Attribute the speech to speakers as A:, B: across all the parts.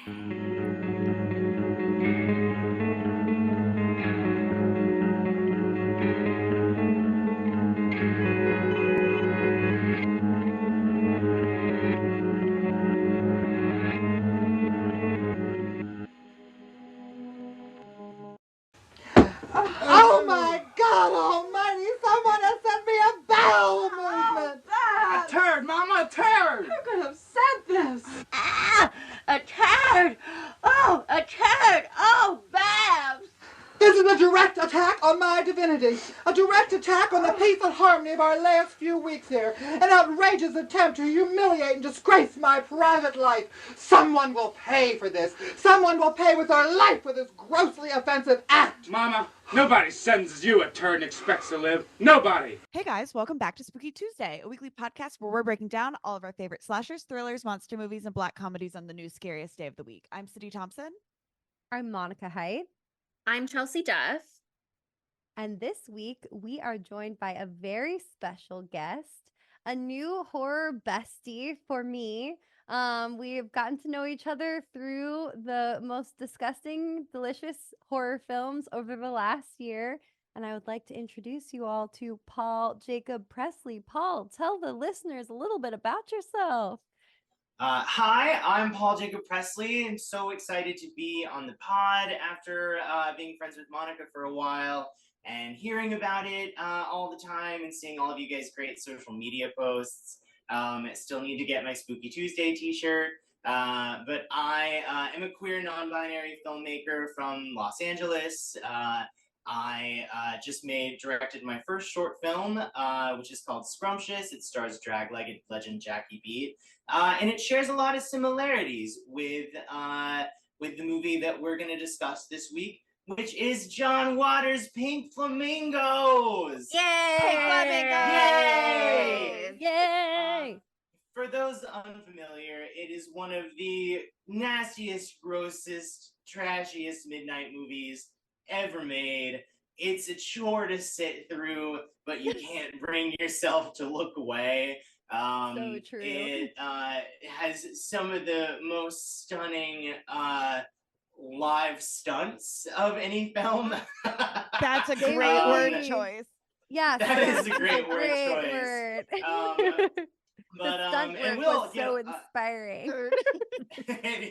A: Oh my God Almighty! Someone has sent me a bowel movement.
B: A turd, Mama, a turd!
A: Who could have sent this?
C: Ah, a turd! Oh, a turd! Oh, Babs!
A: This is a direct attack on my divinity. A direct attack on the peace and harmony of our last few weeks here. An outrageous attempt to humiliate and disgrace my private life. Someone will pay for this. Someone will pay with their life for this grossly offensive act.
B: Mama, nobody sends you a turd and expects to live. Nobody!
D: Hey guys, welcome back to Spooky Tuesday, a weekly podcast where we're breaking down all of our favorite slashers, thrillers, monster movies, and black comedies on the new scariest day of the week. I'm Sadie Thompson.
E: I'm Monica Height.
F: I'm Chelsea Duff.
E: And this week, we are joined by a very special guest, a new horror bestie for me. We've gotten to know each other through the most disgusting, delicious horror films over the last year. And I would like to introduce you all to Paul Jacob Presley. Paul, tell the listeners a little bit about yourself.
G: Hi, I'm Paul Jacob Presley. I'm so excited to be on the pod after being friends with Monica for a while and hearing about it all the time and seeing all of you guys' great social media posts. I still need to get my Spooky Tuesday t-shirt, but I am a queer non-binary filmmaker from Los Angeles. I just directed my first short film, which is called Scrumptious. It stars drag-legged legend Jackie Beat. And it shares a lot of similarities with the movie that we're going to discuss this week, which is John Waters' Pink Flamingos!
F: Yay!
D: Pink Flamingos!
G: Yay!
E: Yay!
G: For those unfamiliar, it is one of the nastiest, grossest, trashiest midnight movies ever made. It's a chore to sit through, but you can't bring yourself to look away.
E: So true.
G: It has some of the most stunning live stunts of any film.
D: That's a great word choice.
E: Yes,
G: That is a great word
E: word.
G: choice.
E: The stunt work was so inspiring.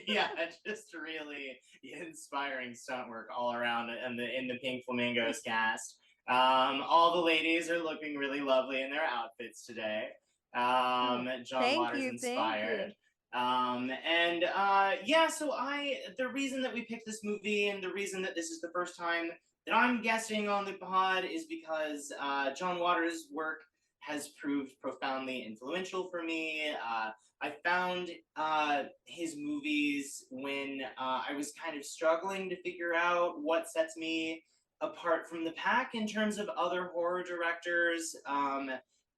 G: Yeah, just really inspiring stunt work all around in the Pink Flamingos cast. All the ladies are looking really lovely in their outfits today. John Waters inspired. So the reason that we picked this movie and the reason that this is the first time that I'm guesting on the pod is because John Waters' work has proved profoundly influential for me. I found his movies when I was kind of struggling to figure out what sets me apart from the pack in terms of other horror directors.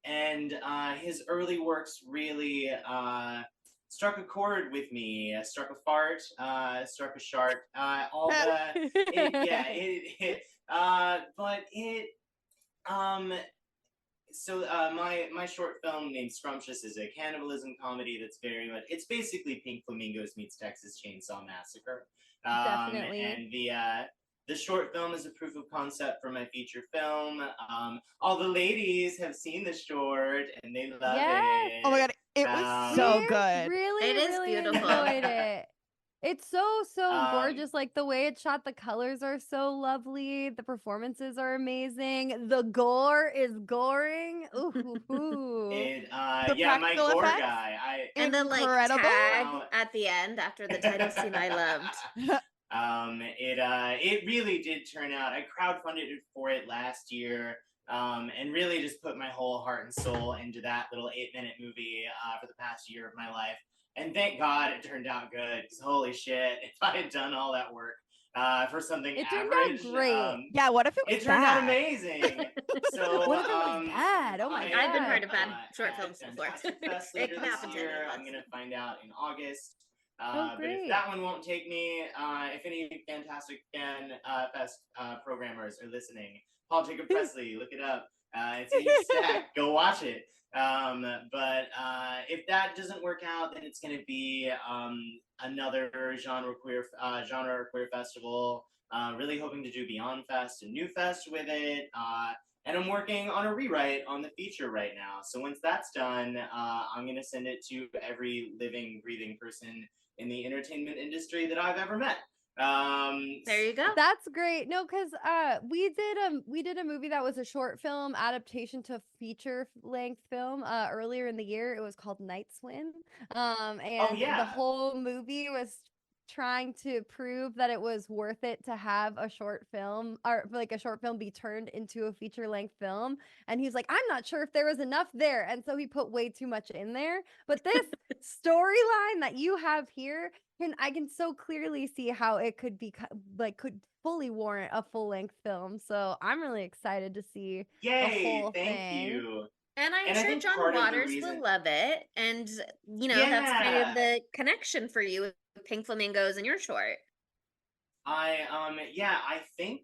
G: And his early works really struck a chord with me, struck a fart, struck a shart, all the, my short film named Scrumptious is a cannibalism comedy that's very much, it's basically Pink Flamingos meets Texas Chainsaw Massacre.
E: Definitely.
G: And the short film is a proof of concept for my feature film. All the ladies have seen the short and they love it.
D: Oh my God, it was so good.
F: Really beautiful.
E: Enjoyed it. It's so gorgeous. Like the way it's shot, the colors are so lovely. The performances are amazing. The gore is goring. Ooh.
G: My gore
D: effects?
G: guy.
F: And the
D: Incredible.
F: tag at the end after the title scene I loved.
G: It really did turn out. I crowdfunded for it last year, and really just put my whole heart and soul into that little 8-minute movie for the past year of my life. And thank God it turned out good, because holy shit, if I had done all that work for something
E: It
G: average,
E: turned out great.
D: Yeah, what if it was
G: it turned out
D: bad?
G: amazing. So
E: What if it was bad? Oh my God.
F: I've been part of bad short films
G: at
F: before.
G: Fantastic Fest
F: It
G: later
F: can
G: this
F: happen to
G: year.
F: any of us.
G: I'm gonna find out in August. But
E: great.
G: if that one won't take me, if any Fantastic Fan Fest programmers are listening, Paul Jacob Presley, look it up. It's a huge stack. Go watch it. But if that doesn't work out, then it's going to be another genre queer festival. Really hoping to do Beyond Fest and New Fest with it. And I'm working on a rewrite on the feature right now. So once that's done, I'm going to send it to every living, breathing person in the entertainment industry that I've ever met.
F: There you go.
E: That's great. No, because we did a movie that was a short film adaptation to feature length film earlier in the year. It was called Night Swim. And
G: yeah.
E: the whole movie was trying to prove that it was worth it to have a short film or like a short film be turned into a feature length film. And he's like, I'm not sure if there was enough there. And so he put way too much in there. But this storyline that you have here, I can so clearly see how it could be could fully warrant a full length film. So I'm really excited to see the whole
G: Thank
E: thing.
G: you.
F: And I'm
G: I
F: sure
G: think
F: John
G: part of the
F: Waters
G: reason-
F: will love it. And, that's kind of the connection for you with Pink Flamingos and your short.
G: I think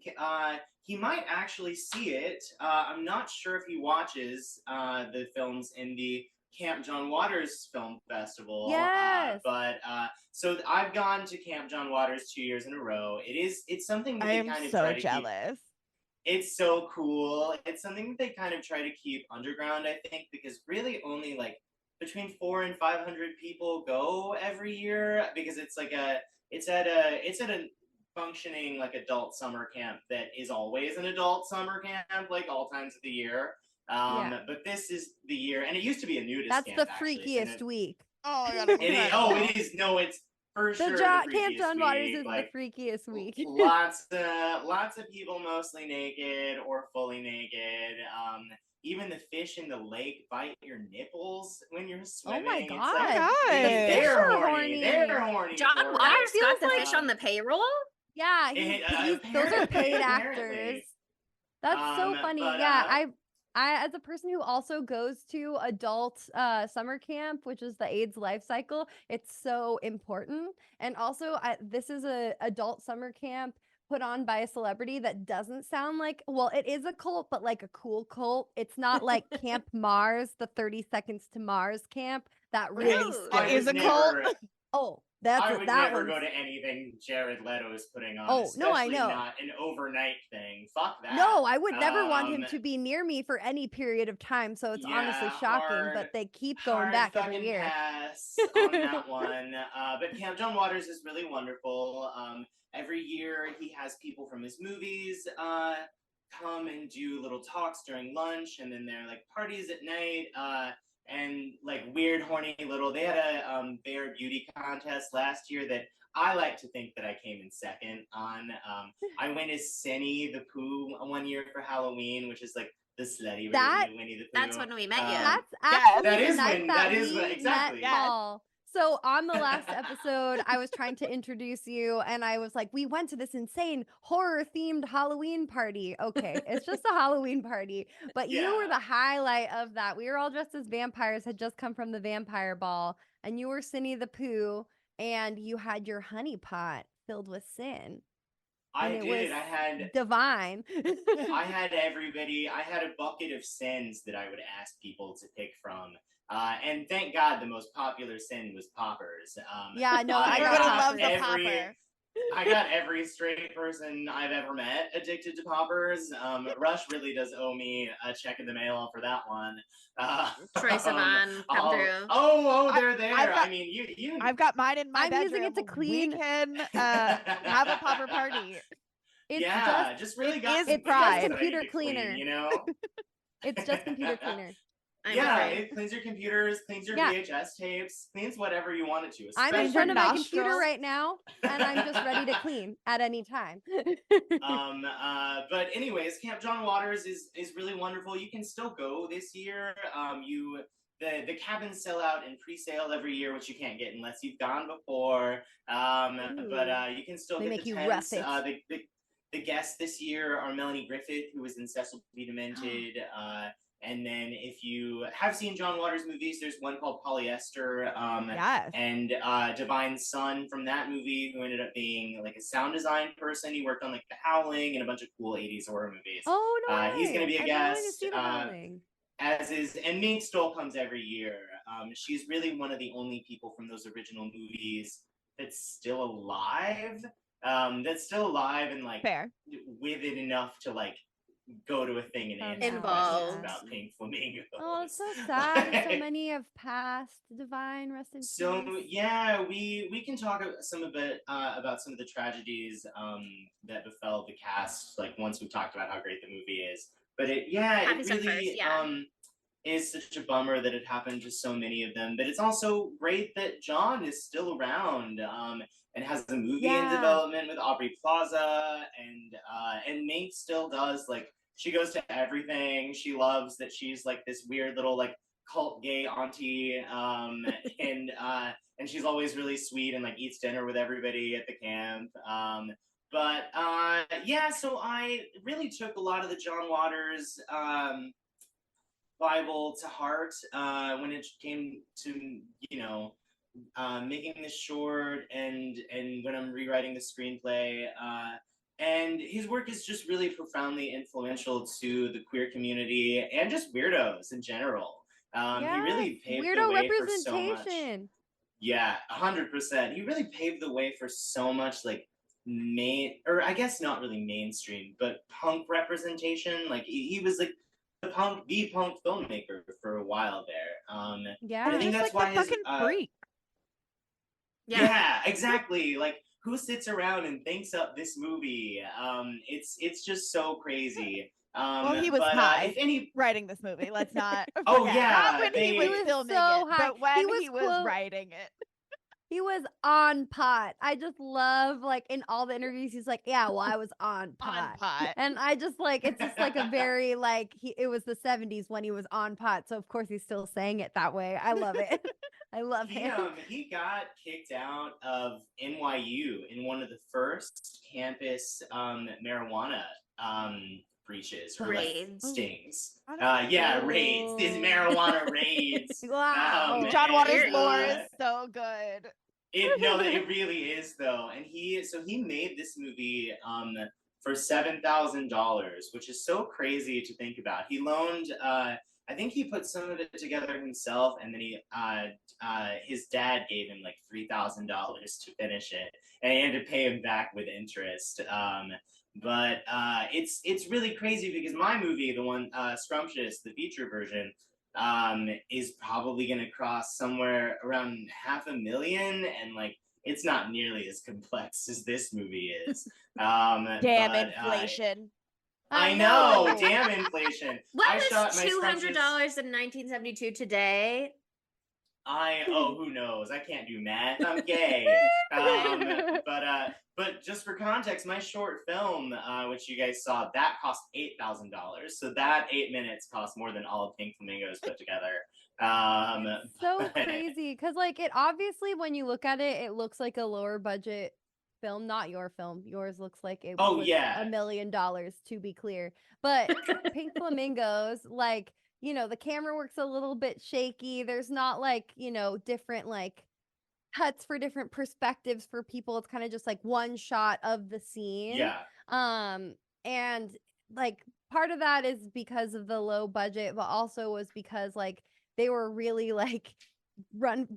G: he might actually see it. I'm not sure if he watches the films in the Camp John Waters Film Festival.
E: Yes.
G: So I've gone to Camp John Waters 2 years in a row. It's something that
D: I
G: they
D: am
G: kind of
D: so
G: try to
D: jealous.
G: It's so cool. It's something that they kind of try to keep underground, I think, because really only like between 400 and 500 people go every year, because it's at a functioning like adult summer camp that is always an adult summer camp, like all times of the year. But this is the year, and it used to be a nudist
E: That's
G: camp.
E: the
G: actually.
E: freakiest week.
D: Oh my god.
G: It is. No, it's for sure.
E: Camp
G: freakiest
E: John Waters
G: week.
E: is
G: Like,
E: the freakiest week.
G: lots of people mostly naked or fully naked. Even the fish in the lake bite your nipples when you're swimming.
E: Oh my
G: It's
E: god.
G: like,
D: Because
G: they're
E: Fish are
G: horny. They're horny.
F: John
G: for it.
F: Waters got the
E: feels
F: fish
E: like-
F: on the payroll?
E: Yeah, those are paid
G: apparently.
E: actors. That's so funny.
G: But,
E: Yeah, I as a person who also goes to adult summer camp, which is the AIDS life cycle, it's so important. And also, this is a adult summer camp put on by a celebrity that doesn't sound like, well, it is a cult, but like a cool cult. It's not like Camp Mars, the 30 Seconds to Mars camp that really
F: Ooh.
D: That
E: started.
D: is a cult.
E: Oh,
G: I would never
E: one's-
G: go to anything Jared Leto is putting on.
E: Oh, no, I
G: especially
E: know.
G: Not an overnight thing. Fuck that.
E: No, I would never want him
G: Um,
E: to be near me for any period of time. So it's honestly
G: yeah,
E: shocking,
G: hard-
E: but they keep going
G: Hard
E: back every
G: fucking
E: year.
G: pass on that one. But Camp John Waters is really wonderful. Every year he has people from his movies come and do little talks during lunch, and then there are like parties at night. And like weird, horny little. They had a bear beauty contest last year that I like to think that I came in second on. I went as Cinny the Pooh one year for Halloween, which is like the slutty version of Winnie the Pooh.
F: That's when we met you.
E: That's
D: Yes.
E: actually
G: That
E: the
G: is
E: night
G: when-
E: that
G: that is
E: we
G: when- exactly.
E: met Paul. So on the last episode, I was trying to introduce you, and I was like, we went to this insane horror-themed Halloween party. Okay, it's just a Halloween party. But you were
G: Yeah.
E: the highlight of that. We were all dressed as vampires, had just come from the vampire ball, and you were Cindy the Pooh, and you had your honey pot filled with sin.
G: I
E: and it
G: did.
E: was
G: I had
E: divine.
G: I had everybody. I had a bucket of sins that I would ask people to pick from. And thank God the most popular sin was poppers.
E: Yeah, no, I
D: Everybody
E: got
D: loves
E: poppers.
D: a popper.
G: I got every straight person I've ever met addicted to poppers. Rush really does owe me a check in the mail for that one.
F: Troye Sivan come through.
G: Oh, they're there.
D: I've got-
G: I mean, you.
D: I've got mine in my
E: I'm
D: bedroom.
E: using it to clean-
D: We can have a popper party.
E: It's
G: yeah, just really
D: it
G: got
D: is
G: some
E: It's
D: pride.
G: things that I
E: computer
G: need to clean,
E: cleaner.
G: you know.
E: It's just computer cleaner.
F: I'm
G: yeah,
F: afraid.
G: it cleans your computers, cleans your
E: Yeah.
G: VHS tapes, cleans whatever you want it to.
E: I'm in
G: especially-
E: front of my computer
D: nostrils.
E: right now, and I'm just ready to clean at any time.
G: But anyways, Camp John Waters is really wonderful. You can still go this year. The cabins sell out in pre-sale every year, which you can't get unless you've gone before. But you can still
E: They
G: get
E: make
G: the
E: you
G: tents.
E: rough it.
G: The guests this year are Melanie Griffith, who was in Cecil B. Demented, And then if you have seen John Waters movies, there's one called Polyester,
D: Yes.
G: and Divine Sun from that movie, who ended up being like a sound design person. He worked on like The Howling and a bunch of cool 80s horror movies.
E: Oh no way.
G: He's going to be a
E: I've been wanting to
G: guest.
E: see The Howling.
G: As is, and Mink Stoll comes every year. She's really one of the only people from those original movies that's still alive. And like
D: Fair.
G: with it enough to like go to a thing and answer
F: Involved.
G: questions about Pink Flamingos.
E: Oh, it's so sad. So many have passed. Divine, rest in
G: So
E: peace.
G: yeah, we can talk about some of the tragedies that befell the cast. Like once we've talked about how great the movie is, but it
F: Happy some
G: really
F: first, yeah.
G: is such a bummer that it happened to so many of them. But it's also great that John is still around and has a movie in
E: Yeah.
G: development with Aubrey Plaza, and Mink still does like. She goes to everything. She loves that she's like this weird little like cult gay auntie, and she's always really sweet and like eats dinner with everybody at the camp. So I really took a lot of the John Waters Bible to heart when it came to making this short and when I'm rewriting the screenplay. And his work is just really profoundly influential to the queer community and just weirdos in general. He really paved
E: Weirdo
G: the way for so much.
E: representation.
G: Yeah, 100%. He really paved the way for so much like I guess not really mainstream, but punk representation. Like he was like the punk filmmaker for a while there.
E: Yeah.
G: I think
D: Just
G: that's
D: like
G: why
D: the fucking freak.
G: Yeah, exactly. Like who sits around and thinks up this movie? It's just so crazy.
D: Well, he was
G: but,
D: high
G: if any,
D: writing this movie. Let's not.
G: Oh,
D: forget.
G: yeah,
D: Not when he
G: they-
D: was
G: He was
D: filming
E: so
D: it,
E: high.
D: but when
E: He
D: he
E: was,
D: was
E: quote,
D: writing it.
E: He was on pot. I just love like in all the interviews he's like, yeah, well, I was on pot.
D: On pot.
E: And I just like it's just like a very like it was the 70s when he was on pot. So of course he's still saying it that way. I love it. I love him.
G: he got kicked out of NYU in one of the first campus marijuana breaches or like,
F: Raids.
G: stings.
D: I don't
G: Raids. These
E: know.
G: marijuana raids.
E: Wow.
D: John Waters'
G: and,
D: lore is so good.
G: It really is though, and he made this movie for $7,000, which is so crazy to think about. He loaned, I think he put some of it together himself, and then his dad gave him like $3,000 to finish it, and he had to pay him back with interest. But it's really crazy because my movie, the one Scrumptious, the feature version, is probably going to cross somewhere around $500,000, and like it's not nearly as complex as this movie is.
D: Damn
G: but,
D: inflation.
G: I know, damn inflation.
F: What
G: I
F: was
G: shot my
F: $200
G: Scrumptious-
F: in 1972 today?
G: who knows? I can't do math. I'm gay. But just for context, my short film, which you guys saw, that cost $8,000. So that 8 minutes cost more than all of Pink Flamingos put together.
E: So
G: but-
E: crazy because like it obviously when you look at it, it looks like a lower budget film. Not your film. Yours looks like it
G: Oh,
E: was
G: yeah.
E: $1 million to be clear. But Pink Flamingos, like the camera works a little bit shaky. There's not like different like cuts for different perspectives for people. It's kind of just like one shot of the scene.
G: Yeah.
E: And like part of that is because of the low budget, but also was because like they were really like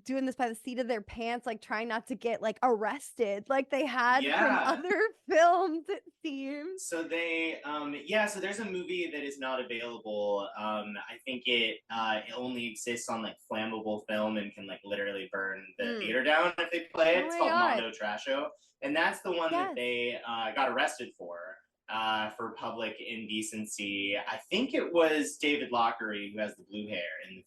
E: doing this by the seat of their pants, like trying not to get like arrested like they had
G: Yeah.
E: from other films, it seems.
G: So they, so there's a movie that is not available. I think it only exists on like flammable film and can like literally burn the theater down if they play it.
E: Oh
G: It's
E: my
G: called
E: God.
G: Mondo Trasho, and that's the one
E: Yes.
G: that they got arrested for public indecency. I think it was David Lockery who has the blue hair in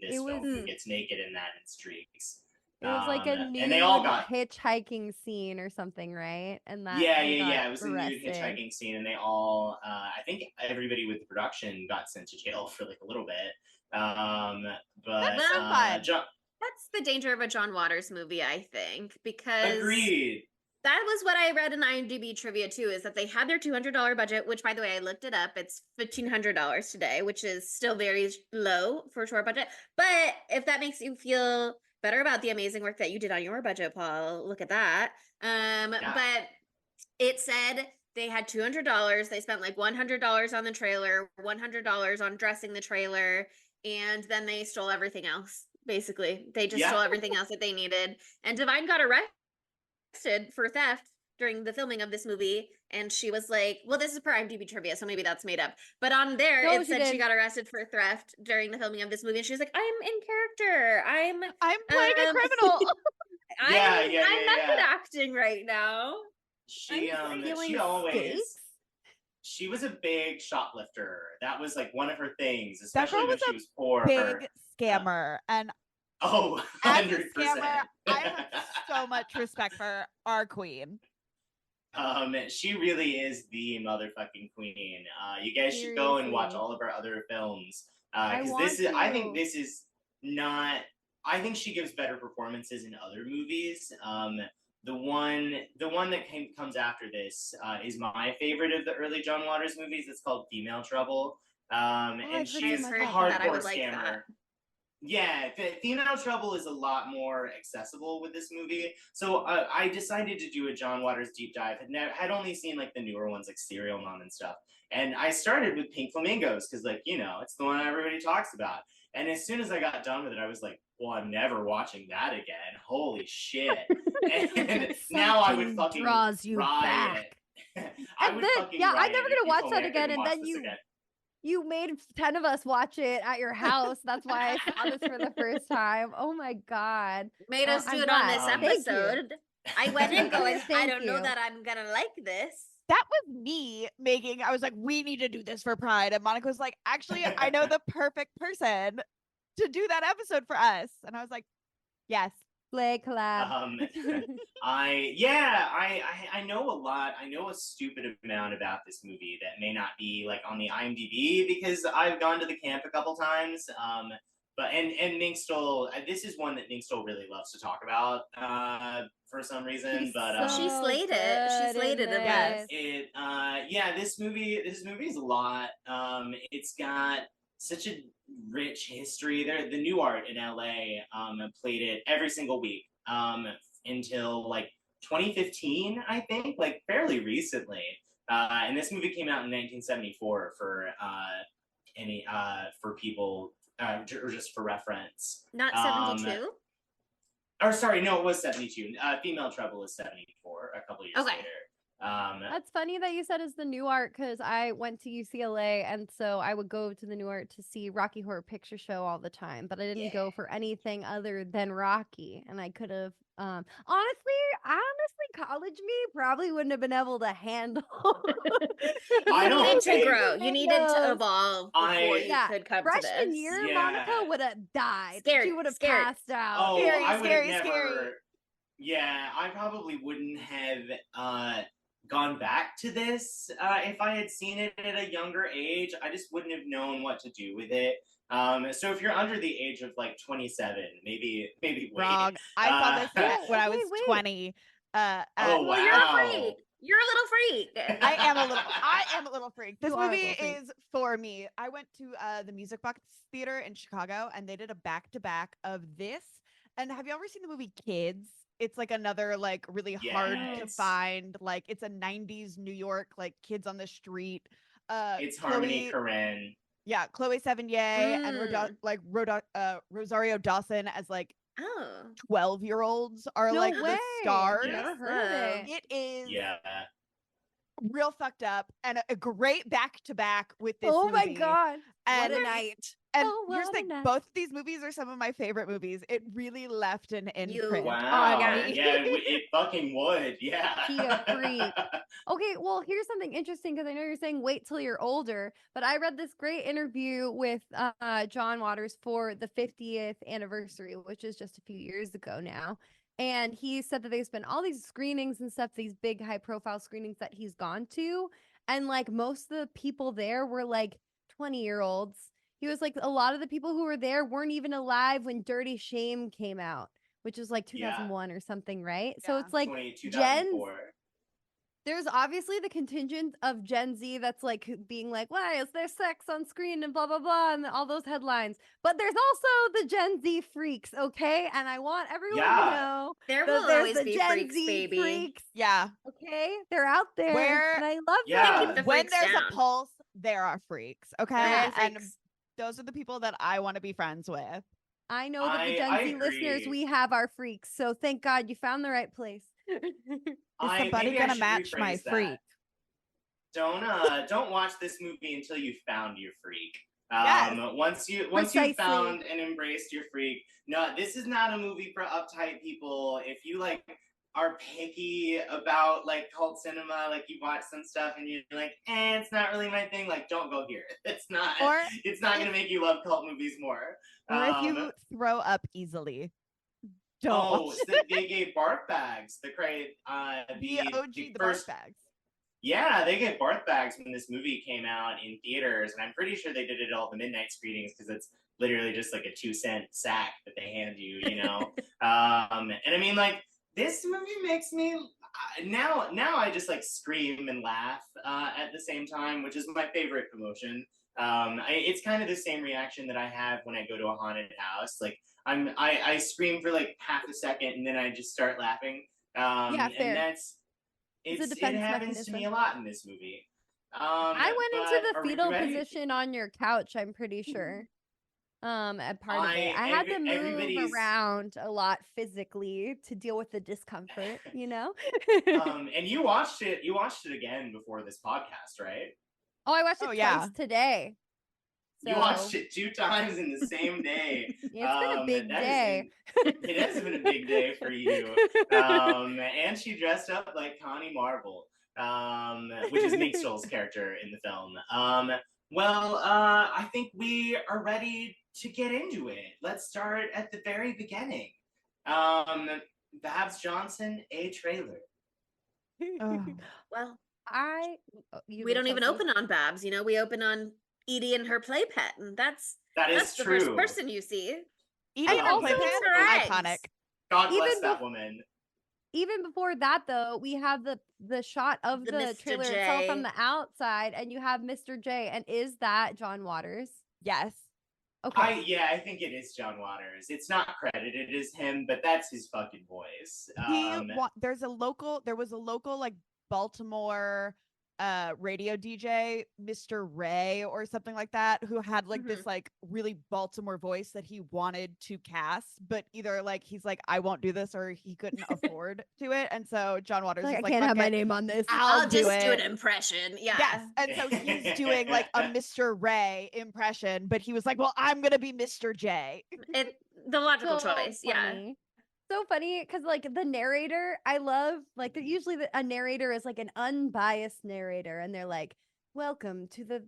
G: this
E: It
G: film
E: was-
G: who gets naked in that in streaks.
E: It was like a nude
G: and they all got
E: hitchhiking scene or something, right? And that
G: yeah.
E: they got
G: It was a nude
E: arrested.
G: hitchhiking scene, and they all, I think everybody with the production got sent to jail for like a little bit. But
F: Well,
D: fun.
G: John,
F: That's the danger of a John Waters movie, I think, because
G: agreed.
F: That was what I read in IMDb trivia too, is that they had their $200 budget, which by the way, I looked it up. It's $1,500 today, which is still very low for a short budget. But if that makes you feel better about the amazing work that you did on your budget, Paul, look at that. But it said they had $200. They spent like $100 on the trailer, $100 on dressing the trailer, and then they stole everything else. Basically, they just stole everything else that they needed. And Divine got arrested for theft during the filming of this movie, and she was like, well, this is per IMDb trivia, so maybe that's made up, but on there
E: No,
F: it
E: she
F: said she
E: didn't.
F: got arrested for theft during the filming of this movie, and she was like, I'm in character, I'm
D: playing a criminal.
F: I'm
G: yeah.
F: method acting right now.
G: She
E: stealing
G: always
E: steaks?
G: she was a big shoplifter. That was like one of her things,
D: That
G: especially
D: girl
G: when
D: was
G: she
D: a
G: was poor.
D: Big scammer. And
G: Oh,
D: as a
G: 100%.
D: scammer, I have so much respect for our queen.
G: She really is the motherfucking queen. You guys should go and watch
E: Seriously.
G: all of her other films.
E: I
G: Because
E: want
G: this is, I
E: to.
G: think this is not. I think she gives better performances in other movies. The one that comes after this is my favorite of the early John Waters movies. It's called Female Trouble.
E: I've
G: And
E: heard
G: she's
E: so
G: a
E: much about
F: that. I
G: hardcore
F: would like
G: scammer.
F: that.
G: Yeah, Female Trouble is a lot more accessible with this movie. So I decided to do a John Waters deep dive. Had only seen like the newer ones like Serial Mom and stuff. And I started with Pink Flamingos because like, it's the one everybody talks about. And as soon as I got done with it, I was like, well, I'm never watching that again. Holy shit. And now I would
E: Something
G: fucking
E: draws you
G: riot. I
E: And
G: would
E: then,
G: fucking
E: yeah, I'm
G: riot
E: never
G: if
E: gonna
G: you
E: watch
G: told
E: that
G: me I
E: again,
G: couldn't
E: and
G: watch
E: then
G: this again.
E: you made 10 of us watch it at your house. That's why I saw this for the first time. Oh my god.
F: Made us do
E: I'm
F: it on this
E: glad. Thank you.
F: episode. I went in going, I
E: Thank
F: don't know
E: you.
F: that I'm gonna like this.
D: That was me I was like, we need to do this for Pride. And Monica was like, actually, I know the perfect person to do that episode for us. And I was like, yes.
E: Play collab.
G: I know a lot. I know a stupid amount about this movie that may not be like on the IMDb because I've gone to the camp a couple times. But Mink Stole, this is one that Mink Stole really loves to talk about for some reason.
E: He's
G: But
F: She
E: so
F: slayed it. She
E: good
F: slayed
E: in
F: it in
D: Yes.
F: this.
G: this movie is a lot. It's got such a rich history. The New Art in LA played it every single week until like 2015, I think, like fairly recently. And this movie came out in 1974 for people or just for reference.
F: Not
G: Um,
F: 72.
G: Or sorry, no, it was 72. Female Trouble is 74, a couple years
F: Okay.
G: later.
E: That's funny that you said it's the New Art because I went to UCLA and so I would go to the New Art to see Rocky Horror Picture Show all the time, but I didn't go for anything other than Rocky. And I could have, honestly, college me probably wouldn't have been able to handle.
G: I
F: You
G: don't
F: needed to
G: think-
F: grow. You needed to
E: Windows.
F: evolve before you
E: Yeah,
F: could come to
E: Freshman
F: this.
E: year,
G: Yeah.
E: Monica would have died.
F: Scared,
E: She would have
F: scared.
E: passed out.
G: Oh,
D: Scary,
G: I would
D: scary,
G: have
D: scary.
G: never. Yeah, I probably wouldn't have gone back to this if I had seen it at a younger age. I just wouldn't have known what to do with it. So if you're under the age of like 27, maybe wait.
D: Wrong. I saw this
E: Wait,
D: when I was
E: wait.
D: 20.
G: Oh,
F: Well, you're a
G: wow.
F: freak. You're a little freak.
D: I am a little freak. This
E: You are a
D: movie
E: little freak.
D: is for me. I went to the Music Box Theater in Chicago and they did a back-to-back of this. And have you ever seen the movie Kids? It's like another like really hard to
G: Yes.
D: find, like it's a 90s New York, like kids on the street.
G: It's Harmony Korine.
D: Yeah, Chloe Sevigny and Rosario Dawson as like
F: Oh.
D: 12-year-olds are
E: No
D: like
E: way.
D: the stars.
G: Yeah.
E: Never heard of it.
D: It is
G: Yeah.
D: real fucked up and a great back-to-back with this
E: Oh my
D: movie.
E: god.
D: And
E: what a night.
D: And
E: Oh,
D: here's
E: what
D: the
E: a
D: thing,
E: night.
D: both of these movies are some of my favorite movies. It really left an imprint
G: Wow.
D: on
F: God.
D: me.
G: Yeah, it fucking would. Yeah.
E: Be a freak. Okay, well, here's something interesting because I know you're saying wait till you're older, but I read this great interview with John Waters for the 50th anniversary, which is just a few years ago now. And he said that they spent all these screenings and stuff, these big high profile screenings that he's gone to. And like most of the people there were like 20-year-olds. He was like, a lot of the people who were there weren't even alive when Dirty Shame came out, which is like
G: Yeah.
E: 2001 or something, right? So
D: Yeah.
E: it's like
G: 2004.
E: there's obviously the contingent of Gen Z that's like being like, why is there sex on screen and blah, blah, blah, and all those headlines. But there's also the Gen Z freaks, okay? And I want everyone to
G: Yeah.
E: know
F: There
E: that
F: will
E: there's
F: always
E: the
F: be
E: Gen
F: freaks,
E: Z
F: baby.
E: freaks,
D: Yeah.
E: okay? They're out there.
D: Where-
E: and I love
G: Yeah.
E: them.
F: Keep the
D: When
F: freaks
D: there's
F: down.
D: a pulse, there are freaks. Okay.
F: There are
D: And
F: freaks.
D: those are the people that I want to be friends with.
E: I know that the Gen
G: I
E: Z listeners,
G: agree.
E: we have our freaks. So thank God you found the right place.
D: Is the bunny
G: maybe I
D: gonna
G: should
D: match my
G: rephrase that.
D: freak?
G: Don't watch this movie until you found your freak.
D: Yes.
G: Once you
E: Precisely.
G: found and embraced your freak. No, this is not a movie for uptight people. If you like are picky about like cult cinema, like you watch some stuff and you're like, it's not really my thing, like don't go here. It's not
D: Or
G: gonna make you love cult movies more.
D: Or if you throw up easily, don't.
G: Oh, they gave barf bags. The
D: OG, the
G: first
D: barf bags.
G: Yeah, they gave barf bags when this movie came out in theaters, and I'm pretty sure they did it at all the midnight screenings because it's literally just like a 2-cent sack that they hand you, you know. And I mean, like this movie makes me now I just like scream and laugh at the same time, which is my favorite emotion. It's kind of the same reaction that I have when I go to a haunted house. Like I scream for like half a second and then I just start laughing.
E: Yeah, fair.
G: And
E: It's a
G: it
E: defense
G: happens to me a
E: mechanism.
G: lot in this movie.
E: I went into
G: but
E: the
G: are we
E: fetal
G: ready?
E: position on your couch, I'm pretty sure. At part of it. I
G: I-
E: had to
G: every-
E: move
G: everybody's-
E: around a lot physically to deal with the discomfort, you know?
G: And you watched it again before this podcast, right?
E: Oh, I watched it
D: Oh,
E: twice
D: yeah.
E: today.
G: You watched it 2 times in the same day.
E: It's been a big
G: that is
E: day.
G: it has been a big day for you. And she dressed up like Connie Marvel, which is Minstrel's character in the film. I think we are ready to get into it. Let's start at the very beginning. Babs Johnson, a trailer.
F: Well,
E: You
F: we
E: go,
F: don't even
E: Chelsea.
F: open on Babs. You know, we open on Edie and her play pet, and that's
G: That is
F: the
G: true.
F: first person you see.
D: Edie
E: And
D: and her
E: also-
D: playpen,
F: Correct.
D: iconic.
G: God bless
E: Even
G: that
E: bef-
G: woman.
E: Even before that, though, we have the shot of
F: The
E: the
F: Mr.
E: trailer itself from
F: J.
E: the outside, and you have Mr. J. And is that John Waters?
D: Yes.
E: Okay.
G: I think it is John Waters. It's not credited as him, but that's his fucking voice.
D: There was a local like Baltimore radio DJ, Mr. Ray or something like that, who had like this like really Baltimore voice that he wanted to cast, but either like he's like, I won't do this, or he couldn't afford to it. And so John Waters
E: Like,
D: was
E: I
D: like,
E: can't
D: "Fuck
E: have my
D: it,
E: name on this.
F: I'll
D: do
F: just do
D: it."
F: an impression. Yeah.
D: Yes. And so he's doing like a Mr. Ray impression, but he was like, well, I'm gonna be Mr. J.
F: The logical
E: So
F: choice. Yeah.
E: funny. So funny because like the narrator, I love like usually a narrator is like an unbiased narrator, and they're like, "Welcome to the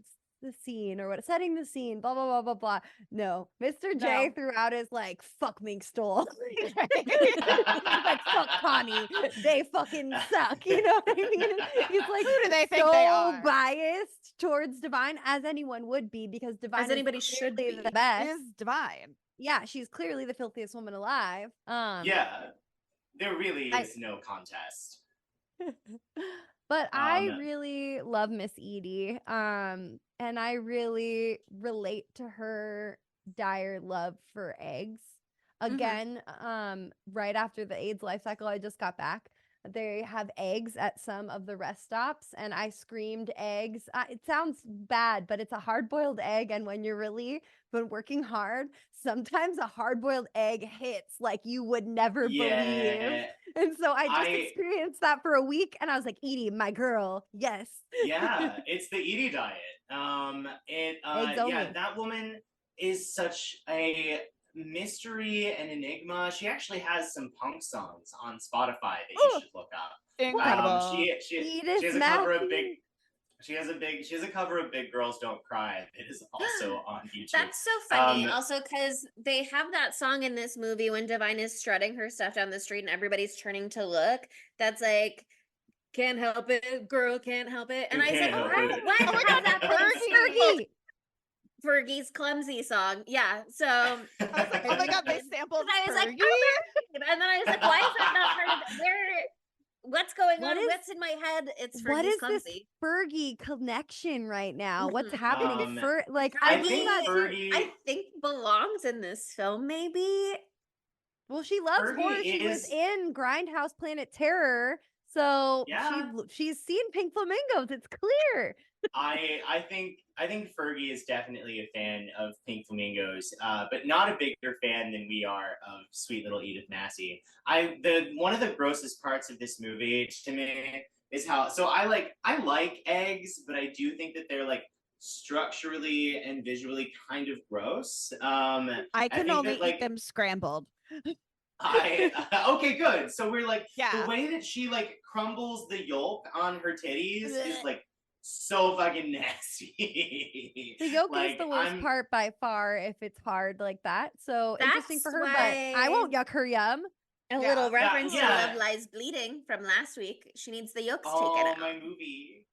E: scene or what, setting the scene, blah blah blah blah blah." No, Mr. J
D: No.
E: throughout is like, "Fuck Mink Stole," He's like, "Fuck Connie, they fucking suck." You know what I mean? He's like,
D: Who do they think
E: so
D: they are?
E: biased towards Divine, as anyone would be, because Divine is
F: anybody should
E: clearly
F: be.
E: the best.
D: Is divine.
E: Yeah, she's clearly the filthiest woman alive.
G: Yeah, there really
E: I-
G: is no contest.
E: But I
G: Um,
E: really love Miss Edie. And I really relate to her dire love for eggs. Again, right after the AIDS life cycle, I just got back. They have eggs at some of the rest stops, and I screamed eggs. It sounds bad, but it's a hard-boiled egg, and when you're really been working hard, sometimes a hard-boiled egg hits like you would never believe.
G: Yeah,
E: And so I just
G: I-
E: experienced that for a week, and I was like, Edie, my girl, yes.
G: yeah, it's the Edie diet.
E: Eggs
G: Yeah,
E: only.
G: that woman is such a mystery and enigma. She actually has some punk songs on Spotify that you
E: Ooh.
G: should look up.
D: Incredible.
G: She
E: Edith
G: has a cover of
E: Matthews.
G: She has a cover of Big Girls Don't Cry that is also on YouTube.
F: That's so funny.
G: Um,
F: Also, because they have that song in this movie when Divine is strutting her stuff down the street and everybody's turning to look. That's like, can't help it, girl, can't help it. And I was like,
G: Can't
F: oh,
G: help it.
F: why
D: Oh my
F: have
D: God,
F: that been
D: Fergie.
F: sung?
E: Fergie.
F: Fergie's clumsy song. Yeah. So I
D: I was like, oh my god, they sampled
F: I was like,
D: Fergie?
F: oh, and then I was like, why is that not part of where? What's going
E: What
F: on?
E: is-
F: What's in my head? It's
E: What
F: Fergie's
E: is this
F: clumsy.
E: Fergie connection right now? What's happening?
G: Um,
E: Like
G: I
E: I'm
G: think
E: not too.
G: Fergie.
F: I think belongs in this film, maybe.
E: Well, she loves
G: Fergie
E: horror. She was
G: is-
E: in Grindhouse Planet Terror, so
G: Yeah.
E: she's seen Pink Flamingos. It's clear.
G: I think Fergie is definitely a fan of Pink Flamingos, but not a bigger fan than we are of Sweet Little Edith Massey. One of the grossest parts of this movie to me is how I like eggs, but I do think that they're like structurally and visually kind of gross.
D: I can
G: think
D: only
G: that, like,
D: eat them scrambled.
G: Okay, good. So we're like
D: Yeah.
G: the way that she like crumbles the yolk on her titties is
E: Blech.
G: like so fucking nasty.
E: The yolk is
G: Like,
E: the worst
G: I'm-
E: part by far if it's hard like that. So interesting for her,
F: That's
E: but I won't
F: why-
E: yuck her yum.
F: A
D: Yeah.
F: little reference
G: yeah.
F: to Love Lies Bleeding from last week. She needs the yolks taken
G: Oh,
F: out.
G: my movie.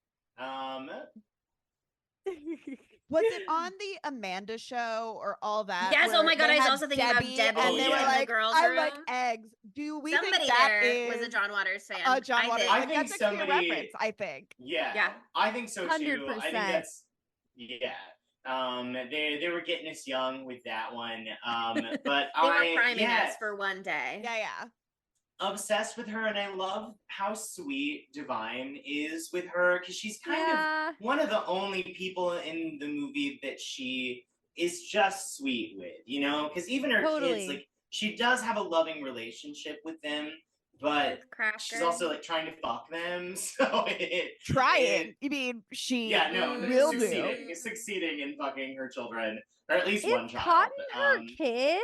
D: Was it on the Amanda show or all that?
F: Yes, oh
D: where
F: my God,
D: they
F: I was
D: had
F: also thinking about Debbie
D: and they
G: in
D: were
G: the
D: like,
F: girls'
D: I
F: room.
D: like eggs. Do we
F: Somebody
D: think that
F: there
D: is
F: was a John Waters fan.
D: a John Waters?
F: think.
G: I
D: Like,
G: think
D: that's a clear
G: somebody-
D: reference, I think.
G: Yeah, I think so too. I think
E: 100%.
G: that's they were getting us young with that one. But
F: They were priming
G: yeah,
F: us for one day.
D: Yeah.
G: obsessed with her, and I love how sweet Divine is with her because she's kind of
E: Yeah.
G: one of the only people in the movie that she is just sweet with, you know? Because even her
E: Totally.
G: kids, like, she does have a loving relationship with them, but
F: With Cracker.
G: she's also like trying to fuck them. So
D: Trying. You mean she
G: yeah, no,
D: will
G: succeeding in fucking her children, or at least one
E: Is
G: child.
E: Cotton her
G: Um,
E: kid?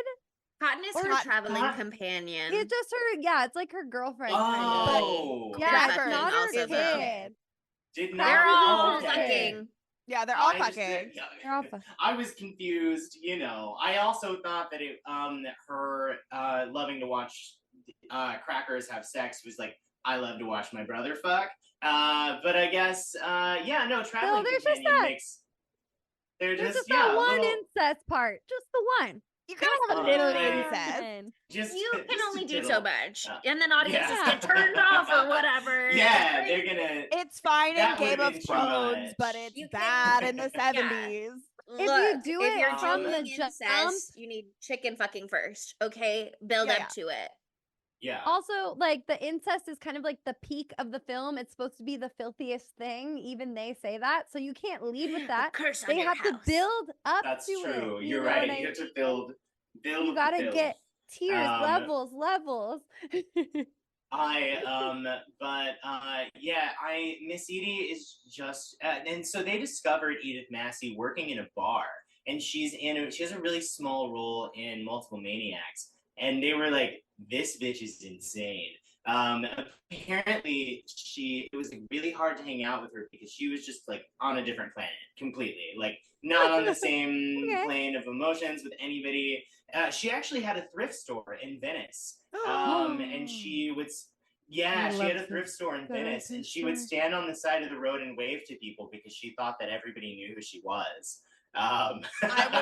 F: Cotton is
E: Or
F: her
D: Cotton-
F: traveling
G: Cotton-
F: companion.
E: It's just her. Yeah, it's like her girlfriend. kind of.
G: Oh,
E: Yeah,
D: Cracker
E: it's not her
F: also, though.
E: kid.
G: did not.
F: They're all
E: Okay.
F: fucking.
D: Yeah, they're all
G: I just-
D: fucking.
G: yeah.
E: They're all fucking.
G: I was confused, you know. I also thought that her loving to watch crackers have sex was like I love to watch my brother fuck. But I guess traveling
E: there's just
G: companion
E: that-
G: makes they're
E: There's just
G: yeah,
E: that one
G: little-
E: incest part. Just the one.
D: You can have a little
G: Fine.
D: incest.
G: just
F: You can
G: just a
F: only do
G: little.
F: so much,
G: Yeah.
F: and then audiences
G: Yeah.
F: get turned off or whatever.
G: Yeah,
F: It's
G: they're
F: crazy.
G: gonna.
D: It's fine in
G: That
D: Game
G: would've
D: of
G: been too
D: Thrones,
G: much.
D: but it's
F: You can-
D: bad in the
F: Yeah.
D: 70s.
E: If you
F: Look,
E: do
F: if
E: it
F: you're
E: from
F: doing
E: the jump-
F: incest, you need chicken fucking first. Okay, build
D: Yeah,
F: up
D: yeah.
F: to it.
G: Yeah.
E: Also, like the incest is kind of like the peak of the film. It's supposed to be the filthiest thing. Even they say that, so you can't lead with that.
F: Curse on
E: They
F: your
E: have to
F: house.
E: build up
G: That's
E: to
G: true.
E: it.
G: You're
E: know
G: right.
E: what I
G: You have to
E: mean?
G: build.
E: You
G: the
E: gotta
G: build.
E: get tiers,
G: Um,
E: levels.
G: Miss Edie is just and so they discovered Edith Massey working in a bar, and she has a really small role in Multiple Maniacs, and they were like, this bitch is insane. Apparently it was like, really hard to hang out with her because she was just like on a different planet completely, like not on the same
E: Okay.
G: plane of emotions with anybody. She actually had a thrift store in Venice, and she would. Yeah,
E: I
G: she
E: love
G: had a thrift store in
E: go to a
G: Venice, and
E: thrift
G: she would
E: store.
G: stand on the side of the road and wave to people because she thought that everybody knew who she was.
D: I would've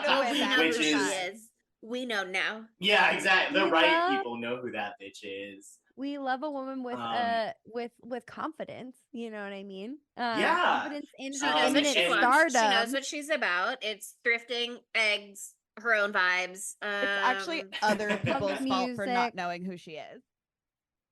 F: Well,
D: went
F: we
D: back
F: know
G: which
F: who
G: is
F: she is. We know now.
G: yeah, exactly. The
E: We
G: right
E: love-
G: people know who that bitch is.
E: We love a woman with with confidence. You know what I mean?
G: Yeah.
E: Confidence in
F: She
E: her
F: knows what
E: imminent
F: she wants.
E: stardom.
F: She knows what she's about. It's thrifting, eggs, her own vibes.
D: It's actually other people's fault for not
E: music.
D: knowing who she is.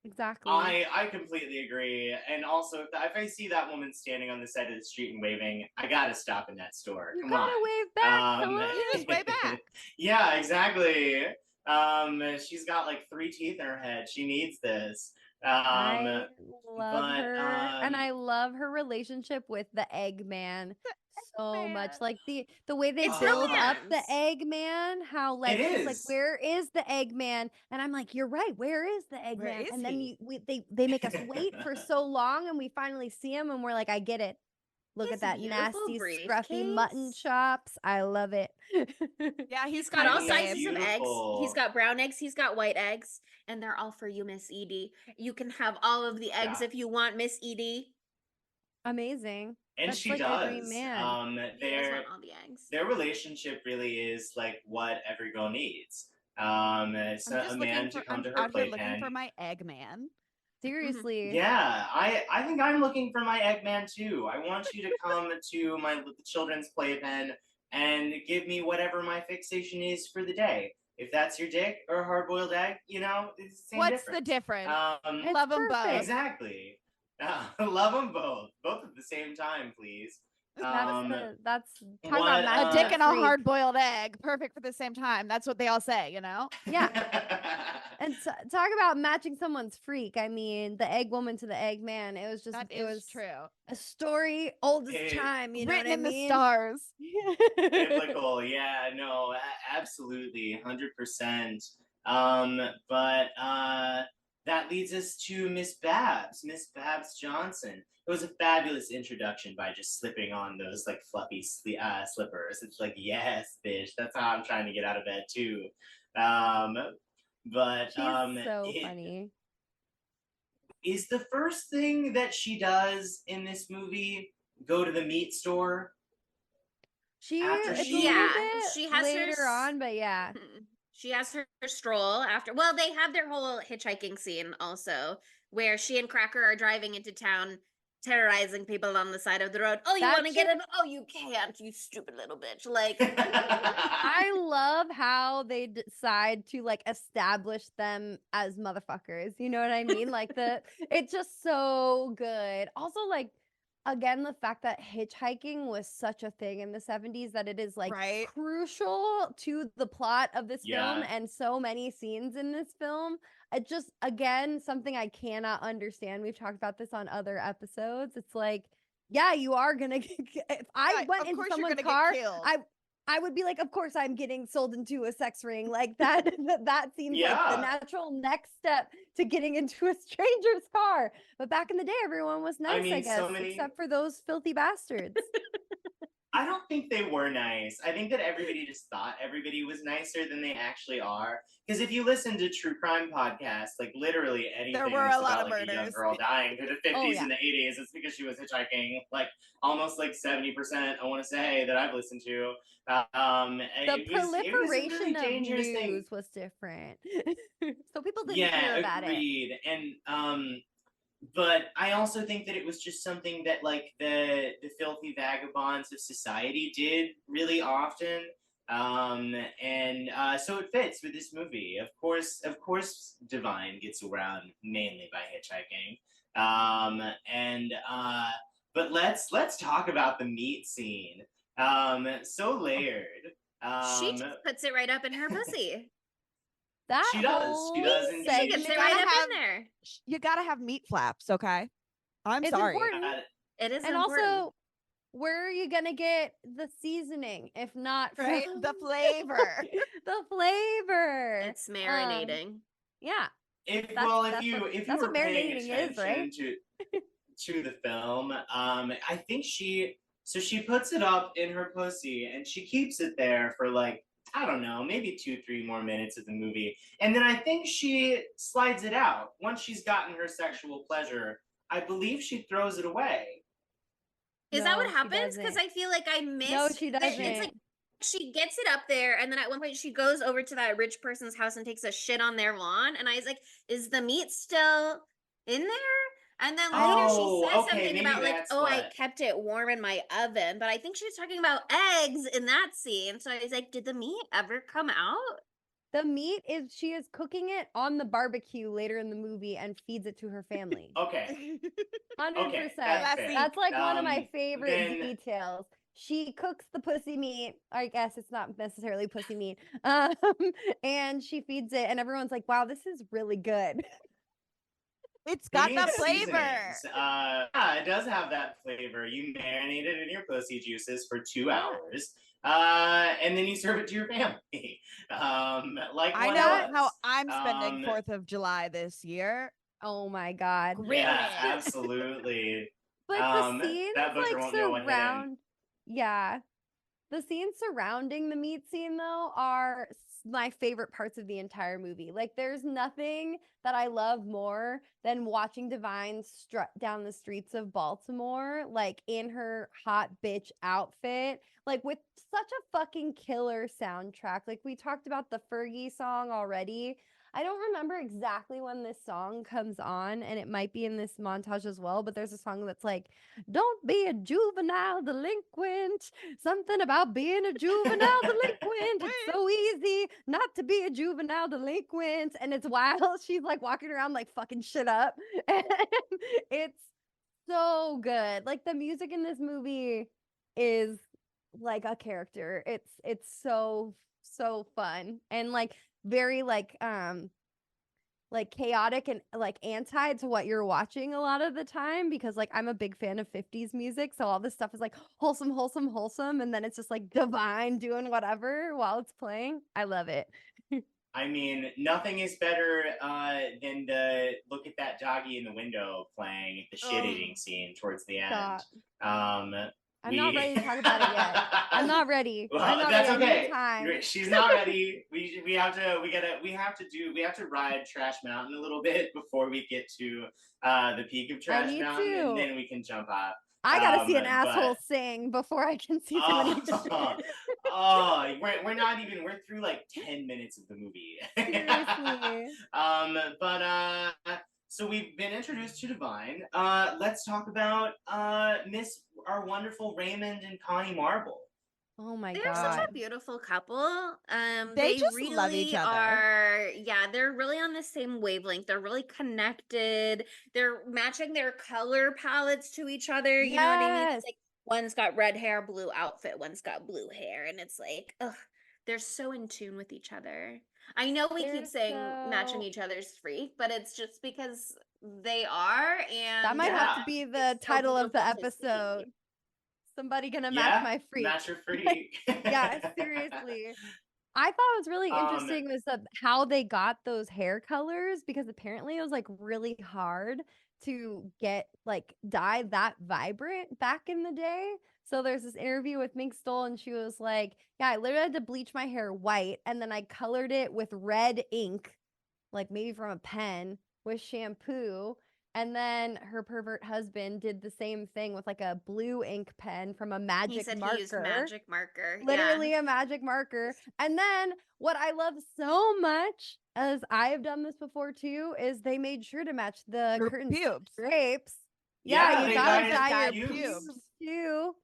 E: Exactly.
G: I completely agree. And also, if I see that woman standing on the side of the street and waving, I gotta stop in that store.
E: You
G: Come
E: gotta
G: on.
E: wave back. Come on.
D: You just wave back.
G: Yeah, exactly. She's got like 3 teeth in her head. She needs this.
E: I love
G: but,
E: her, and I love her relationship with the Eggman so much.
D: Eggman.
E: Like the way they
F: It's
E: build up the
F: romance.
E: Eggman, how like
G: It
E: he's like,
G: is.
E: where is the Eggman? And I'm like, you're right. Where is the Eggman?
D: is
E: And then
D: he?
E: they make us wait for so long, and we finally see him, and we're like, I get it. Look
F: His
E: at that
F: beautiful
E: nasty, scruffy mutton
F: briefcase.
E: chops. I love it.
D: Yeah,
F: He's got all
G: Honey,
F: sizes of eggs.
G: beautiful.
F: He's got brown eggs. He's got white eggs, and they're all for you, Miss Edie. You can have all of the eggs
G: Yeah.
F: if you want, Miss Edie.
E: Amazing.
G: And
E: That's
G: she
E: like
G: does.
E: our dream man.
F: He does want all the eggs.
G: Their relationship really is like what every girl needs. It's
D: I'm
G: a
D: just
G: man
D: looking
G: to
D: for.
G: come
D: I'm
G: to her
D: out here looking
G: playpen.
D: for my Eggman.
E: Seriously.
G: Yeah, I think I'm looking for my Eggman too. I want you to come to my children's playpen and give me whatever my fixation is for the day. If that's your dick or a hard-boiled egg, you know, it's the same
D: What's
G: difference.
D: the difference?
E: It's
D: Love them both.
E: perfect.
G: Exactly. Love them both at the same time, please.
E: That's talk
G: what,
E: about
D: A
E: matching
D: dick and a
E: freak.
D: hard-boiled egg, perfect for the same time. That's what they all say, you know.
E: Yeah. And talk about matching someone's freak. I mean, the egg woman to the egg man. It was just
D: That
E: it was
D: is true.
E: a story old as
G: It-
E: time. You know
D: Written
E: what I
D: in the
E: mean?
D: stars.
G: Biblical, yeah, no, absolutely, 100%. But that leads us to Miss Babs Johnson. It was a fabulous introduction by just slipping on those like fluffy slippers. It's like, yes, bitch, that's how I'm trying to get out of bed too. But
E: She's so funny.
G: is the first thing that she does in this movie go to the meat store?
E: It's
G: After
E: a
G: she-
E: little
F: Yeah,
E: bit
F: she has her
E: later on, but yeah.
F: She has her stroll after. Well, they have their whole hitchhiking scene also, where she and Cracker are driving into town, terrorizing people on the side of the road. Oh, you
E: That
F: want to get
E: shit-
F: in? Oh, you can't, you stupid little bitch. Like,
E: I love how they decide to like establish them as motherfuckers. You know what I mean? Like it's just so good. Also, like again, the fact that hitchhiking was such a thing in the 70s that it is like
D: Right.
E: crucial to the plot of this film
G: Yeah.
E: and so many scenes in this film. It just again something I cannot understand. We've talked about this on other episodes. It's like, yeah, you are gonna if I
D: Right,
E: went
D: of
E: into
D: course you're
E: someone's
D: gonna get
E: car,
D: killed.
E: I would be like, of course I'm getting sold into a sex ring. Like that that seems like
G: Yeah.
E: the natural next step to getting into a stranger's car. But back in the day, everyone was nice, I
G: mean,
E: guess,
G: so many-
E: except for those filthy bastards.
G: I don't think they were nice. I think that everybody just thought everybody was nicer than they actually are. Because if you listen to true crime podcasts, like literally anything
D: were
G: that's
D: a lot
G: about
D: of
G: like a young
D: murders.
G: girl dying through the 50s
E: Oh, yeah.
G: and the 80s, it's because she was hitchhiking. Like almost like 70%, I want to say, that I've listened to.
E: The
G: it was a
E: proliferation
G: really
E: of
G: dangerous
E: news
G: thing.
E: was different. So people didn't hear about it.
G: Agreed. And but I also think that it was just something that like the filthy vagabonds of society did really often. And so it fits with this movie. Of course Divine gets around mainly by hitchhiking. But let's talk about the meat scene. So layered.
F: she just puts it right up in her pussy.
E: That
G: She does. She does
E: whole
G: indeed.
F: She
E: segment-
F: gets
D: You
F: it right
D: gotta
F: up
D: have-
F: in there.
D: You gotta have meat flaps, okay? I'm
E: It's
D: sorry.
E: important.
F: It is
E: And
F: important.
E: also, where are you gonna get the seasoning if not from
D: Right? The flavor.
E: the flavor?
F: It's marinating.
E: Yeah.
G: If
E: That's
G: you
E: that's
G: were
E: what
G: paying
E: marinating
G: attention
E: is, right?
G: to the film, I think she puts it up in her pussy and she keeps it there for like, I don't know, maybe 2-3 more minutes of the movie, and then I think she slides it out once she's gotten her sexual pleasure. I believe she throws it away.
F: Is that
E: No,
F: what
E: she
F: happens? Because
E: doesn't.
F: I feel like I missed.
E: No, she
F: that
E: doesn't.
F: It's like she gets it up there, and then at one point she goes over to that rich person's house and takes a shit on their lawn. And I was like, "Is the meat still in there?" And then later
G: Oh,
F: she says
G: okay,
F: something
G: maybe
F: about like,
G: that's
F: "Oh, I
G: what-
F: kept it warm in my oven." But I think she was talking about eggs in that scene. So I was like, "Did the meat ever come out?"
E: The meat is she is cooking it on the barbecue later in the movie and feeds it to her family.
G: Okay.
E: 100%.
G: that's fair.
E: That's like one of my favorite
G: then-
E: details. She cooks the pussy meat. I guess it's not necessarily pussy meat. And she feeds it, and everyone's like, "Wow, this is really good."
D: It's got
G: It
D: the
G: needs
D: flavor.
G: seasonings. Yeah, it does have that flavor. You marinate it in your pussy juices for 2 hours, and then you serve it to your family. Like
D: I
G: what
D: know
G: else?
D: how I'm spending
G: Um,
D: 4th of July this year.
E: Oh my god.
G: Yeah,
D: Grilling.
G: absolutely.
E: But
G: Um,
E: the scenes
G: that butcher
E: like
G: won't know what hit him.
E: surround, yeah, the scenes surrounding the meat scene though are my favorite parts of the entire movie. Like, there's nothing that I love more than watching Divine strut down the streets of Baltimore, like in her hot bitch outfit, like with such a fucking killer soundtrack. Like, we talked about the Fergie song already. I don't remember exactly when this song comes on, and it might be in this montage as well, but there's a song that's like, don't be a juvenile delinquent. Something about being a juvenile delinquent. It's so easy not to be a juvenile delinquent. And it's wild. She's like walking around like fucking shit up. And it's so good. Like, the music in this movie is like a character. It's so fun and like very like chaotic and like anti to what you're watching a lot of the time, because like I'm a big fan of 50s music, so all this stuff is like wholesome, and then it's just like Divine doing whatever while it's playing. I love it.
G: I mean, nothing is better than the look at that doggy in the window playing the shit eating scene towards the end.
E: Stop. I'm not ready to talk about it yet. I'm not ready.
G: Well,
E: I'm not
G: that's
E: ready.
G: okay.
E: Time.
G: She's not ready. We have to ride Trash Mountain a little bit before we get to the peak of Trash Mountain, and then we can jump off.
E: I gotta see an asshole sing before I can see somebody.
G: We're through like 10 minutes of the movie.
E: Seriously.
G: So we've been introduced to Divine. Let's talk about our wonderful Raymond and Connie Marble.
E: Oh my
F: They're
E: god.
F: such a beautiful couple.
D: They just
F: really
D: love each other.
F: they're really on the same wavelength. They're really connected. They're matching their color palettes to each other. You know what I mean?
E: Yes.
F: It's like one's got red hair, blue outfit, one's got blue hair, and it's like, ugh, they're so in tune with each other. I know we
E: They're
F: keep saying matching
E: so-
F: each other's freak, but it's just because they are, and
E: That might have to
G: Yeah.
E: be the
F: it's so
E: title of the
F: beautiful to see.
E: episode. Somebody gonna match my freak.
G: Match your freak.
E: Yeah, seriously. I thought it was really interesting was how they got those hair colors, because apparently it was like really hard to get like dye that vibrant back in the day. So there's this interview with Mink Stole, and she was like, yeah, I literally had to bleach my hair white, and then I colored it with red ink, like maybe from a pen, with shampoo. And then her pervert husband did the same thing with like a blue ink pen from a
F: He
E: magic
F: said
E: marker.
F: he used magic marker.
E: Literally a magic marker. And then what I love so much, as I have done this before too, is they made sure to match the
D: Your
E: curtains
D: pubes.
E: drapes.
G: Yeah,
E: Yeah, you
G: they
E: gotta
G: dyed
E: dye
G: his
E: your
G: pubes.
E: pubes too.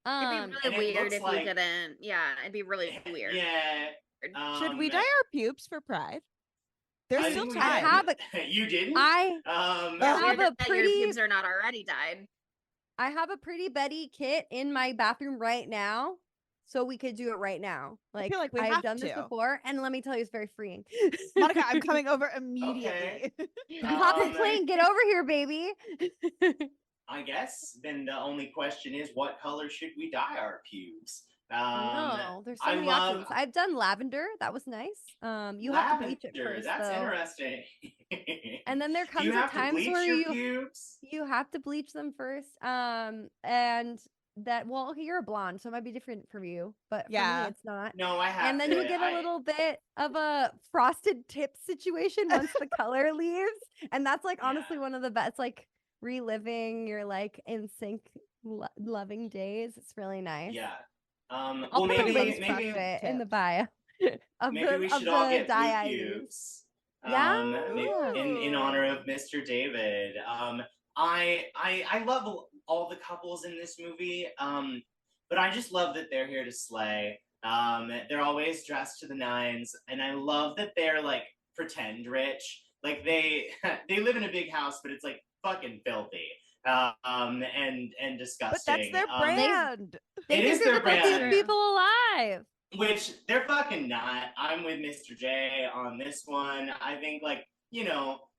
F: It'd be
G: and
F: really
G: it
F: weird
G: looks
F: if
G: like-
F: you couldn't. Yeah, it'd be really weird.
G: Yeah.
D: Should we dye our pubes for Pride? There's
G: I
D: still
G: think we
D: time.
G: did.
E: have
G: You didn't?
E: I
F: It's
E: have
F: weird
E: a
F: that your
E: pretty-
F: pubes are not already dyed.
E: have a Pretty Betty kit in my bathroom right now, so we could do it right now. Like,
D: feel like we
E: I've
D: have
E: done this
D: to.
E: before, and let me tell you, it's very freeing.
D: Monica, I'm coming over immediately.
E: Not complaining. Get over here, baby.
G: I guess then the only question is, what color should we dye our pubes?
E: No, there's so
G: I
E: many
G: love-
E: options. I've done lavender. That was nice. You have to bleach it
G: Lavender,
E: first,
G: That's
E: though.
G: interesting.
E: And then there
G: Do
E: comes
G: you
E: a
G: have to
E: times
G: bleach
E: where
G: your pubes?
E: you have to bleach them first. And that, well, you're a blonde, so it might be different for you, but for
D: Yeah.
E: me, it's not.
G: No, I have
E: And then
G: to.
E: you get a little bit of a frosted tip situation once the color leaves, and that's like honestly one of the best, like reliving your like in sync loving days. It's really nice.
G: Yeah.
E: I'll
G: Well,
E: put a
G: maybe
E: link to
G: maybe
E: it in the bio of
G: maybe
E: the
G: we
E: of
G: should all
E: the
G: get
E: dye I
G: blue
E: use.
G: pubes.
E: Yeah?
G: In honor of Mr. David. I love all the couples in this movie. But I just love that they're here to slay. They're always dressed to the nines, and I love that they're like pretend rich. Like they live in a big house, but it's like fucking filthy. And disgusting.
D: But that's their brand.
E: They
G: It
E: think
G: is
E: they're
G: their
E: the funniest
G: brand.
E: people alive.
G: Which they're fucking not. I'm with Mr. J on this one. I think like,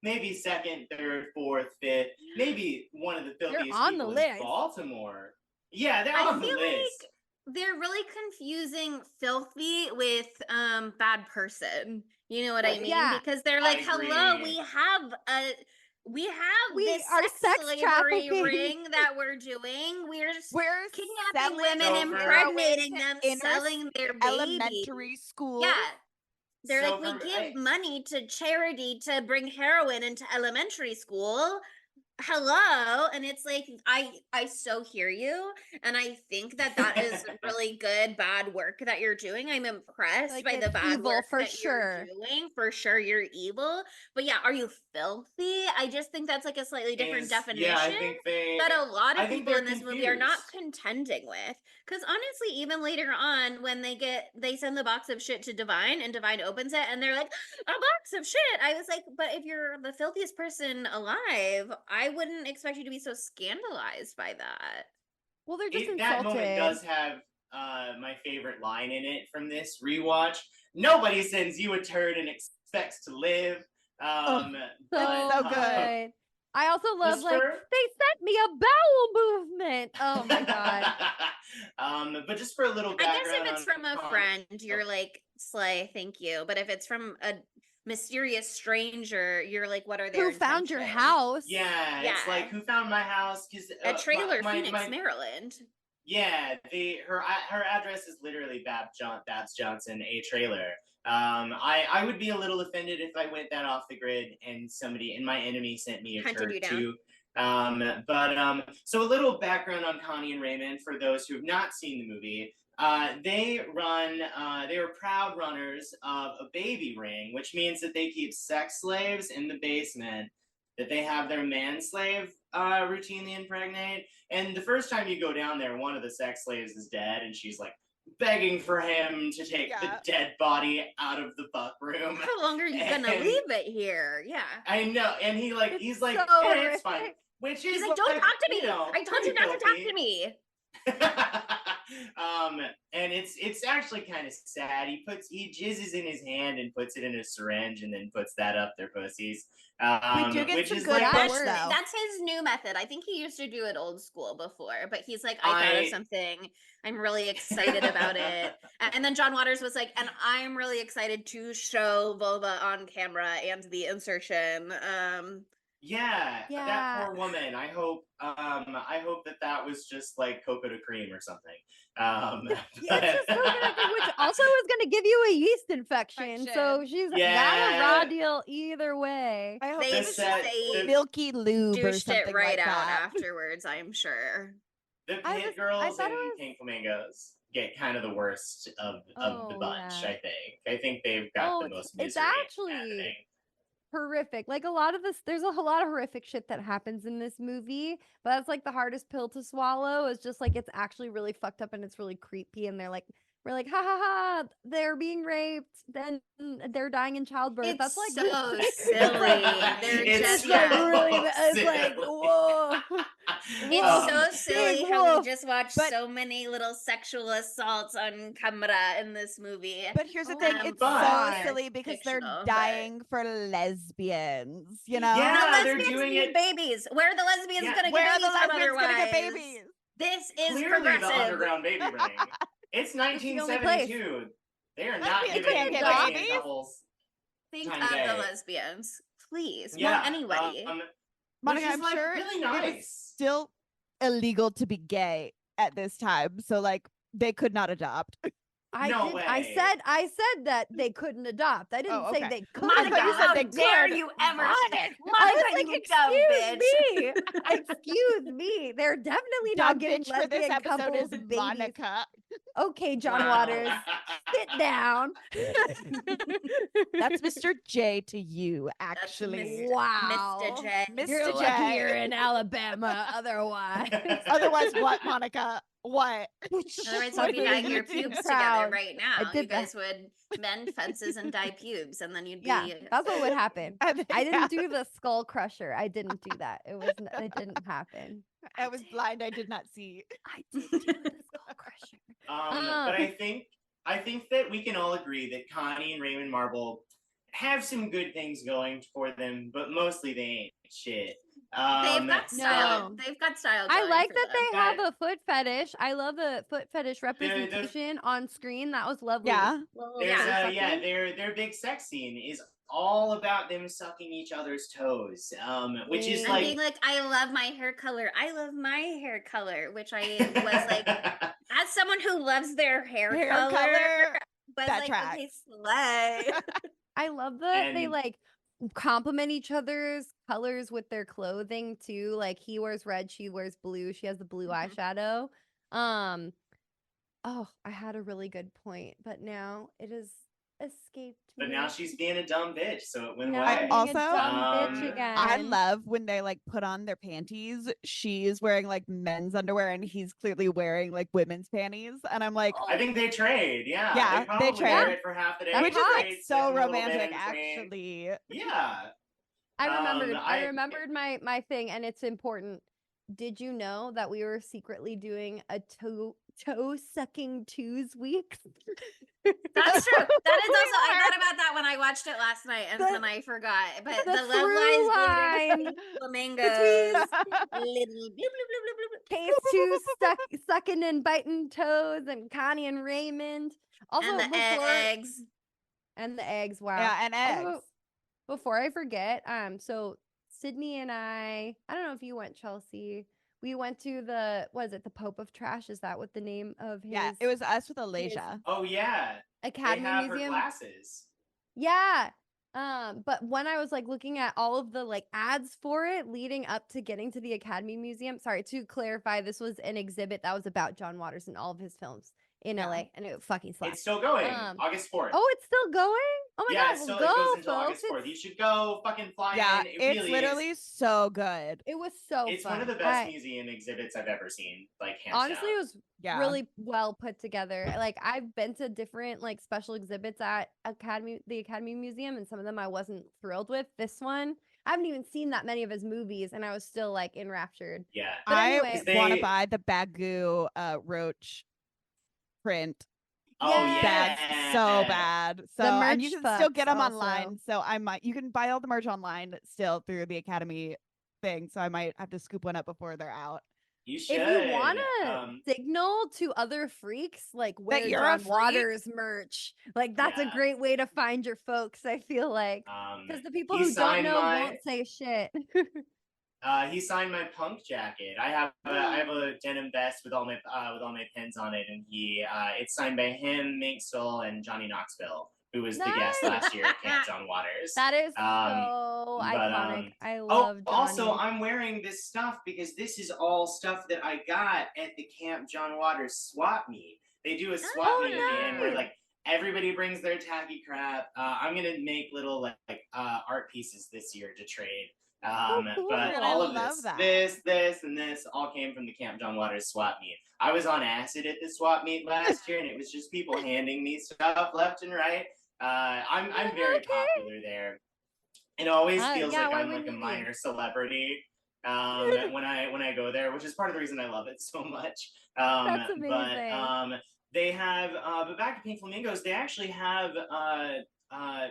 G: maybe second, third, fourth, fifth, maybe one of the filthiest
E: on the
G: people in
E: list.
G: Baltimore. Yeah, they're
F: I
G: on the
F: feel
G: list.
F: like they're really confusing filthy with bad person. You know what I mean?
E: Yeah.
F: Because they're like, hello,
G: agree.
F: we have
E: We
F: this
E: are sex
F: slavery
E: trafficking.
F: ring that we're doing. We're just
D: We're
F: kidnapping
D: selling
F: women,
G: over
F: impregnating
D: heroin
F: them,
D: to inner
F: selling their baby.
D: elementary school.
F: Yeah. They're
G: So
F: like, we
G: for-
F: give money to charity to bring heroin into elementary school. Hello. And it's like, I so hear you, and I think that is really good bad work that you're doing. I'm impressed
E: Like,
F: by
E: it's
F: the bad
E: evil
F: work
E: for
F: that
E: sure.
F: you're doing. For sure you're evil, but yeah, are you filthy? I just think that's like a slightly different definition
G: Yeah, I think
F: that a lot
G: I
F: of
G: think
F: people
G: they're
F: in this movie are not
G: confused.
F: contending with. Because honestly, even later on, when they send the box of shit to Divine, and Divine opens it, and they're like, a box of shit. I was like, but if you're the filthiest person alive, I wouldn't expect you to be so scandalized by that.
E: Well, they're just
G: That moment
E: insulted.
G: does have my favorite line in it from this rewatch. Nobody sends you a turd and expects to live.
E: So
D: so good.
E: good. I also love
G: Just
E: like
G: for-
E: they sent me a bowel movement. Oh my god.
G: But just for a little
F: I guess
G: background,
F: if it's
G: on
F: from a
G: Con-
F: friend, you're like, slay, thank you. But if it's from a mysterious stranger, you're like, what are their
E: Who found your
F: intentions?
E: house?
G: Yeah, it's
F: Yeah.
G: like, who found my house? Because
F: A trailer, Phoenix, Maryland.
G: Yeah, her address is literally Babs Johnson, a trailer. I would be a little offended if I went that off the grid and my enemy sent me a
F: Hunted
G: turd
F: you down.
G: too. So a little background on Connie and Raymond for those who have not seen the movie. They are proud runners of a baby ring, which means that they keep sex slaves in the basement, that they have their manslave routinely impregnate. And the first time you go down there, one of the sex slaves is dead, and she's like begging for him to take the dead body out of the buck room.
F: How long are you gonna
G: And-
F: leave it here? Yeah.
G: I know, and he's like,
E: so
G: it's fine.
E: horrific.
G: Which
F: He's
G: is
F: like, don't talk to me.
G: you know,
F: I told you
G: pretty
F: not to talk
G: filthy.
F: to me.
G: And it's actually kind of sad. He jizzes in his hand and puts it in a syringe and then puts that up their pussies.
D: We do get
G: which
D: some
G: is
D: good
G: like
D: ads,
G: much-
D: though.
F: That's his new method. I think he used to do it old school before, but he's like, I thought of something. I'm really excited about it. And then John Waters was like, and I'm really excited to show vulva on camera and the insertion.
G: Yeah,
E: Yeah.
G: that poor woman. I hope that was just like cocoa to cream or something.
E: Yeah, it's just so good, which also is going to give you a yeast infection. So she's got a raw
G: Yeah.
E: deal either way.
D: I hope
F: They
D: it
G: This
D: was
G: set-
D: just
G: the-
D: milky lube or
F: douched
D: something
F: it right
D: like
F: out
D: that.
F: afterwards, I'm sure.
G: The
E: I
G: Pit
E: was- I
G: Girls
E: thought
G: and
E: it was-
G: Pink Flamingos get kind of the worst of the
E: Oh,
G: bunch.
E: yeah.
G: I think they've got the
E: Oh,
G: most
E: it's
G: misery
E: actually
G: happening.
E: horrific. Like a lot of this, there's a lot of horrific shit that happens in this movie, but that's like the hardest pill to swallow. Is just like it's actually really fucked up and it's really creepy. And we're like, ha ha ha, they're being raped, then they're dying in childbirth.
F: It's
E: That's like
F: so silly. They're
G: It's
F: just
G: so
E: really, it's
G: silly.
E: like whoa.
F: It's
E: Woof.
F: so silly
E: Big
F: how
E: woof.
F: we just watched
D: But-
F: so many little sexual assaults on camera in this movie.
D: But here's the
E: Oh
D: thing,
F: my
D: it's
G: God.
D: so silly because they're
F: Fictional, but-
D: dying for lesbians, you know?
G: Yeah,
F: the
G: they're
F: lesbians
G: doing
F: need
G: it-
F: babies. Where are the lesbians
G: Yeah.
F: gonna
D: Where
F: get
D: are the
F: babies from
D: lesbians gonna get
F: otherwise?
D: babies?
F: This is
G: Clearly
F: progressive.
G: the underground baby ring. It's
E: the only
G: 1972. They are not
D: Lesbians
G: giving
D: can't get
G: lesbian
D: babies.
G: couples.
F: Think
G: Time
F: of
G: day.
F: the lesbians, please.
G: Yeah,
F: Well, anybody.
D: Monica,
G: which is
D: I'm
G: like
D: sure
G: really
D: it
G: nice.
D: is still illegal to be gay at this time. So like they could not adopt.
G: No
E: I
G: way.
E: said that they couldn't adopt. I didn't
D: Oh,
E: say
D: okay.
E: they could.
D: I
F: Monica,
D: thought you said
F: how
D: they
F: dare
D: could.
F: you ever say
E: I
F: Monica,
E: was like,
F: you dumb bitch.
E: excuse me. Excuse me. They're definitely not
D: Dumb
E: getting
D: bitch for this
E: lesbian
D: episode
E: couples
D: is
E: babies.
D: Monica.
E: Okay, John
G: Wow.
E: Waters, sit down.
D: That's Mr. J to you,
F: That's
D: actually.
E: Wow.
F: Mr. J.
D: Mr.
E: You're
D: J.
E: lucky you're in Alabama. Otherwise,
D: Otherwise, what, Monica? What?
F: Otherwise, you'd be dyeing your pubes together
E: Proud.
F: right now.
E: I
F: You
E: did that.
F: guys would mend fences and dye pubes, and then you'd be.
E: yeah, that's what would happen. I
D: Yeah.
E: didn't do the skull crusher. I didn't do that. It didn't happen.
D: I was blind. I did not see.
E: I did do the skull crusher.
G: But I think that we can all agree that Connie and Raymond Marble have some good things going for them, but mostly they ain't shit.
F: They've got style.
E: no.
F: They've got style.
E: I
F: going
E: like
F: for
E: that
F: them.
E: they have a foot fetish. I love the foot fetish representation on screen. That was lovely.
D: Yeah.
E: Little
G: There's
E: sucking.
G: their big sex scene is all about them sucking each other's toes, which is
F: And
G: like
F: being like, I love my hair color. I love my hair color, which I was like, as someone who loves their hair, color, but
D: That
F: like,
D: tracks.
F: okay, slay.
E: I love that they
G: And-
E: like complement each other's colors with their clothing too. Like he wears red, she wears blue. She has the blue
F: Mhm.
E: eyeshadow. Oh, I had a really good point, but now it has escaped
G: But
E: me.
G: now she's being a dumb bitch, so it went
E: Now
G: away.
E: I'm being
D: Also,
E: a dumb bitch
G: Um,
E: again.
D: I love when they like put on their panties. She's wearing like men's underwear and he's clearly wearing like women's panties. And I'm like,
G: I think they trade. Yeah,
D: Yeah,
G: they
D: they
G: probably wear
D: trade.
G: it for half the day.
E: That's
D: which is like
G: trade,
D: so
G: switch a little bit
D: romantic,
G: in between.
D: actually.
G: Yeah.
E: I
G: I-
E: remembered my thing, and it's important. Did you know that we were secretly doing a toe sucking twos week?
F: That's true. That is
D: We
F: also. I
D: are.
F: thought about that when I watched it last night, and
E: The-
F: then I forgot. But
E: the
F: the love
E: through
F: lies
E: line
F: bleeding flamingos.
E: between
F: Little bloop, bloop, bloop, bloop, bloop.
E: Case two sucking and biting toes, and Connie and Raymond. Also,
F: And the
E: before
F: eggs.
E: and the eggs. Wow.
D: Yeah, and
E: Also,
D: eggs.
E: before I forget, so Sydney and I don't know if you went, Chelsea. We went to the the Pope of Trash? Is that what the name of his
D: Yeah, it was us with Alasia.
G: Oh yeah,
E: Academy
G: they have her
E: Museum?
G: glasses.
E: Yeah. But when I was like looking at all of the like ads for it leading up to getting to the Academy Museum, sorry, to clarify, this was an exhibit that was about John Waters and all of his films in
D: Yeah.
E: LA, and it fucking slapped.
G: It's still going.
E: Um,
G: August 4th.
E: Oh, it's still going? Oh my
G: yeah,
E: god,
G: it's still,
E: well,
G: it
E: go,
G: goes until
E: folks.
G: August 4th. You should go fucking fly
D: Yeah,
G: in. It
D: it's
G: really
D: literally
G: is.
D: so good.
E: It was so
G: It's
E: fun.
G: one of the best museum exhibits I've ever seen. Like hands
E: Honestly,
G: down.
E: it was
D: Yeah.
E: really well put together. Like I've been to different like special exhibits at the Academy Museum, and some of them I wasn't thrilled with. This one, I haven't even seen that many of his movies, and I was still like enraptured.
G: Yeah.
E: But
D: I
E: anyway-
D: want to
G: They-
D: buy the Bagu Roach print.
G: Oh
E: Yes.
G: yeah.
D: That's so bad. So and you
E: merch
D: can still get
E: fucks
D: them online.
E: also.
D: So I might you can buy all the merch online still through the Academy thing. So I might have to scoop one up before they're out.
G: You should.
E: If you want to
G: Um,
E: signal to other freaks, like wear
D: you're a
E: John
D: freak?
E: Waters merch, like that's a
G: Yeah.
E: great way to find your folks. I feel like because the people
G: he
E: who don't
G: signed
E: know
G: my-
E: won't say shit.
G: he signed my punk jacket. I have a denim vest with all my pins on it, and it's signed by him, Mink Stoll, and Johnny Knoxville, who was the guest
E: Nice.
G: last year at Camp John Waters.
E: That is
G: Um,
E: so
G: but,
E: iconic. I
G: Oh,
E: love Johnny.
G: also, I'm wearing this stuff because this is all stuff that I got at the Camp John Waters swap meet. They do a swap
E: Oh,
G: meet at the end where
E: nice.
G: like everybody brings their tacky crap. I'm gonna make little like art pieces this year to trade.
E: cool.
G: But
D: I
G: all of
D: love
G: this,
D: that.
G: this, and this all came from the Camp John Waters swap meet. I was on acid at the swap meet last year, and it was just people handing me stuff left and right. I'm very
E: Okay.
G: popular there. It always feels
E: yeah,
G: like
E: why
G: I'm like a
E: wouldn't you?
G: minor celebrity when I go there, which is part of the reason I love it so much.
E: That's
G: But
E: amazing.
G: they have but back to Pink Flamingos, they actually have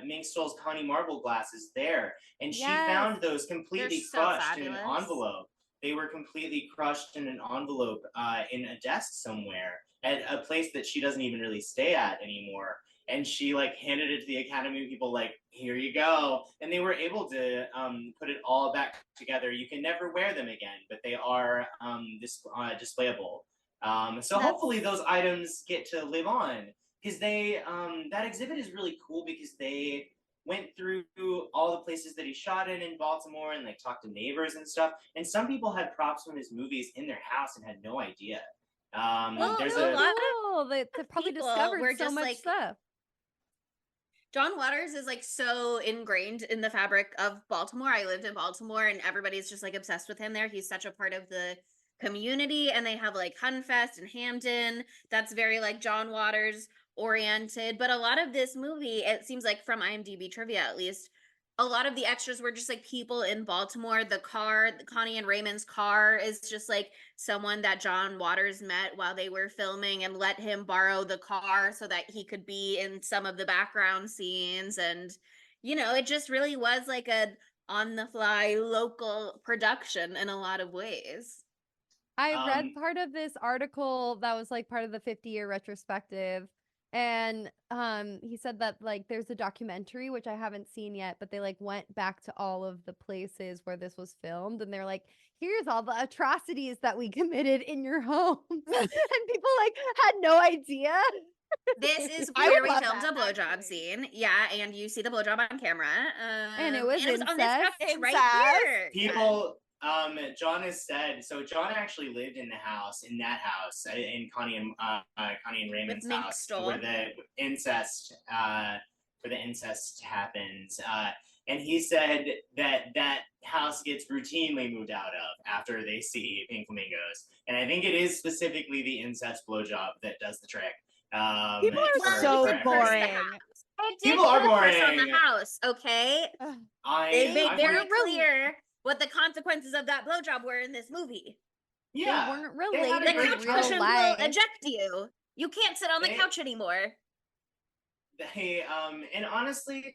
G: Mink Stoll's Connie Marble glasses there, and she
E: Yes.
G: found those completely
F: so
G: crushed in an
F: fabulous.
G: envelope. They were completely crushed in an envelope in a desk somewhere at a place that she doesn't even really stay at anymore. And she like handed it to the Academy people, like, here you go. And they were able to put it all back together. You can never wear them again, but they are displayable. So hopefully those items get to live on, because they that exhibit is really cool because they went through all the places that he shot in Baltimore and like talked to neighbors and stuff. And some people had props from his movies in their house and had no idea.
F: Well,
G: There's
F: a
G: a
F: lot
E: Cool. They probably
F: people
E: discovered
F: were
E: so
F: just,
E: much
F: like,
E: stuff.
F: John Waters is like so ingrained in the fabric of Baltimore. I lived in Baltimore and everybody's just like obsessed with him there. He's such a part of the community, and they have like Hunfest and Hampton. That's very like John Waters oriented. But a lot of this movie, it seems like from IMDb trivia at least, a lot of the extras were just like people in Baltimore. The car, Connie and Raymond's car is just like someone that John Waters met while they were filming and let him borrow the car so that he could be in some of the background scenes. And, you know, it just really was like a on the fly local production in a lot of ways.
E: I read
G: Um,
E: part of this article that was like part of the 50-year retrospective, and he said that like there's a documentary which I haven't seen yet, but they like went back to all of the places where this was filmed, and they're like, here's all the atrocities that we committed in your home. And people like had no idea.
F: This is
D: I
F: where
D: would
F: we
D: love
F: filmed
D: that,
F: a blowjob
D: actually.
F: scene. Yeah, and you see the blowjob on camera.
E: And it was
F: on this
E: incest?
F: couch right
D: Incest?
F: here.
G: People, John has said, so John actually lived in that house, in Connie and Raymond's
F: Mink
G: house,
F: Stole.
G: where the incest happens. And he said that house gets routinely moved out of after they see Pink Flamingos. And I think it is specifically the incest blowjob that does the trick.
D: People are
F: Well,
D: so
F: it did curse the
D: boring.
F: house. It did
G: People are
F: put a curse on
G: boring.
F: the house, okay?
D: Ugh.
F: They made
G: I
F: very
G: went-
F: clear what the consequences of that blowjob were in this movie.
G: yeah,
E: They weren't
G: they had
E: related
G: a
F: The
G: great
E: in
F: couch
E: real
F: cushions
E: life.
F: will eject you. You can't sit on the
G: They-
F: couch anymore.
G: They and honestly,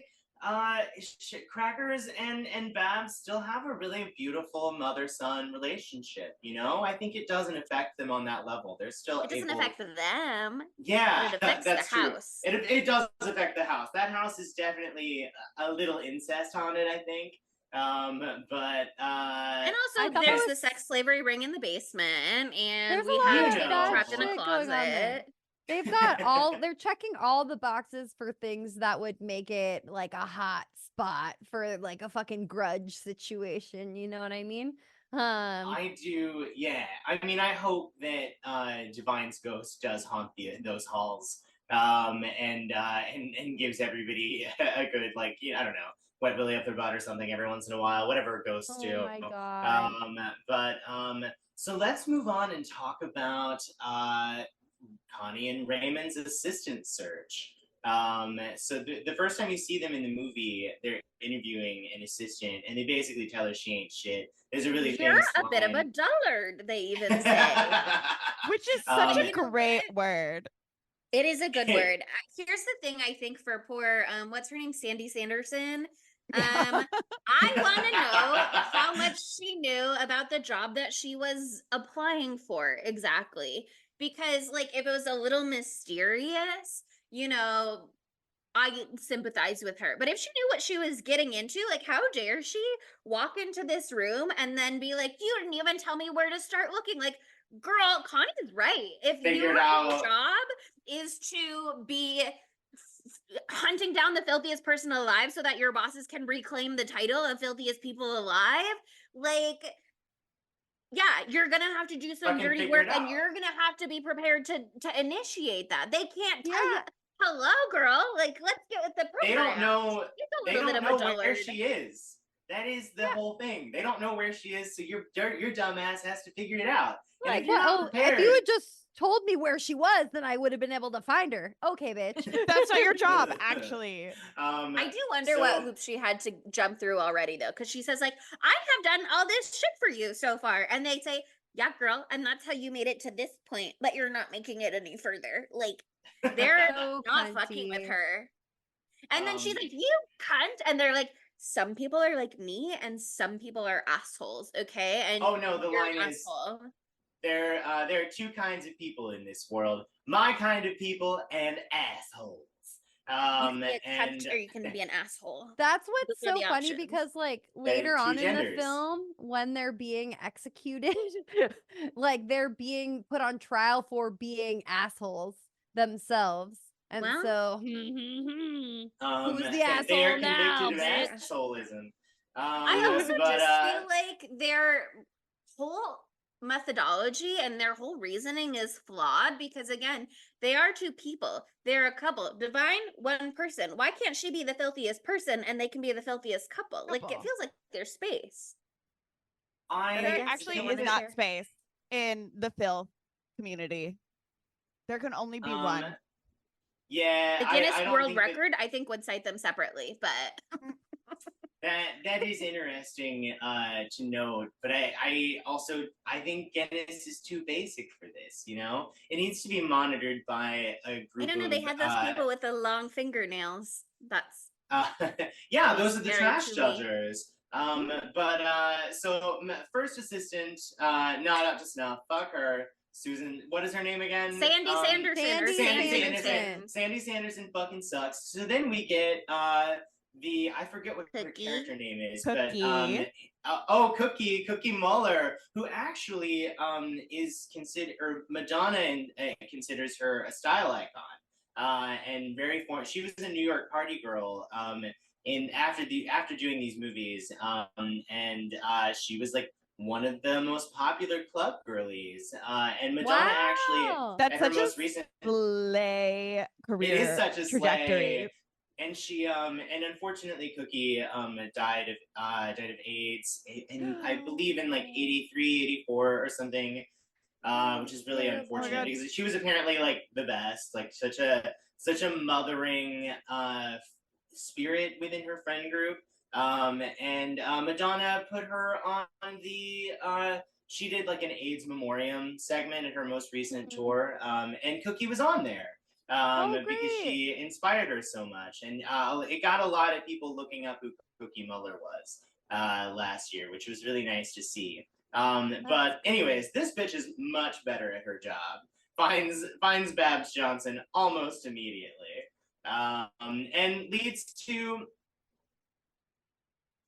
G: Crackers and Babs still have a really beautiful mother-son relationship. You know, I think it doesn't affect them on that level. They're still
F: It doesn't
G: able.
F: affect them.
G: Yeah,
F: but it affects
G: that's
F: the
G: true.
F: house.
G: It does affect the house. That house is definitely a little incest haunted, I think. But
F: And
E: I
F: also,
E: thought
F: there's
E: that
F: the
E: was-
F: sex slavery ring in the basement, and
E: There's a
F: we
E: lot
F: have
G: of
F: people
G: bad
F: trapped in a
G: shit
E: going on there.
F: closet.
E: They've got they're checking all the boxes for things that would make it like a hot spot for like a fucking grudge situation. You know what I mean?
G: I do, yeah. I mean, I hope that Divine's ghost does haunt those halls, and gives everybody a good, like, I don't know, wet belly up their butt or something every once in a while, whatever ghosts
E: Oh
G: do.
E: my god.
G: So let's move on and talk about Connie and Raymond's assistant search. So the first time you see them in the movie, they're interviewing an assistant, and they basically tell her she ain't shit. There's a really
F: You're
G: famous
F: a bit of a
G: line.
F: dullard, they even say.
D: Which is such a
F: You know
D: great
F: what?
D: word.
F: It is a good word. Here's the thing, I think, for poor what's her name, Sandy Sanderson. I want to know how much she knew about the job that she was applying for exactly. Because, like, if it was a little mysterious, I sympathize with her. But if she knew what she was getting into, like, how dare she walk into this room and then be like, you didn't even tell me where to start looking? Like, girl, Connie's right. If
G: Figured
F: your
G: out.
F: job is to be hunting down the filthiest person alive so that your bosses can reclaim the title of filthiest people alive, like, yeah, you're gonna have to do some
G: Fucking
F: dirty
G: figure
F: work,
G: it
F: and
G: out.
F: you're gonna have to be prepared to initiate that. They can't tell you,
E: Yeah.
F: hello, girl, like, let's get with the
G: They
F: program.
G: don't know.
F: She's a
G: They
F: little bit
G: don't
F: of a
G: know where
F: dullard.
G: she is. That is the whole thing. They don't know where she is, so your dumbass has to figure it out. And
E: Like,
G: if you're not
E: well, if
G: prepared,
E: you had just told me where she was, then I would have been able to find her. Okay, bitch.
D: That's not your job, actually.
F: I do wonder what hoops she had to jump through already, though, because she says, like, I have done all this shit for you so far. And they say, yeah, girl, and that's how you made it to this point, but you're not making it any further. Like, they're
E: So
F: not fucking with
E: cunty.
F: her. And then she's
G: Um,
F: like, you cunt. And they're like, some people are like me and some people are assholes, okay? And
G: Oh, no, the
F: you're an
G: line is,
F: asshole.
G: there are two kinds of people in this world: my kind of people and assholes.
F: You can be a
G: And
F: cunt or you can be an asshole.
E: That's what's
F: Those are
E: so
F: the
E: funny
F: options.
E: because like later
G: two
E: on in the
G: genders.
E: film when they're being executed, like they're being put on trial for being assholes themselves. And
F: Well,
E: so
F: Who's the
G: they are
F: asshole now,
G: convicted of
F: bitch?
G: assholism.
F: I also
G: but,
F: just feel like their whole methodology and their whole reasoning is flawed because, again, they are two people. They're a couple. Divine, one person. Why can't she be the filthiest person and they can be the filthiest couple? Like, it
D: Couple.
F: feels like there's space.
G: I
D: There
F: guess
D: actually
F: they
D: is
F: wanna
D: not
F: share.
D: space in the Phil community. There can only be one.
G: Yeah,
F: The Guinness
G: I don't
F: World
G: think that-
F: Record, I think, would cite them separately, but
G: That is interesting to note, but I also think Guinness is too basic for this. You know, it needs to be monitored by a
F: I
G: group.
F: don't know.
G: Of,
F: They had those people with the long fingernails. That's
G: yeah, those are the
F: Scary
G: trash
F: to me.
G: judgers. So first assistant, not up to snuff. Fuck her. Susan, what is her name again?
F: Sandy Sanderson or
E: Sandy
F: Sandy
E: Sanderson.
F: Sanderson.
G: Sandy Sanderson fucking sucks. So then we get I forget what her
F: Cookie?
G: character name is,
D: Cookie.
G: but Cookie Muller, who actually is considered, or Madonna considers her a style icon. and very form. She was a New York party girl. After doing these movies, and she was like one of the most popular club girlies. And Madonna actually,
E: Wow.
D: That's
G: at her
D: such a
G: most recent,
D: slay career
G: it is such a
D: trajectory.
G: slay. And she and unfortunately Cookie died of AIDS, and I believe in like 83, 84 or something, which is really
E: Terrible.
G: unfortunate
D: God.
G: because she was apparently like the best, like such a mothering spirit within her friend group. And Madonna put her on the she did like an AIDS memoriam segment at her most recent
E: Mhm.
G: tour, and Cookie was on there
E: Oh,
G: because
E: great.
G: she inspired her so much, and it got a lot of people looking up who Cookie Muller was last year, which was really nice to see. But anyways, this bitch is much better at her job. Finds Babs Johnson almost immediately, and leads to.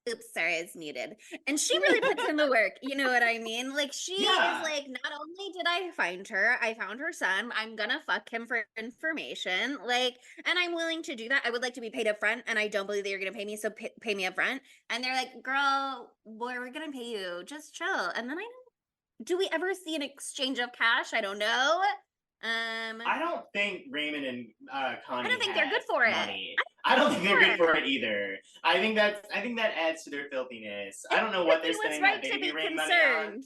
F: Oops, sorry, it's muted. And she really puts in the work. You know what I mean? Like she
G: Yeah.
F: is like, not only did I find her, I found her son. I'm gonna fuck him for information. Like, and I'm willing to do that. I would like to be paid up front, and I don't believe that you're gonna pay me, so pay me up front. And they're like, girl, boy, we're gonna pay you. Just chill. And then do we ever see an exchange of cash? I don't know.
G: I don't think Raymond and Connie.
F: I don't think they're
G: had
F: good for it.
G: money. I don't think they're good for it either. I think that adds to their filthiness. I don't know what they're
F: Cookie was
G: spending
F: right
G: that
F: to be
G: baby rain money on.
F: concerned.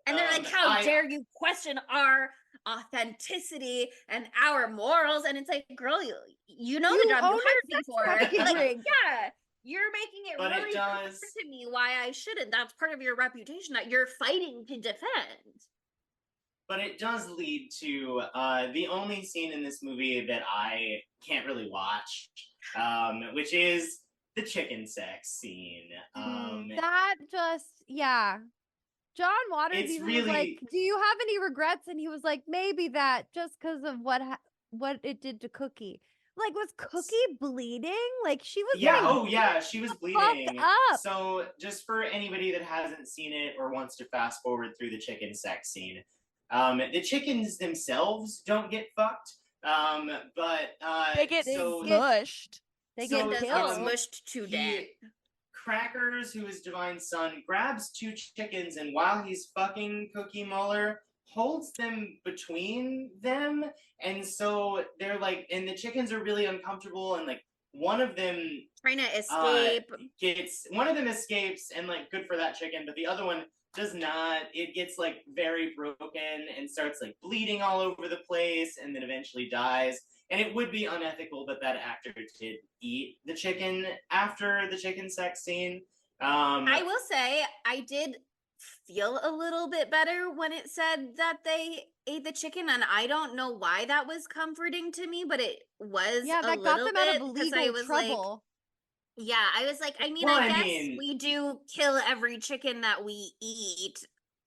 F: And they're like, how dare you question our authenticity and our morals? And it's like, girl, you know the
E: You
F: job
E: own
F: you
E: a
F: hired me
E: sex
F: for.
E: trafficking
F: Like,
E: ring.
F: yeah, you're making it
G: But it
F: really clear
G: does-
F: to me why I shouldn't. That's part of your reputation that you're fighting to defend.
G: But it does lead to the only scene in this movie that I can't really watch, which is the chicken sex scene.
E: That just, yeah. John Waters
G: It's
E: even was like,
G: really-
E: "Do you have any regrets?" And he was like, "Maybe that, just because of what it did to Cookie." Like, was Cookie bleeding? Like, she was
G: Yeah,
E: getting
G: oh yeah, she was bleeding.
E: up.
G: So just for anybody that hasn't seen it or wants to fast forward through the chicken sex scene, the chickens themselves don't get fucked, but
D: They get
G: so
D: smushed.
E: They
G: So,
E: get
F: Does
E: killed.
F: get smushed to death.
G: Crackers, who is Divine's son, grabs two chickens, and while he's fucking Cookie Muller, holds them between them, and so they're like, and the chickens are really uncomfortable, and like one of them
F: Trying to escape.
G: one of them escapes, and like good for that chicken, but the other one does not. It gets like very broken and starts like bleeding all over the place, and then eventually dies. And it would be unethical, but that actor did eat the chicken after the chicken sex scene.
F: I will say I did feel a little bit better when it said that they ate the chicken, and I don't know why that was comforting to me, but it was
E: Yeah,
F: a
E: that got
F: little
E: them
F: bit,
E: out of
F: 'cause I
E: legal
F: was like,
E: trouble.
F: yeah, I was like, I mean,
G: Well,
F: I
G: I
F: guess
G: mean-
F: we do kill every chicken that we eat.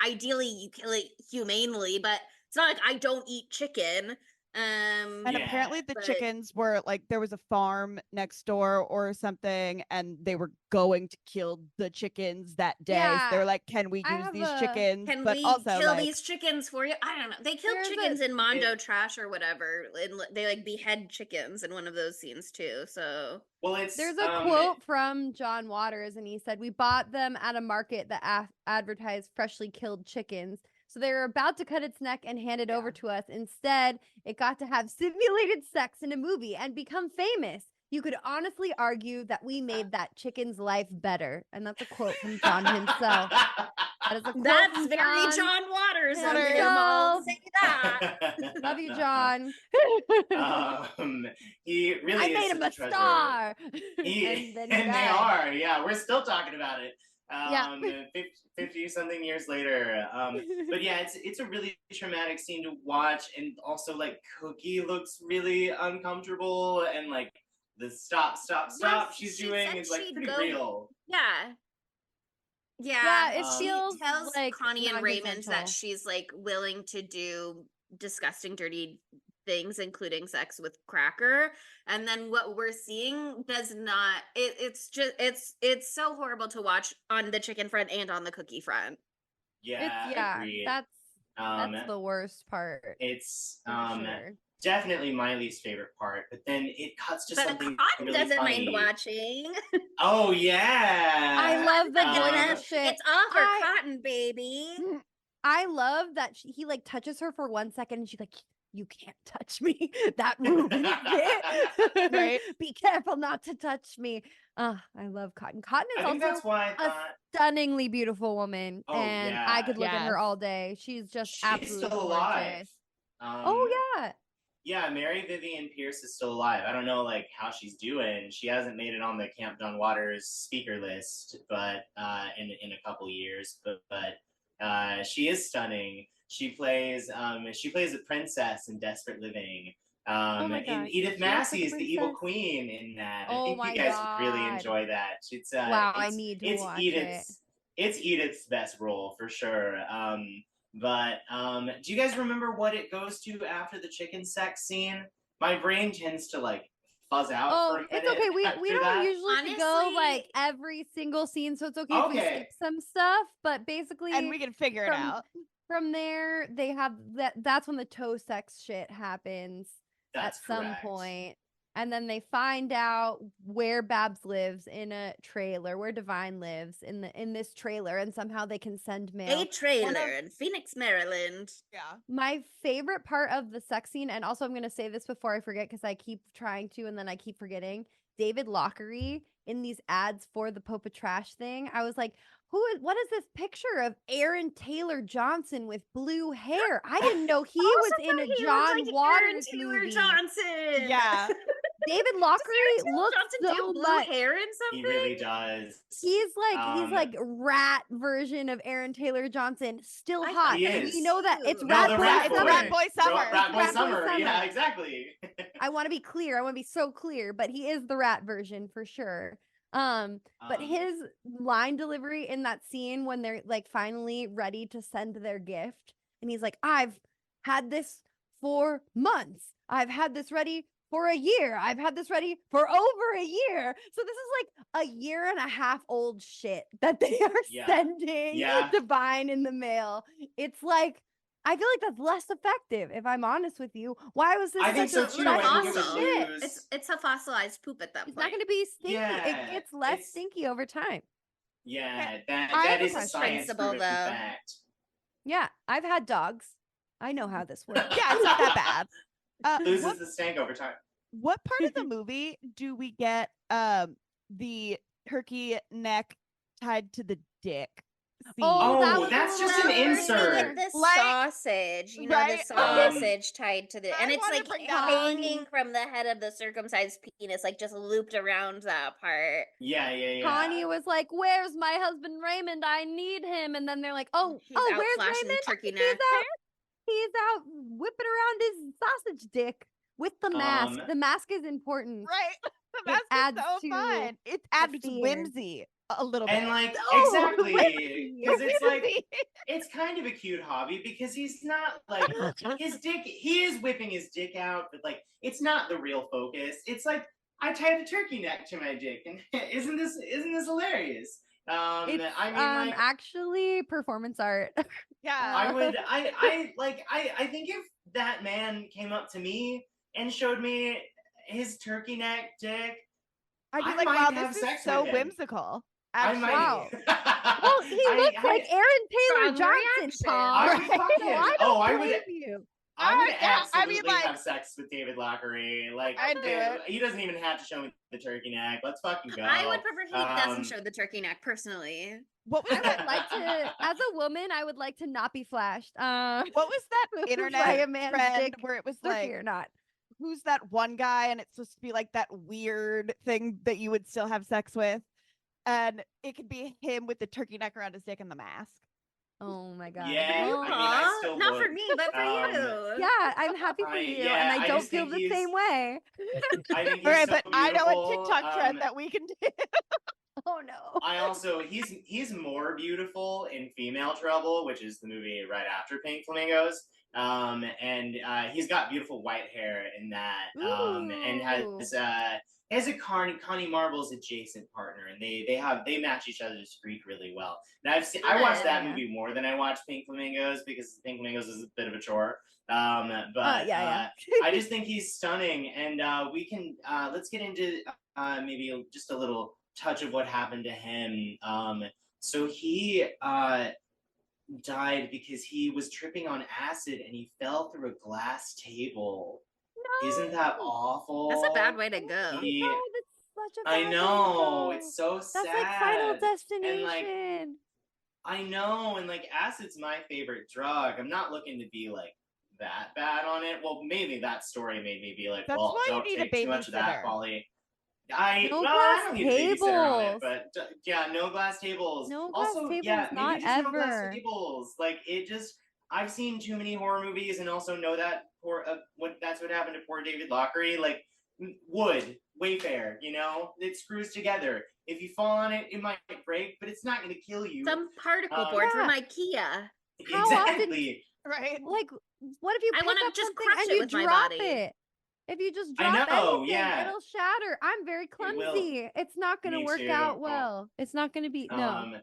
F: Ideally, you kill it humanely, but it's not like I don't eat chicken.
D: And
G: Yeah,
D: apparently the
F: but-
D: chickens were like, there was a farm next door or something, and they were going to kill the chickens that day. So they
E: Yeah,
D: were like, can we
E: I
D: use
E: have
D: these
E: a-
D: chickens?
F: Can
D: But
F: we
D: also
F: kill
D: like,
F: these chickens for you? I don't know. They killed
E: There's a-
F: chickens in Mondo Trash or whatever. And they like behead chickens in one of those scenes too. So
G: well, it's
E: There's a quote from John Waters, and he said, "We bought them at a market that advertised freshly killed chickens. So they were about to cut its neck and hand it over to us. Instead, it got to have simulated sex in a movie and become famous. You could honestly argue that we made that chicken's life better." And that's a quote from John himself. That is a quote
F: that's
E: from
F: very John Waters of
E: himself.
F: him. I'll say that.
E: Love you, John.
G: He really
E: I
G: is
E: made him a
G: such treasure.
E: star.
G: And
E: then
G: they
E: he died.
G: are, yeah. We're still talking about it.
E: Yeah.
G: 50 something years later. But yeah, it's a really traumatic scene to watch, and also like Cookie looks really uncomfortable, and like the stop
F: Yes,
G: she's
F: she
G: doing
F: said
G: is like
F: she'd
G: pretty
F: go-
G: real.
F: Yeah.
E: Yeah, it
G: Um,
F: She
E: feels
F: tells
E: like
F: Connie and Raymond
E: non-consensual.
F: that she's like willing to do disgusting, dirty things, including sex with Cracker. And then what we're seeing does not. It's just it's so horrible to watch on the chicken front and on the cookie front.
G: Yeah,
E: It's
G: agreed.
E: that's
G: Um,
E: the worst part.
G: it's
E: for sure.
G: definitely my least favorite part. But then it cuts to
F: But
G: something
F: Cotton
G: really
F: doesn't
G: funny.
F: mind watching.
G: Oh yeah.
E: I love the
F: Gonna-
E: Gwyneth shit.
F: It's all for
E: I-
F: Cotton, baby.
E: I love that he like touches her for 1 second and she's like, you can't touch me. That ruins it.
D: Right.
E: Be careful not to touch me. I love Cotton. Cotton is
G: I think
E: also
G: that's why I
E: a
G: thought
E: stunningly beautiful woman.
G: Oh,
E: and
G: yeah.
E: I could look at her
D: Yes.
E: all day. She's just
G: she's
E: absolutely
G: still alive.
E: gorgeous.
G: Um,
E: Oh yeah.
G: Yeah, Mary Vivian Pierce is still alive. I don't know like how she's doing. She hasn't made it on the Camp John Waters speaker list, but in a couple years. But she is stunning. She plays a princess in Desperate Living.
E: Oh my
G: And
E: gosh,
G: Edith
E: she was
G: Massey
E: the
G: is the evil
E: princess?
G: queen in that.
E: Oh
G: I think
E: my
G: you guys would really
E: God.
G: enjoy that. It's
E: Wow, I
G: it's,
E: need to
G: it's
E: watch
G: Edith's it's Edith's best role for sure. But do you guys remember what it goes to after the chicken sex scene? My brain tends to like fuzz out
E: Oh,
G: for a minute.
E: it's okay. We
G: after
E: don't
G: that.
E: usually go
F: Honestly-
E: like every single scene, so it's okay if we
G: Okay.
E: skip some stuff. But basically,
D: And we can figure it
E: from-
D: out.
E: from there, they have that's when the toe sex shit happens
G: That's
E: at some
G: correct.
E: point. And then they find out where Babs lives in a trailer, where Divine lives in this trailer, and somehow they can send mail.
F: A trailer in Phoenix, Maryland.
D: Yeah.
E: My favorite part of the sex scene, and also I'm going to say this before I forget because I keep trying to and then I keep forgetting. David Lockery in these ads for the Popa Trash thing. I was like, what is this picture of Aaron Taylor Johnson with blue hair? I didn't know he was in a
F: He
E: John
F: looks like Aaron
E: Waters
F: Taylor
E: movie.
F: Johnson.
D: Yeah.
E: David
F: Does
E: Lockery
F: Aaron Taylor
E: looks
F: Johnson do
E: so
F: blue
E: much.
F: hair in
G: He
F: something?
G: really does.
E: He's
G: Um,
E: like rat version of Aaron Taylor Johnson, still
F: I
E: hot.
F: thought
G: He
E: And
G: is.
E: we know that it's
F: No,
E: Rat
G: the
E: Boy
G: Rat
D: It's
G: Boy.
E: Summer.
D: Rat Boy Summer.
G: Rat Boy
E: Rat Boy
G: Summer.
E: Summer.
G: Yeah, exactly.
E: I want to be clear. I want to be so clear, but he is the rat version for sure. But his line delivery in that scene when they're like finally ready to send their gift, and he's like, I've had this for months. I've had this ready for a year. I've had this ready for over a year. So this is like a year and a half old shit that they are
G: Yeah.
E: sending
G: Yeah.
E: Divine in the mail. It's like, I feel like that's less effective, if I'm honest with you. Why was this
G: I think
E: such
G: so
E: a
G: too. I
E: fossil
G: think it would
E: shit?
G: lose.
F: It's a fossilized poop at that
E: It's
F: point.
E: not going to be stinky.
G: Yeah,
E: It gets less
G: it's-
E: stinky over time.
G: Yeah,
D: I have
G: that
D: a
G: is a
D: question.
G: science
F: Principle,
G: proven
F: though.
G: fact.
E: Yeah, I've had dogs. I know how this works.
D: Yeah, it's not that bad.
G: Loses
D: What,
G: the stank over time.
D: what part of the movie do we get the turkey neck tied to the dick scene?
E: Oh, that
G: Oh,
E: was a
G: that's
E: little
G: just an
F: Well,
E: weird.
F: first we get
G: insert.
F: the
D: Like-
F: sausage, you know,
D: right?
F: the sausage tied to the,
D: I
F: and it's
D: wanna
F: like
D: bring that up.
F: hanging from the head of the circumcised penis, like just looped around that part.
G: Yeah.
E: Connie was like, "Where's my husband Raymond? I need him." And then they're like, "Oh,
F: He's
E: oh,
F: out
E: where's
F: flashing the
E: Raymond?
F: turkey
E: He's
F: neck."
E: out whipping around his sausage dick with the mask.
G: Um,
E: The mask is important.
D: Right. The
E: It
D: mask
E: adds
D: is so
E: to
D: fun. It adds
E: fear.
D: whimsy a little bit.
G: And like
E: No,
G: exactly,
E: whimsy.
G: because it's like
D: Whimsy.
G: it's kind of a cute hobby because he's not like his dick. He is whipping his dick out, but like it's not the real focus. It's like I tied a turkey neck to my dick, and isn't this hilarious?
E: It's
G: I mean, like
E: actually performance art.
D: Yeah.
G: I would, I think if that man came up to me and showed me his turkey neck dick,
D: I'd be
G: I
D: like,
G: might
D: wow,
G: have
D: this is
G: sex
D: so
G: with him.
D: whimsical.
G: I
D: Actually.
G: might.
E: Wow. Well, he looks like
G: I,
E: Aaron Taylor
F: Strong
E: Johnson,
F: reaction.
E: Tom.
G: I would
E: right?
G: fuck
E: So
G: him.
E: I
G: Oh,
E: don't
G: I would-
E: blame you.
G: I would
D: yeah, I
G: absolutely
D: mean, like-
G: have sex with David Lockery. Like,
D: I'd do it.
G: he doesn't even have to show me the turkey neck. Let's fucking go.
F: I would prefer he doesn't
G: Um,
F: show the turkey neck personally.
D: What was
E: I
D: that?
E: would like to, as a woman, I would like to not be flashed.
D: What was that
E: by
D: internet
E: a man's
D: trend
E: dick,
D: where it was
E: turkey
D: like,
E: or not.
D: who's that one guy? And it's supposed to be like that weird thing that you would still have sex with. And it could be him with the turkey neck around his dick and the mask.
E: Oh my god.
G: Yeah,
E: Well,
G: I mean, I
F: Aw,
G: still
F: not for
G: would.
F: me, but for you.
E: yeah, I'm happy for
G: I-
E: you,
G: yeah,
E: and I
G: I
E: don't
G: just
E: feel
G: think
E: the
G: he's-
E: same way.
G: I think he's
D: All right,
G: so
D: but I know a
G: beautiful.
D: TikTok trend that we can do.
E: Oh no.
G: I also he's more beautiful in Female Trouble, which is the movie right after Pink Flamingos. And he's got beautiful white hair in that. And has as a Connie Marvel's adjacent partner, and they match each other's freak really well. And I watched that
E: Yeah.
G: movie more than I watched Pink Flamingos because Pink Flamingos is a bit of a chore.
E: Yeah.
G: I just think he's stunning, and we can let's get into maybe just a little touch of what happened to him. So he died because he was tripping on acid and he fell through a glass table. Isn't that
E: No.
G: awful?
F: That's a bad way to
E: Oh
F: go.
E: my
G: He-
E: God, that's such a
G: I
E: bad way to
G: know,
E: go.
G: it's so sad.
E: That's like Final
G: And
E: Destination.
G: like I know, and like acid's my favorite drug. I'm not looking to be like that bad on it. Well, maybe that story made me be like,
D: That's
G: well,
D: why you
G: don't
D: need a
G: take too much of that,
D: babysitter.
G: Polly.
E: No
G: I
E: glass
G: don't need a babysitter on it,
E: tables.
G: but yeah, no glass tables.
E: No glass
G: Also,
E: tables,
G: yeah, maybe
E: not
G: just no glass
E: ever.
G: tables. Like it just, I've seen too many horror movies and also know that that's what happened to poor David Lockery. Like wood, Wayfair, you know, it screws together. If you fall on it, it might break, but it's not going to kill you.
F: Some particle
G: Um,
F: board from
E: Yeah.
F: IKEA.
E: How often-
G: exactly.
D: Right?
E: Like, what if you
F: I
E: pick
F: wanna
E: up
F: just
E: something
F: crush
E: and
F: it
E: you
F: with my
E: drop
F: body.
E: it? If you just
G: I
E: drop
G: know,
E: anything,
G: yeah.
E: it'll shatter. I'm very
G: It will.
E: clumsy. It's not going to
G: Me
E: work
G: too.
E: out well. It's not going to be no.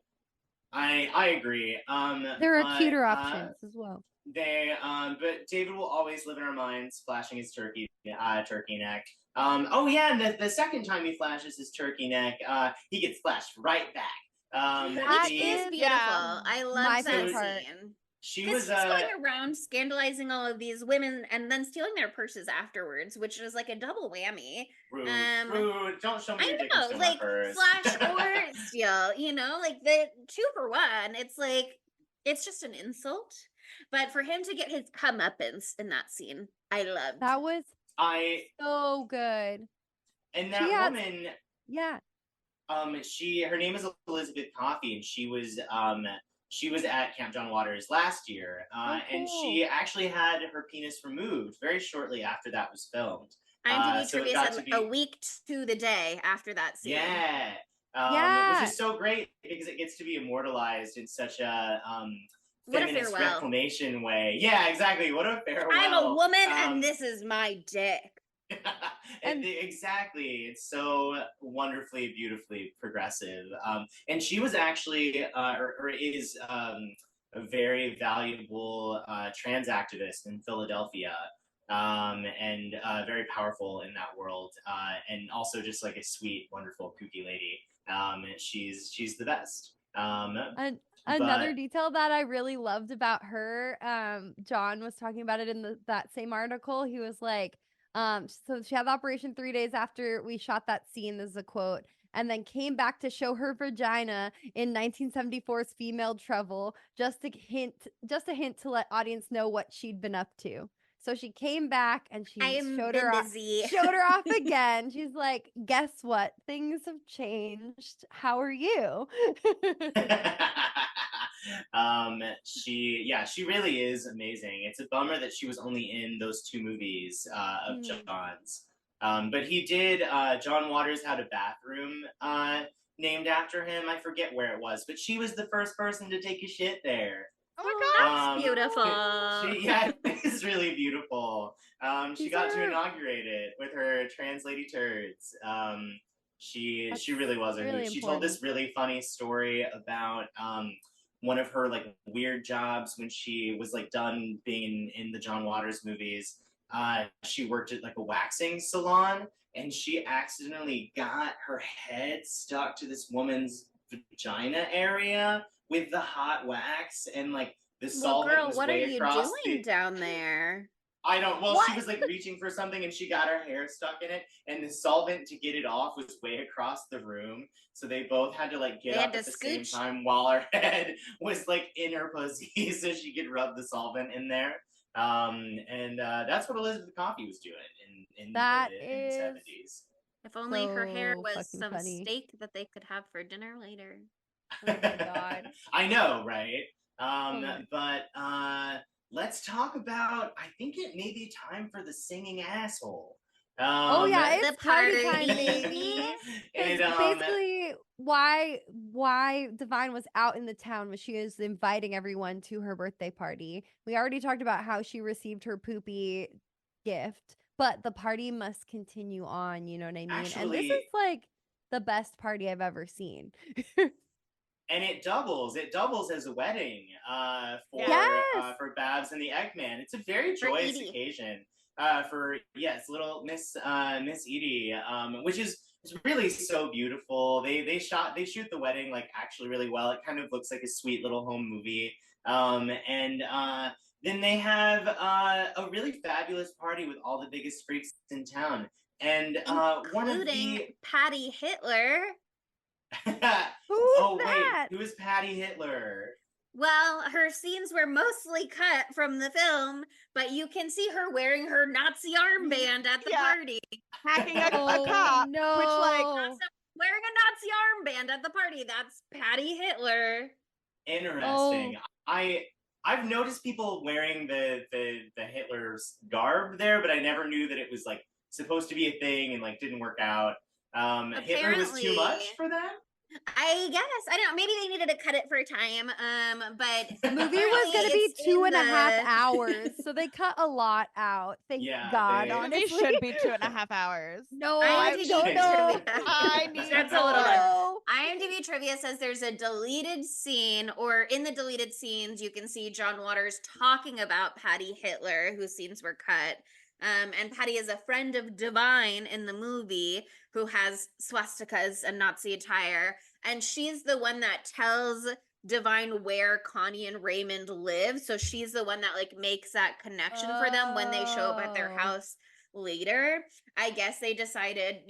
G: I agree.
E: There are
G: but,
E: cuter options as well.
G: But David will always live in our minds, flashing his turkey neck. Oh yeah, and the second time he flashes his turkey neck, he gets flashed right back.
E: That
F: Which
G: the-
F: is
E: is
F: beautiful.
D: yeah,
F: I
E: my
F: love that
E: favorite part.
F: scene.
G: she
F: Because
G: was
F: he's going around scandalizing all of these women and then stealing their purses afterwards, which was like a double whammy.
G: rude.
F: um,
G: Rude. Don't show me
F: I
G: your dick
F: know,
G: and steal my
F: like
G: purse.
F: flash or steal, you know, like the 2 for 1. It's like it's just an insult. But for him to get his comeuppance in that scene, I loved.
E: That was
G: I
E: so good.
G: and
E: She
G: that
E: has-
G: woman.
E: Yeah.
G: Her name is Elizabeth Coffey, and she was at Camp John Waters last year, and she
E: cool.
G: actually had her penis removed very shortly after that was filmed.
F: IMDb
G: so it
F: trivia
G: got
F: said
G: to
F: a
G: be-
F: week to the day after that scene.
G: Yeah.
E: Yeah.
G: Which is so great because it gets to be immortalized in such a
F: What a
G: feminist
F: farewell.
G: reclamation way. Yeah, exactly. What a farewell.
F: I'm a woman
G: Um,
F: and this is my dick.
E: And-
G: exactly, it's so wonderfully, beautifully progressive. And she was actually, or is, a very valuable trans activist in Philadelphia, and very powerful in that world, and also just like a sweet, wonderful, kooky lady. She's the best.
E: Another
G: But-
E: detail that I really loved about her, John was talking about it in that same article. He was like, so she had the operation 3 days after we shot that scene. This is a quote. And then came back to show her vagina in 1974's Female Trouble, just a hint to let audience know what she'd been up to. So she came back and she
F: I'm
E: showed
F: been
E: her off,
F: busy.
E: showed her off again. She's like, guess what? Things have changed. How are you?
G: She really is amazing. It's a bummer that she was only in those 2 movies of John's. But he did. John Waters had a bathroom named after him. I forget where it was, but she was the first person to take a shit there.
D: Oh my god.
F: That's beautiful.
G: Yeah, it's really beautiful. She
E: These
G: got to
E: are-
G: inaugurate it with her trans lady turds. She
E: That's
G: really was a
E: really
G: hoot. She told this really funny story about one of her like weird jobs when she was like done being in the John Waters movies. She worked at like a waxing salon, and she accidentally got her head stuck to this woman's vagina area with the hot wax, and like the
F: Well,
G: solvent
F: girl,
G: was
F: what are
G: way
F: you
G: across
F: doing
G: the.
F: down there?
G: I don't. Well, she
F: What?
G: was like reaching for something, and she got her hair stuck in it, and the solvent to get it off was way across the room. So they both had to like get
F: They had
G: up
F: to
G: at the same
F: scooch.
G: time while her head was like in her pussy, so she could rub the solvent in there. And that's what Elizabeth Coffey was doing in
E: That
G: the
E: is
G: 70s.
F: If only her hair
E: So
F: was
E: fucking
F: some
E: funny.
F: steak that they could have for dinner later.
E: Oh my God.
G: I know, right?
E: my-
G: But let's talk about. I think it may be time for the singing asshole.
E: Oh yeah,
F: The
E: it's party time,
F: party.
E: baby.
G: And,
E: It's basically why Divine was out in the town was she was inviting everyone to her birthday party. We already talked about how she received her poopy gift, but the party must continue on, you know what I mean? And this is
G: Actually,
E: like the best party I've ever seen.
G: and it doubles. It doubles as a wedding
E: Yes.
G: for Babs and the Eggman. It's a very
F: For
G: joyous
F: Edie.
G: occasion for yes, little Miss Edie, which is really so beautiful. They shoot the wedding like actually really well. It kind of looks like a sweet little home movie. And then they have a really fabulous party with all the biggest freaks in town. And one of
F: Including
G: the
F: Patty Hitler.
E: Who's
G: oh
E: that?
G: wait, who is Patty Hitler?
F: Well, her scenes were mostly cut from the film, but you can see her wearing her Nazi armband at the
D: Yeah.
F: party.
D: Hacking a
E: Oh
D: cop,
E: no.
D: which like
F: Wearing a Nazi armband at the party. That's Patty Hitler.
G: Interesting. I've noticed people wearing the Hitler's garb there, but I never knew that it was like supposed to be a thing and like didn't work out. Hitler was too much
F: Apparently.
G: for them.
F: I guess. I don't know. Maybe they needed to cut it for a time. But
E: The movie was going to be
F: it's in
E: 2.5
F: the-
E: hours, so they cut a lot out. Thank
G: Yeah,
E: God,
G: they-
D: it
E: honestly.
D: should be 2.5 hours.
E: No,
F: I
E: I
F: need
E: don't
F: to
E: know.
F: trivia.
D: I need
F: That's
D: to
F: a little
E: know.
F: IMDb trivia says there's a deleted scene, or in the deleted scenes, you can see John Waters talking about Patty Hitler, whose scenes were cut. And Patty is a friend of Divine in the movie who has swastikas and Nazi attire. And she's the one that tells Divine where Connie and Raymond live. So she's the one that like makes that connection for them when they show up at their
E: Oh.
F: house later. I guess they decided,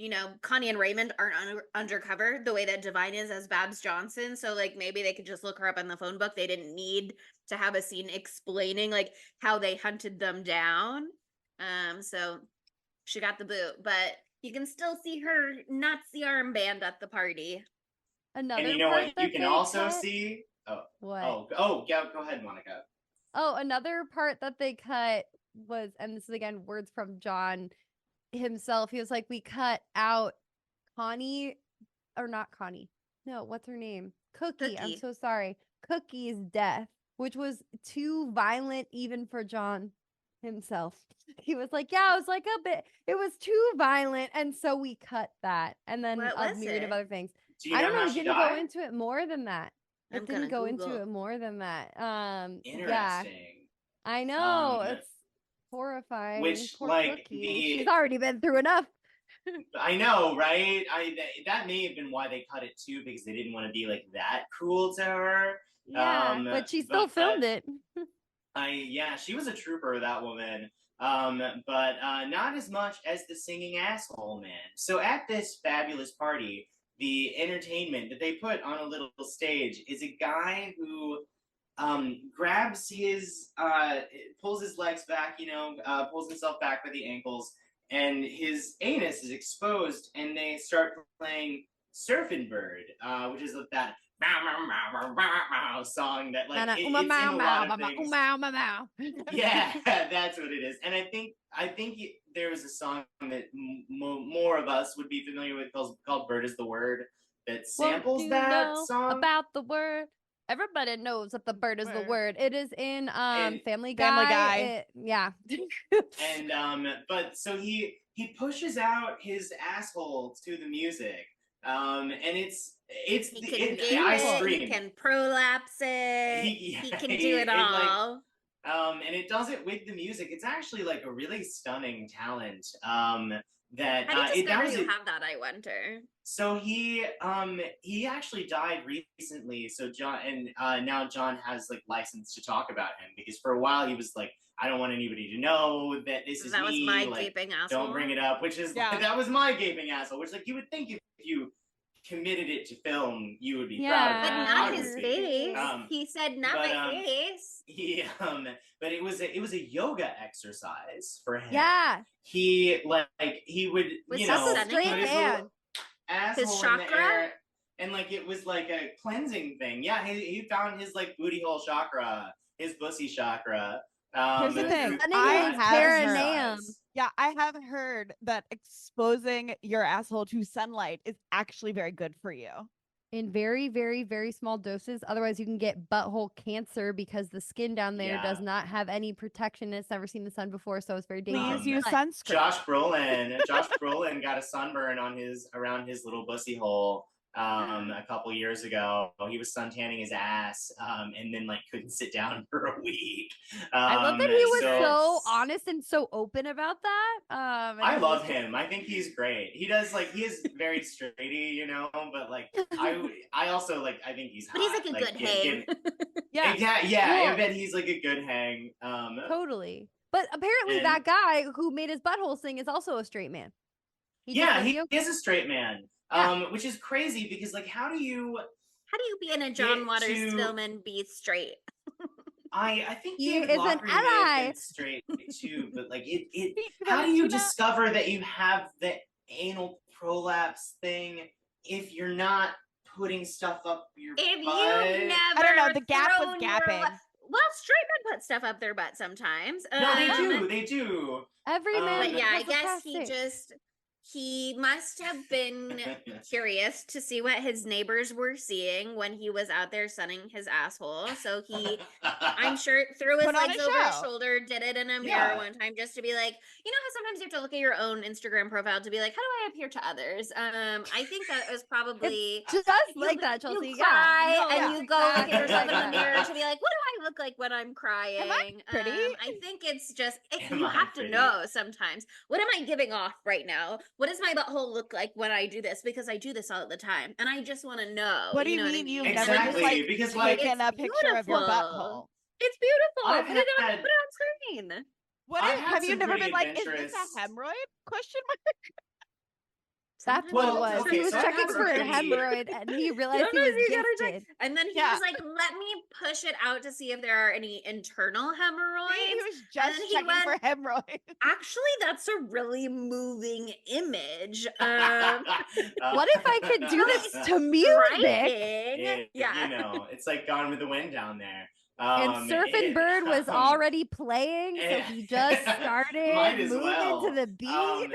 F: Connie and Raymond aren't undercover the way that Divine is as Babs Johnson. So like maybe they could just look her up in the phone book. They didn't need to have a scene explaining like how they hunted them down. So she got the boot, but you can still see her Nazi armband at the party.
E: Another
G: And you know
E: part
G: what?
E: that
G: You can
E: they
G: also
E: cut-
G: see.
E: What?
G: Yeah. Go ahead, Monica.
E: Oh, another part that they cut was, and this is again words from John himself. He was like, we cut out Connie, or not Connie. No, what's her name? Cookie. I'm
F: Cookie.
E: so sorry. Cookie's death, which was too violent even for John himself. He was like, yeah, it was like a bit, it was too violent. And so we cut that. And then
F: What
E: a
F: was
E: myriad of
F: it?
E: other things.
G: Do you
E: I
G: know
E: don't know.
G: how
E: It
G: she
E: didn't go
G: died?
E: into it more than that. It
F: I'm
E: didn't
F: gonna
E: go into
F: Google.
E: it more than that. Yeah,
G: Interesting.
E: I know.
G: Um,
E: It's horrifying.
G: which,
E: Poor
G: like,
E: Cookie. She's already been through enough.
G: I know, right? That may have been why they cut it too, because they didn't want to be like that cruel to her.
E: Yeah, but she still filmed it.
G: Yeah, she was a trooper, that woman. But not as much as the singing asshole man. So at this fabulous party, the entertainment that they put on a little stage is a guy who grabs his pulls his legs back, pulls himself back by the ankles, and his anus is exposed, and they start playing Surfin' Bird, which is that song that like it's in a lot of things. Yeah, that's what it is. And I think there is a song that more of us would be familiar with called "Bird Is the Word" that samples
E: you
G: that
E: know
G: song.
E: about the word. Everybody knows that the bird is the word. It is in
G: And-
E: Family
D: Family
E: Guy.
D: Guy.
E: Yeah.
G: And but so he pushes out his asshole to the music, and it's
F: He can do
G: I
F: it.
G: scream.
F: He can prolapse it. He can do it all.
G: And it does it with the music. It's actually like a really stunning talent. That
F: How do you
G: it that
F: discover
G: was
F: you
G: it-
F: have that? I wonder.
G: So he actually died recently. So John and now John has like license to talk about him, because for a while he was like, I don't want anybody to know that this is
F: That was
G: me.
F: my
G: like,
F: gaping asshole.
G: don't bring it up. Which is
D: Yeah.
G: that was my gaping asshole. Which like you would think if you committed it to film, you would be proud
E: Yeah.
G: of
F: But
G: that.
F: not his
G: obviously.
F: face.
G: Um,
F: He said, "Not
G: but,
F: my face."
G: He but it was a yoga exercise for him.
E: Yeah.
G: He he would
F: Was
G: you
F: he
G: know
F: sunning
G: put
E: straight
G: his
E: man.
G: little asshole
F: His
G: in the
F: chakra?
G: air, and like it was like a cleansing thing. Yeah, he found his like booty hole chakra, his pussy chakra.
D: Here's the
G: through
D: thing,
E: I
G: that
E: have heard-
G: exercise.
D: Yeah, I have heard that exposing your asshole to sunlight is actually very good for you.
E: in very, very, very small doses. Otherwise, you can get butthole cancer because the skin down there does
G: Yeah.
E: not have any protection. It's never seen the sun before, so it's very dangerous.
D: Please use
E: But
D: sunscreen.
G: Josh Brolin got a sunburn on around his little bussy hole a couple years ago. He was suntanning his ass and then like couldn't sit down for a week.
E: I love that he was so
G: so
E: honest and so open about that. And
G: I
E: he
G: love
E: was-
G: him. I think he's great. He is very straighty, you know, but like I also like I think he's hot.
F: But he's like a good hang.
E: Yeah,
G: Exactly. Yeah, I
E: Well-
G: bet he's like a good hang.
E: totally. But apparently,
G: And-
E: that guy who made his butthole sing is also a straight man. He just
G: Yeah,
E: does
G: he
E: yoga.
G: is a straight man.
E: Yeah.
G: Which is crazy because like how do you
F: be in a John
G: Get
F: Waters
G: to-
F: film and be straight?
G: I think
E: He
G: David
E: is an
G: Lochary may have
E: ally.
G: been straight too, but like it
D: Speak
G: how
D: about
G: do you
D: it, Gina.
G: discover that you have the anal prolapse thing if you're not putting stuff up your
F: If
G: butt?
F: you've never
D: I don't know. The gap was
F: thrown your
D: gapping.
F: well, straight men put stuff up their butt sometimes.
G: No, they do.
E: Every man.
F: But yeah, I
E: has a
F: guess
E: prostate.
F: he must have been curious to see what his neighbors were seeing when he was out there sunning his asshole. So he, I'm sure, threw his
D: Put on
F: legs
D: a
F: over his
D: show.
F: shoulder, did it in a mirror
G: Yeah.
F: one time just to be like, you know how sometimes you have to look at your own Instagram profile to be like, how do I appear to others? I think that was probably
E: Just
F: you-
E: like that, Chelsea.
F: You
E: yeah.
F: cry
E: No,
F: and
E: yeah,
F: you go look at
E: exactly
F: yourself in
E: like
F: the
E: that.
F: mirror to be like, what do I look like when I'm crying?
D: pretty?
F: I think it's just
G: Am
F: you
G: I
F: have to
G: pretty?
F: know sometimes. What am I giving off right now? What does my butthole look like when I do this? Because I do this all the time, and I just want to know.
D: What do you
F: know
D: mean you've
F: mean?
D: never just
G: Exactly,
D: like
G: because like
D: taken a
F: It's
D: picture of your
F: beautiful.
D: butthole?
F: It's beautiful.
G: I've
F: Put it on
G: had-
F: screen.
D: What
G: I've
D: is,
G: had
D: have you
G: some
D: never
G: pretty
D: been like, is this
G: adventurous-
D: a hemorrhoid? Question mark.
E: That's
F: Sometimes
E: what it
G: Well,
E: was.
G: okay,
E: He was
G: so I
E: checking
G: had
E: for a
G: some pretty-
E: hemorrhoid and he realized he
F: Sometimes
E: was
F: you gotta check.
E: gifted.
F: And then he
D: Yeah.
F: was like, "Let me push it out to see if there are any internal
D: He
F: hemorrhoids."
D: was just
F: then he
D: checking for
F: went-
D: hemorrhoids.
F: Actually, that's a really moving image.
E: What if I could do this to music?
F: Striking. Yeah.
G: You know, it's like Gone with the Wind down there.
E: And Surfing Bird was already playing, so he just started
G: might as
E: moving
G: well.
E: to the beat.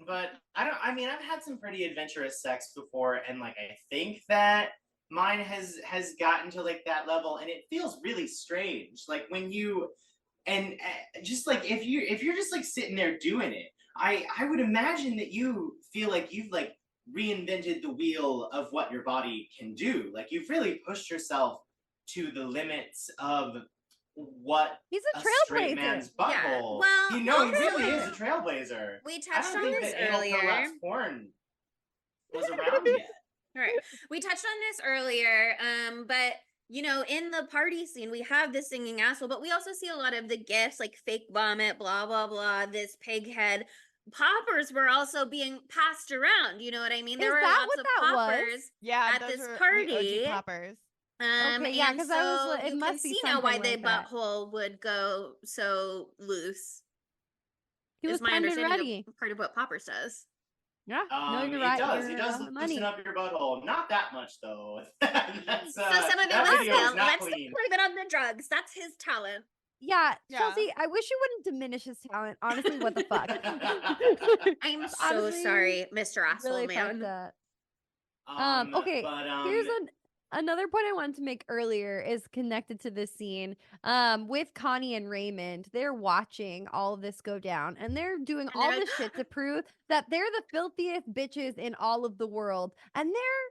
G: But I mean I've had some pretty adventurous sex before, and like I think that mine has gotten to like that level, and it feels really strange. Like when you and just like if you're just like sitting there doing it, I would imagine that you feel like you've like reinvented the wheel of what your body can do. Like you've really pushed yourself to the limits of what
E: He's a
G: a straight
E: trailblazer.
G: man's
F: Yeah,
G: butthole.
F: well,
G: you know, he
F: also-
G: really is a trailblazer.
F: We
G: I
F: touched
G: don't
F: on
G: think
F: this
G: that anal
F: earlier.
G: prolapse porn was around yet.
F: Right. We touched on this earlier. But you know, in the party scene, we have this singing asshole, but we also see a lot of the gifts like fake vomit, blah, blah, blah, this pig head. Poppers were also being passed around. You know what I mean? There
E: Is
F: were
E: that
F: lots
E: what
F: of
E: that was?
F: poppers.
D: Yeah,
F: At
D: those
F: this
D: were the
F: party,
D: OG poppers.
E: Okay, yeah,
F: and
E: 'cause I was
F: so
E: li- it
F: you
E: must
F: can
E: be
F: see now why
E: something
F: the
E: like that.
F: butthole would go so loose.
E: He
F: is
E: was
F: my
E: primed and
F: understanding
E: ready.
F: of part of what poppers does.
E: Yeah, no, you're
G: It
E: right.
G: does.
E: You're
G: It does
E: on the
G: loosen
E: money.
G: up your butthole. Not that much though. That's,
F: So some of it
G: that
F: was
G: video is
F: skill.
G: not
F: Let's
G: clean.
F: blame it on the drugs. That's his talent.
E: Yeah,
D: Yeah.
E: Chelsea, I wish you wouldn't diminish his talent. Honestly, what the fuck?
F: I'm so
E: Honestly,
F: sorry, Mr. Asshole
E: Really fucked
F: Man.
E: up.
G: Um,
E: Okay,
G: but,
E: Here's another point I wanted to make earlier is connected to this scene. With Connie and Raymond, they're watching all of this go down, and they're doing
F: And
E: all
F: they're
E: this
F: like,
E: shit to prove that they're the filthiest bitches in all of the world, and they're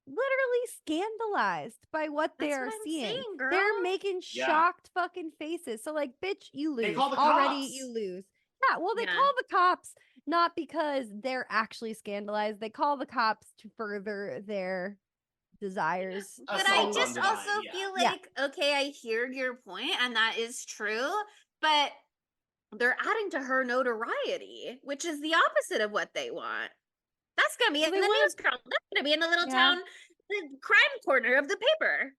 E: literally scandalized by what
F: That's
E: they're
F: what I'm
E: seeing.
F: saying, girl.
E: They're making
G: Yeah.
E: shocked fucking faces. So like, bitch, you lose.
G: They call the
E: Already
G: cops.
E: you lose. Yeah, well, they
F: Yeah.
E: call the cops not because they're actually scandalized. They call the cops to further their desires.
F: But I
G: Assault on
F: just
G: the mind,
F: also
G: yeah.
F: feel
E: Yeah.
F: like, okay, I hear your point, and that is true, but they're adding to her notoriety, which is the opposite of what they want. That's gonna be
E: Well,
F: in
E: they
F: the
E: wanna-
F: news, girl. That's gonna be in the little
E: Yeah.
F: town, the crime corner of the paper.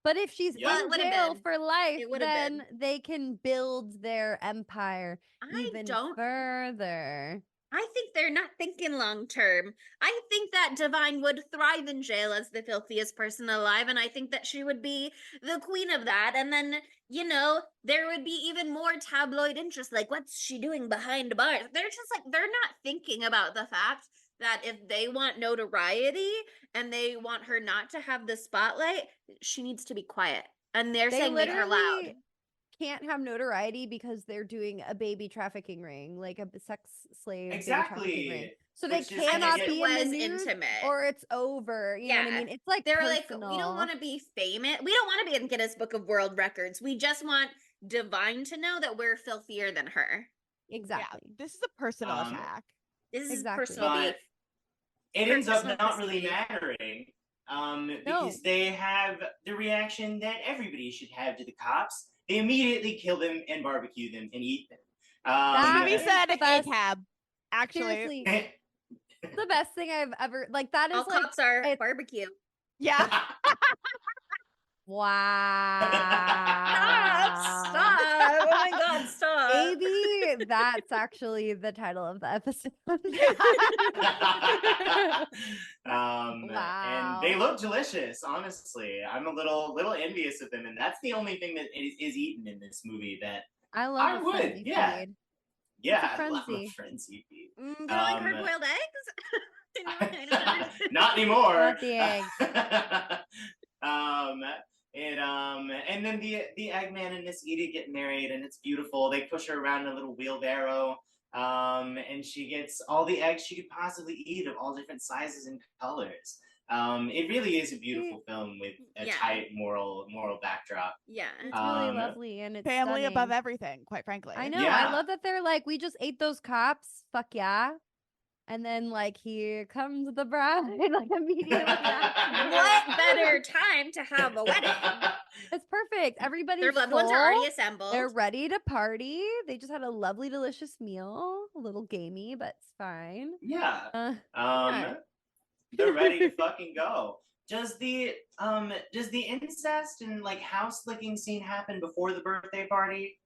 E: But if she's
G: Yeah.
F: Well, it
E: in
F: would've
E: jail
F: been.
E: for life,
F: It would've
E: then
F: been.
E: they can build their empire
F: I
E: even
F: don't.
E: further.
F: I think they're not thinking long term. I think that Divine would thrive in jail as the filthiest person alive, and I think that she would be the queen of that. And then, you know, there would be even more tabloid interest. Like, what's she doing behind bars? They're just like, they're not thinking about the fact that if they want notoriety and they want her not to have the spotlight, she needs to be quiet. And they're
E: They
F: saying make her loud.
E: literally can't have notoriety because they're doing a baby trafficking ring, like a sex slave baby trafficking ring.
G: Exactly.
E: So they
G: Which is-
F: And
E: cannot
F: if it
E: be in the
F: was
E: news
F: intimate.
E: or it's over. You know what I
F: Yeah.
E: mean? It's like
F: They're like,
E: personal.
F: we don't want to be famous. We don't want to be in Guinness Book of World Records. We just want Divine to know that we're filthier than her.
E: Exactly.
D: Yeah, this is a personal
G: Um,
D: attack.
F: This is
E: Exactly.
F: personal
G: But
F: beef.
G: it ends up
F: Personal
G: not really
F: beef.
G: mattering.
E: No.
G: Because they have the reaction that everybody should have to the cops. They immediately kill them and barbecue them and eat them.
E: That
D: We
E: is
D: said
E: the best.
D: ACAB. Actually,
E: Seriously, the best thing I've ever like. That is
F: All
E: like
F: cops are
E: it's-
F: barbecue.
D: yeah.
E: wow.
F: Stop! Oh my god, stop!
E: Maybe that's actually the title of the episode.
G: And they look delicious, honestly. I'm a little envious of them, and that's the only thing that is eaten in this movie that
E: I love
G: I
E: a
G: would,
E: frenzy
G: yeah.
E: feed.
G: I love a
E: frenzy.
G: frenzy feed.
F: Do you like
G: Um,
F: hard-boiled eggs?
G: Not anymore.
E: Not the eggs.
G: And then the Eggman and Miss Edie get married, and it's beautiful. They push her around in a little wheelbarrow, and she gets all the eggs she could possibly eat of all different sizes and colors. It really is a beautiful film with a
F: Yeah.
G: tight moral backdrop.
F: Yeah.
E: It's really
G: Um,
E: lovely and it's
D: Family above
E: stunning.
D: everything, quite frankly.
E: I know.
G: Yeah.
E: I love that they're like, we just ate those cops. Fuck yeah. And then like, here comes the bride. Like immediately. after.
F: What better time to have a wedding?
E: It's perfect. Everybody's
F: Their loved ones are already
E: full.
F: assembled.
E: They're ready to party. They just had a lovely, delicious meal. A little gamey, but it's fine.
G: Yeah.
E: Yeah.
G: They're ready to fucking go. Does the incest and like house licking scene happen before the birthday party?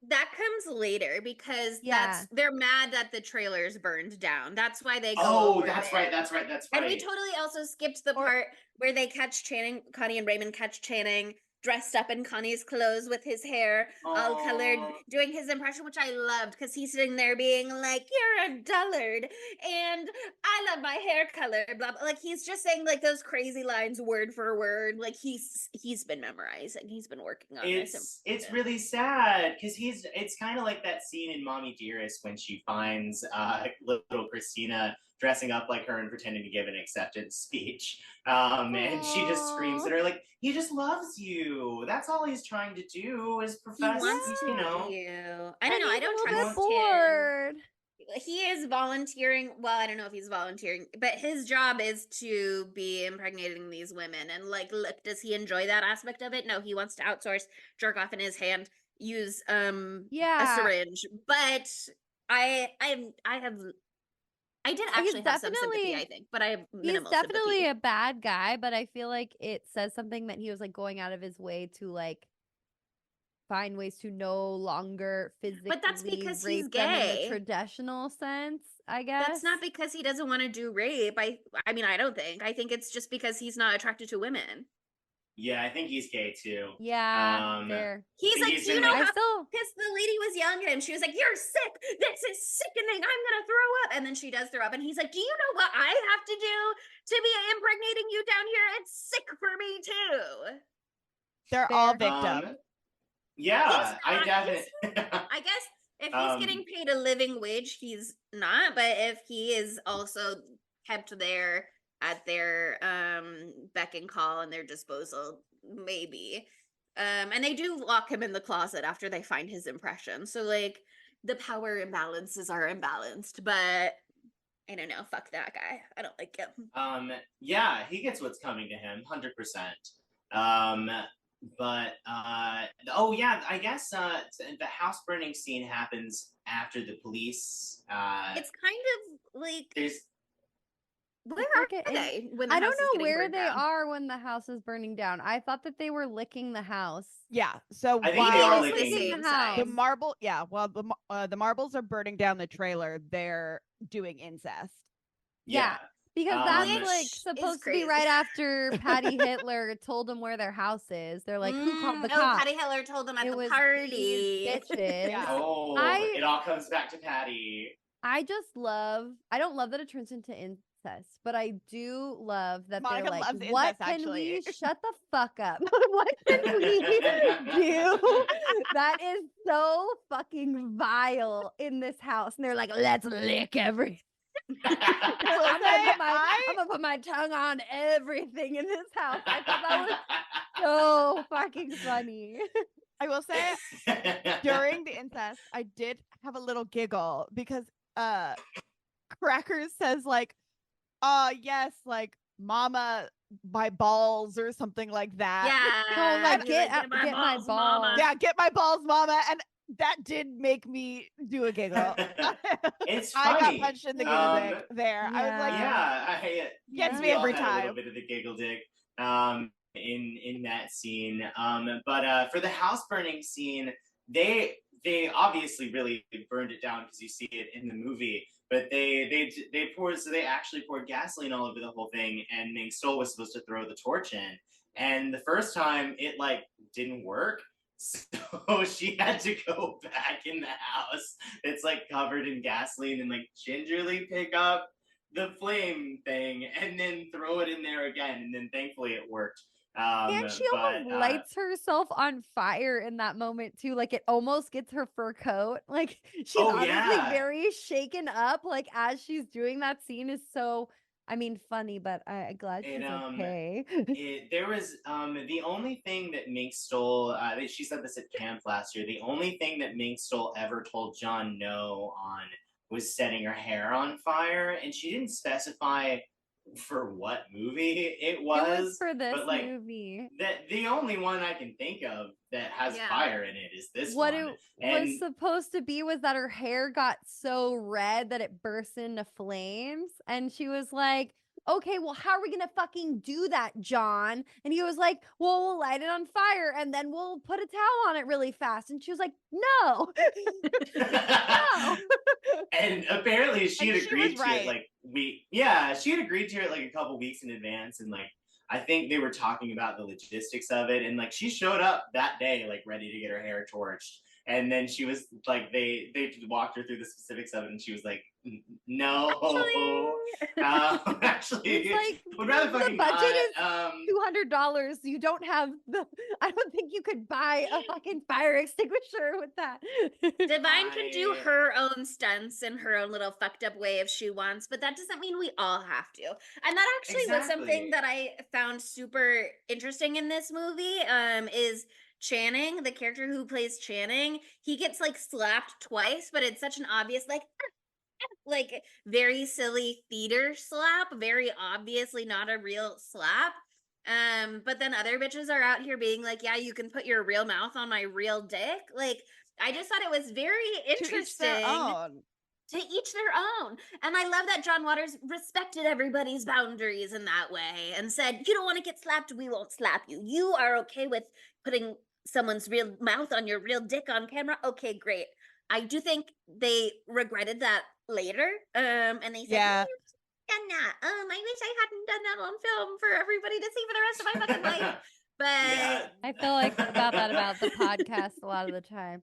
F: That comes later because
E: Yeah.
F: they're mad that the trailer's burned down. That's why they go.
G: Oh,
F: over
G: that's
F: it.
G: right. That's right.
F: And we totally also skipped the part where they catch Channing, Connie and Raymond catch Channing dressed up in Connie's clothes with his hair all colored,
G: Aw.
F: doing his impression, which I loved because he's sitting there being like, "You're a dullard," and "I love my hair color." Blah blah. Like he's just saying like those crazy lines word for word. Like he's been memorizing. He's been working on this.
G: It's really sad because it's kind of like that scene in Mommy Dearest when she finds little Christina dressing up like her and pretending to give an acceptance speech. And she just screams at her like, he just loves you. That's all he's trying to do is
F: He
G: profess,
F: wants to
G: know.
F: you. I don't know. I
E: He's
F: don't
E: a little
F: trust
E: bit
F: him.
E: bored.
F: He is volunteering. Well, I don't know if he's volunteering, but his job is to be impregnating these women. And like, look, does he enjoy that aspect of it? No, he wants to outsource, jerk off in his hand, use a
E: Yeah.
F: syringe. But I did actually have some sympathy,
E: definitely-
F: I think, but I have
E: He's
F: minimal
E: definitely
F: sympathy.
E: a bad guy, but I feel like it says something that he was like going out of his way to like find ways to no longer physically
F: that's because
E: rape
F: he's
E: them in
F: gay.
E: the traditional sense, I guess.
F: That's not because he doesn't want to do rape. I mean, I don't think. I think it's just because he's not attracted to women.
G: Yeah, I think he's gay too.
E: Yeah,
G: Um,
E: fair.
F: He's
G: But
F: like,
G: he's
F: do you
G: been,
F: know
G: like-
E: I
F: how
E: still
F: because the lady was yelling at him. She was like, "You're sick. This is sickening. I'm gonna throw up." And then she does throw up, and he's like, "Do you know what I have to do to be impregnating you down here? It's sick for me too."
D: They're all
E: Fair.
D: victims.
G: Yeah,
F: He's
G: I
F: not-
G: definitely.
F: I guess if he's
G: Um,
F: getting paid a living wage, he's not. But if he is also kept there at their beck and call and their disposal, maybe. And they do lock him in the closet after they find his impression. So like the power imbalances are imbalanced, but I don't know. Fuck that guy. I don't like him.
G: Yeah, he gets what's coming to him, 100%. But oh yeah, I guess the house burning scene happens after the police.
F: It's kind of like
G: There's
F: where
E: like
F: are
E: it-
F: they when the
E: I don't
F: house is
E: know
F: getting
E: where
F: burned
E: they
F: down?
E: are when the house is burning down. I thought that they were licking the house.
D: Yeah. So
G: I think they are
D: while
F: It's the
G: licking-
F: same
E: the house.
D: the
F: size.
D: marble, yeah, while the marbles are burning down the trailer, they're doing incest.
E: Yeah. Because
G: Um,
E: that's
G: Which
E: like
F: is
E: supposed to be
F: crazy.
E: right after Patty Hitler told them where their house is. They're like, who called the
F: No,
E: cops?
F: Patty Heller told them at
E: It
F: the
E: was
F: party.
E: these bitches.
D: Yeah.
G: Oh,
E: I-
G: it all comes back to Patty.
E: I don't love that it turns into incest, but I do love that
D: Monica
E: they're like,
D: loves
E: what
D: incest,
E: can
D: actually.
E: we shut the fuck up? What can we do that is so fucking vile in this house? And they're like, let's lick everything. I'm gonna put my tongue on everything in this house. I thought that was so fucking funny.
D: I will say during the incest, I did have a little giggle because Crackers says like, yes, like mama my balls or something like that.
F: Yeah.
E: like,
F: you're
E: get my balls.
F: mama.
D: Yeah, get my balls, mama. And that did make me do a giggle.
G: It's
D: I got
G: funny.
D: punched in the giggle dick there. I was like,
G: Yeah,
D: gets me
G: we all
D: every
G: had a little
D: time.
G: bit of the giggle dick in that scene. But for the house burning scene, they obviously really burned it down because you see it in the movie. But they actually poured gasoline all over the whole thing, and Ming Stoll was supposed to throw the torch in. And the first time it like didn't work. So she had to go back in the house. It's like covered in gasoline and like gingerly pick up the flame thing and then throw it in there again. And then thankfully it worked.
E: And she almost lights herself on fire in that moment too. Like it almost gets her fur coat. Like she's obviously very shaken up. Like as she's doing that scene is so, I mean, funny, but I'm glad she's okay.
G: There was the only thing that Mink Stole. She said this at camp last year. The only thing that Mink Stole ever told John no on was setting her hair on fire, and she didn't specify for what movie it was.
E: It was for this
G: but, like,
E: movie.
G: The only one I can think of that has fire in it is this
E: what
G: one.
E: It was supposed to be was that her hair got so red that it burst into flames, and she was like, okay, well, how are we gonna fucking do that, John? And he was like, well, we'll light it on fire and then we'll put a towel on it really fast. And she was like, no. No.
G: And apparently she had agreed to
D: right.
G: it she had agreed to it like a couple weeks in advance, and like I think they were talking about the logistics of it, and like she showed up that day like ready to get her hair torched. And then she was like, they walked her through the specifics of it, and she was like, "No, actually,
E: like,
G: would rather
E: the
G: fucking
E: budget is
G: not."
E: $200. You don't have I don't think you could buy a fucking fire extinguisher with that.
F: Divine can do her own stunts in her own little fucked up way if she wants, but that doesn't mean we all have to. And that actually was something that I found super interesting in this movie. Is Channing, the character who plays Channing, he gets like slapped twice, but it's such an obvious like very silly theater slap, very obviously not a real slap. But then other bitches are out here being like, yeah, you can put your real mouth on my real dick. Like, I just thought it was very interesting. To each their own. And I love that John Waters respected everybody's boundaries in that way and said, you don't want to get slapped, we won't slap you. You are okay with putting someone's real mouth on your real dick on camera? Okay, great. I do think they regretted that later. And they said, done that. I wish I hadn't done that on film for everybody to see for the rest of my fucking life. But
E: I feel like about the podcast a lot of the time.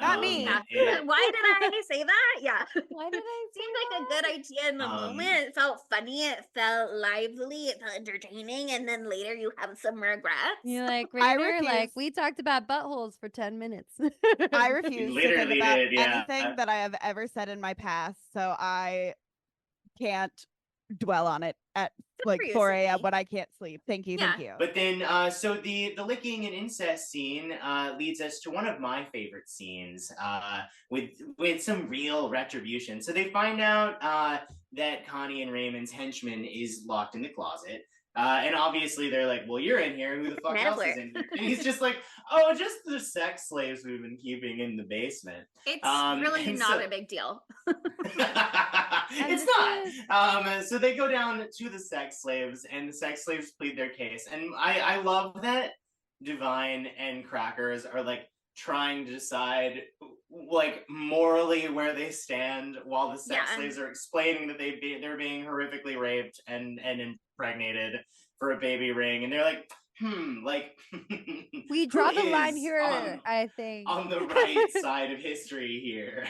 D: Not me.
F: Why did I say that? Yeah.
E: Why did I say
F: Seemed like a good idea in the moment. It felt funny. It felt lively. It felt entertaining. And then later you have some regrets.
E: You're like, Rainer, like, we talked about buttholes for 10 minutes.
D: I refuse to think about
G: yeah.
D: anything that I have ever said in my past, so I can't dwell on it at like 4 a.m. when I can't sleep. Thank you.
G: But then, so the licking and incest scene leads us to one of my favorite scenes with some real retribution. So they find out that Connie and Raymond's henchman is locked in the closet. And obviously they're like, well, you're in here. Who the fuck else is in here? And he's just like, oh, just the sex slaves we've been keeping in the basement.
F: It's really not a big deal.
G: It's not. So they go down to the sex slaves, and the sex slaves plead their case. And I love that Divine and Crackers are like trying to decide like morally where they stand while the sex slaves are explaining that they're being horrifically raped and impregnated for a baby ring. And they're like, like
E: We draw
G: who
E: the line
G: is
E: here, I think.
G: on the right side of history here.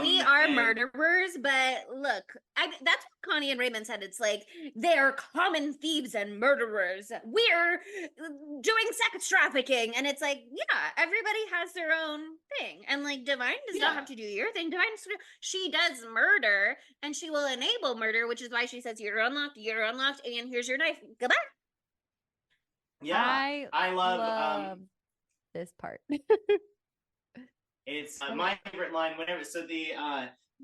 F: We are
G: and-
F: murderers, but look, that's what Connie and Raymond said. It's like they're common thieves and murderers. We're doing sex trafficking, and it's like, yeah, everybody has their own thing, and like Divine does not
G: Yeah.
F: have to do your thing. She does murder, and she will enable murder, which is why she says you're unlocked, and here's your knife. Goodbye.
G: Yeah, I love
E: this part.
G: It's my favorite line. Whenever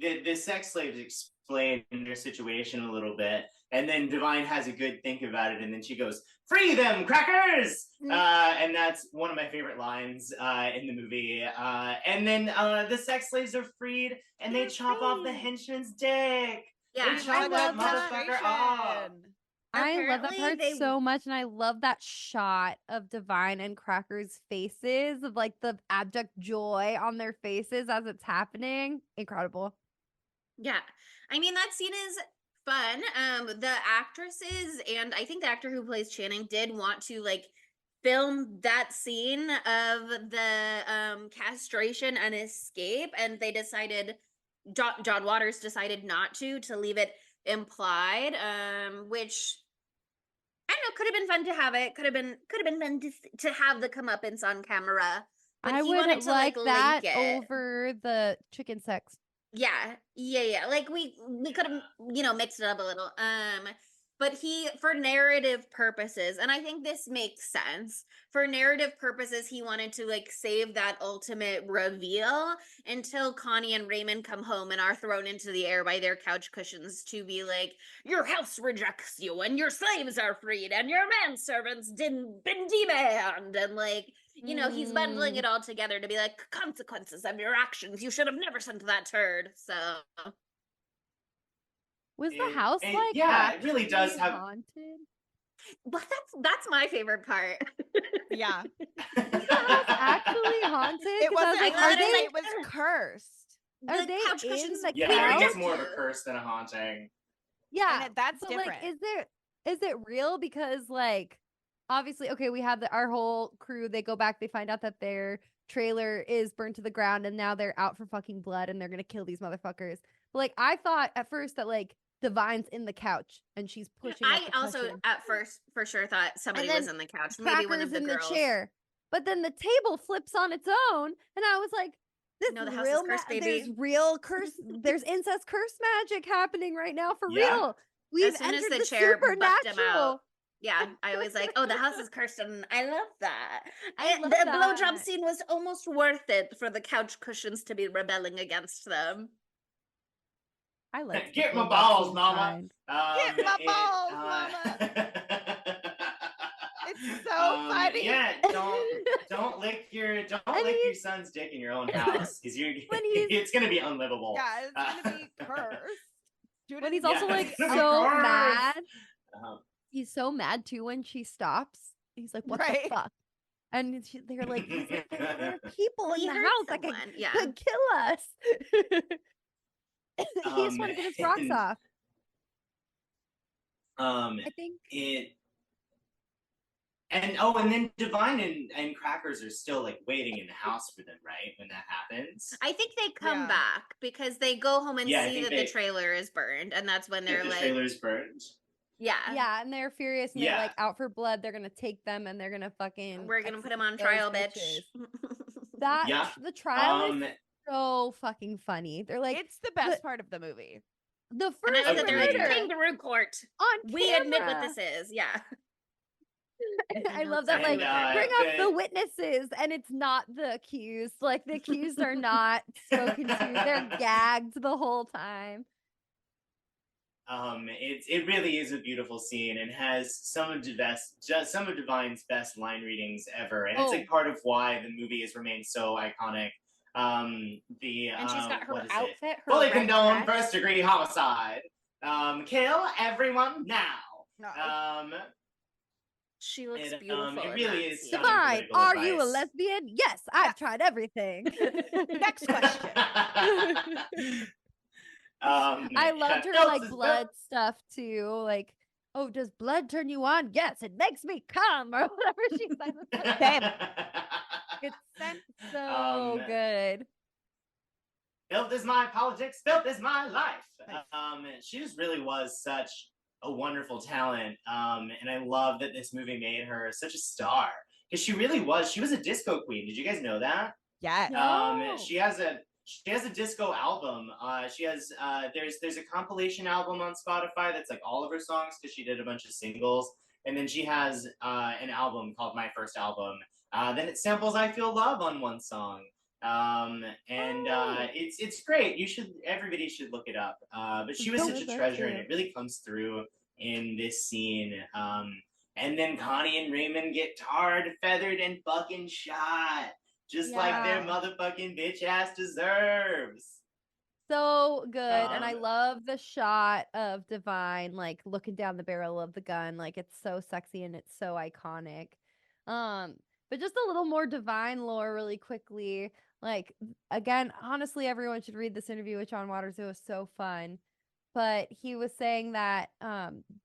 G: the sex slaves explain their situation a little bit, and then Divine has a good think about it, and then she goes, "Free them, crackers!" And that's one of my favorite lines in the movie. And then the sex slaves are freed, and they chop off the henchman's dick.
F: Yeah,
G: They chop that motherfucker off.
E: I love that
F: Apparently
E: part
F: they-
E: so much, and I love that shot of Divine and Cracker's faces, of like the abject joy on their faces as it's happening. Incredible.
F: Yeah. I mean, that scene is fun. The actresses and I think the actor who plays Channing did want to like film that scene of the castration and escape, and they decided John Waters decided not to leave it implied, which I don't know, could have been fun to have it. Could have been fun to have the comeuppance on camera. But
E: I
F: he wanted
E: would
F: to
E: like that
F: link it.
E: over the chicken sex.
F: Yeah. Like we could have, mixed it up a little. But for narrative purposes, and I think this makes sense. For narrative purposes, he wanted to like save that ultimate reveal until Connie and Raymond come home and are thrown into the air by their couch cushions to be like, your house rejects you, and your slaves are freed, and your manservants been debanned, and like, he's bundling it all together to be like, consequences of your actions. You should have never sent that turd. So
E: Was the house
G: and
E: like
G: yeah, it really does
E: actually
G: have-
E: haunted?
F: but that's my favorite part.
D: Yeah.
E: Was the house actually haunted?
D: It
E: 'Cause I
D: wasn't
E: was like,
F: haunted,
E: are they
D: it was cursed.
E: Are
F: The
E: they
F: couch
E: in
F: cushions
E: the
G: Yeah,
E: couch?
G: I think it's
F: Couch.
G: more of a curse than a haunting.
E: Yeah,
D: And that's
E: but
D: different.
E: like, is it real? Because like, obviously, okay, we have our whole crew. They go back. They find out that their trailer is burned to the ground, and now they're out for fucking blood, and they're gonna kill these motherfuckers. But like, I thought at first that like Divine's in the couch and she's pushing.
F: I
E: up the
F: also
E: cushion.
F: at first for sure thought somebody
E: then
F: was in the couch. Maybe one
E: Cracker's
F: of the
E: in
F: girls.
E: the chair. But then the table flips on its own, and I was like, "This
F: No, the
E: is
F: house is
E: real.
F: cursed,
E: There's
F: baby."
E: real curse. There's incest curse magic happening right now for
G: Yeah.
E: real. We've
F: As soon as
E: entered
F: the
E: the
F: chair bucked him
E: supernatural."
F: out. Yeah, I was like, oh, the house is cursed, and I love that.
E: I love
F: the
E: that.
F: blowjob scene was almost worth it for the couch cushions to be rebelling against them.
E: I like
G: Get my balls, mama.
D: Get my balls, mama. It's so funny.
G: Yeah, don't lick your son's dick in your own house because it's gonna be unlivable.
D: Yeah, it's gonna be cursed. Do it
E: But he's
D: again.
E: also like
G: Of
E: so
G: course.
E: mad.
G: Um,
E: He's so mad too when she stops. He's like, "What
D: Right.
E: the fuck?" And they're like, "There are people
F: He
E: in the
F: hurt
E: house that
F: someone, yeah.
E: could kill us." He just want to get his rocks
G: and-
E: off.
G: um,
E: I think.
G: And then Divine and Crackers are still like waiting in the house for them, right? When that happens.
F: I think they come
D: Yeah.
F: back because they go home and
G: Yeah, I
F: see
G: think
F: that
G: they-
F: the trailer is burned, and that's when they're
G: the
F: like,
G: trailer's burned.
F: yeah,
E: Yeah, and they're furious and they're
G: Yeah.
E: like out for blood. They're gonna take them and they're gonna fucking.
F: we're gonna put him on
E: execute
F: trial,
E: those
F: bitch.
E: bitches. That
G: Yeah.
E: the trial
G: Um,
E: is so fucking funny. They're like
D: It's the best part of the movie.
E: the
F: And
E: first
F: I love that they're like,
E: murder
F: kangaroo court.
E: on
F: We admit what
E: camera.
F: this is. Yeah.
E: I love that.
G: And,
E: Like, bring up the
G: the-
E: witnesses, and it's not the accused. Like, the accused are not spoken to. They're gagged the whole time.
G: it really is a beautiful scene and has some of Divine's best line readings ever, and it's like part of why the movie has remained so iconic.
F: And she's got her
G: what is it?
F: outfit. Her
G: Fully
F: red
G: condone
F: dress.
G: first degree homicide. Kill everyone now.
D: No.
F: She looks
G: it,
F: beautiful.
G: it
F: in
G: really
F: that
G: is
F: scene.
G: stunning.
E: Divine,
G: political
E: are you a
G: advice.
E: lesbian? Yes, I've tried everything.
D: Next question.
E: I loved her
G: Phelps
E: like
G: is
E: blood stuff too. Like oh, does blood turn you on? Yes, it makes me come, or whatever she said.
D: Same.
E: It's so
G: Um,
E: good.
G: Filth is my politics, filth is my life.
D: Nice.
G: She just really was such a wonderful talent. And I love that this movie made her such a star. Because she really was. She was a disco queen. Did you guys know that?
D: Yes.
E: No.
G: She has a disco album. She has there's a compilation album on Spotify that's like all of her songs because she did a bunch of singles. And then she has an album called My First Album. Then it samples I Feel Love on one song. It's great. Everybody should look it up. But she was
E: So
G: such a
E: good,
G: treasure, and
E: too.
G: it really comes through in this scene. And then Connie and Raymond get tarred, feathered, and fucking shot, just like their
E: Yeah.
G: motherfucking bitch ass deserves.
E: So good. And I
G: Um,
E: love the shot of Divine like looking down the barrel of the gun. Like it's so sexy and it's so iconic. But just a little more Divine lore really quickly. Like again, honestly, everyone should read this interview with John Waters. It was so fun. But he was saying that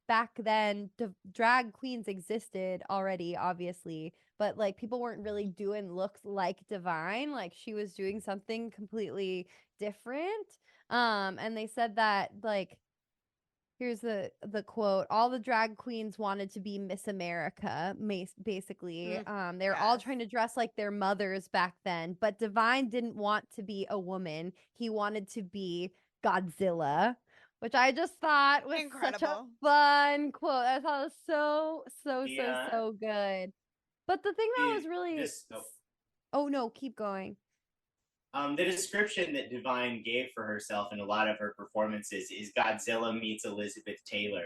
E: back then drag queens existed already, obviously, but like people weren't really doing looks like Divine. Like she was doing something completely different. And they said that like here's the quote: all the drag queens wanted to be Miss America, basically. They're all
F: Yes.
E: trying to dress like their mothers back then, but Divine didn't want to be a woman. He wanted to be Godzilla, which I just thought was such a
D: Incredible.
E: fun quote. I thought it was so
G: Yeah.
E: so good. But the thing that was really
G: this,
E: oh no, keep going.
G: The description that Divine gave for herself in a lot of her performances is Godzilla meets Elizabeth Taylor,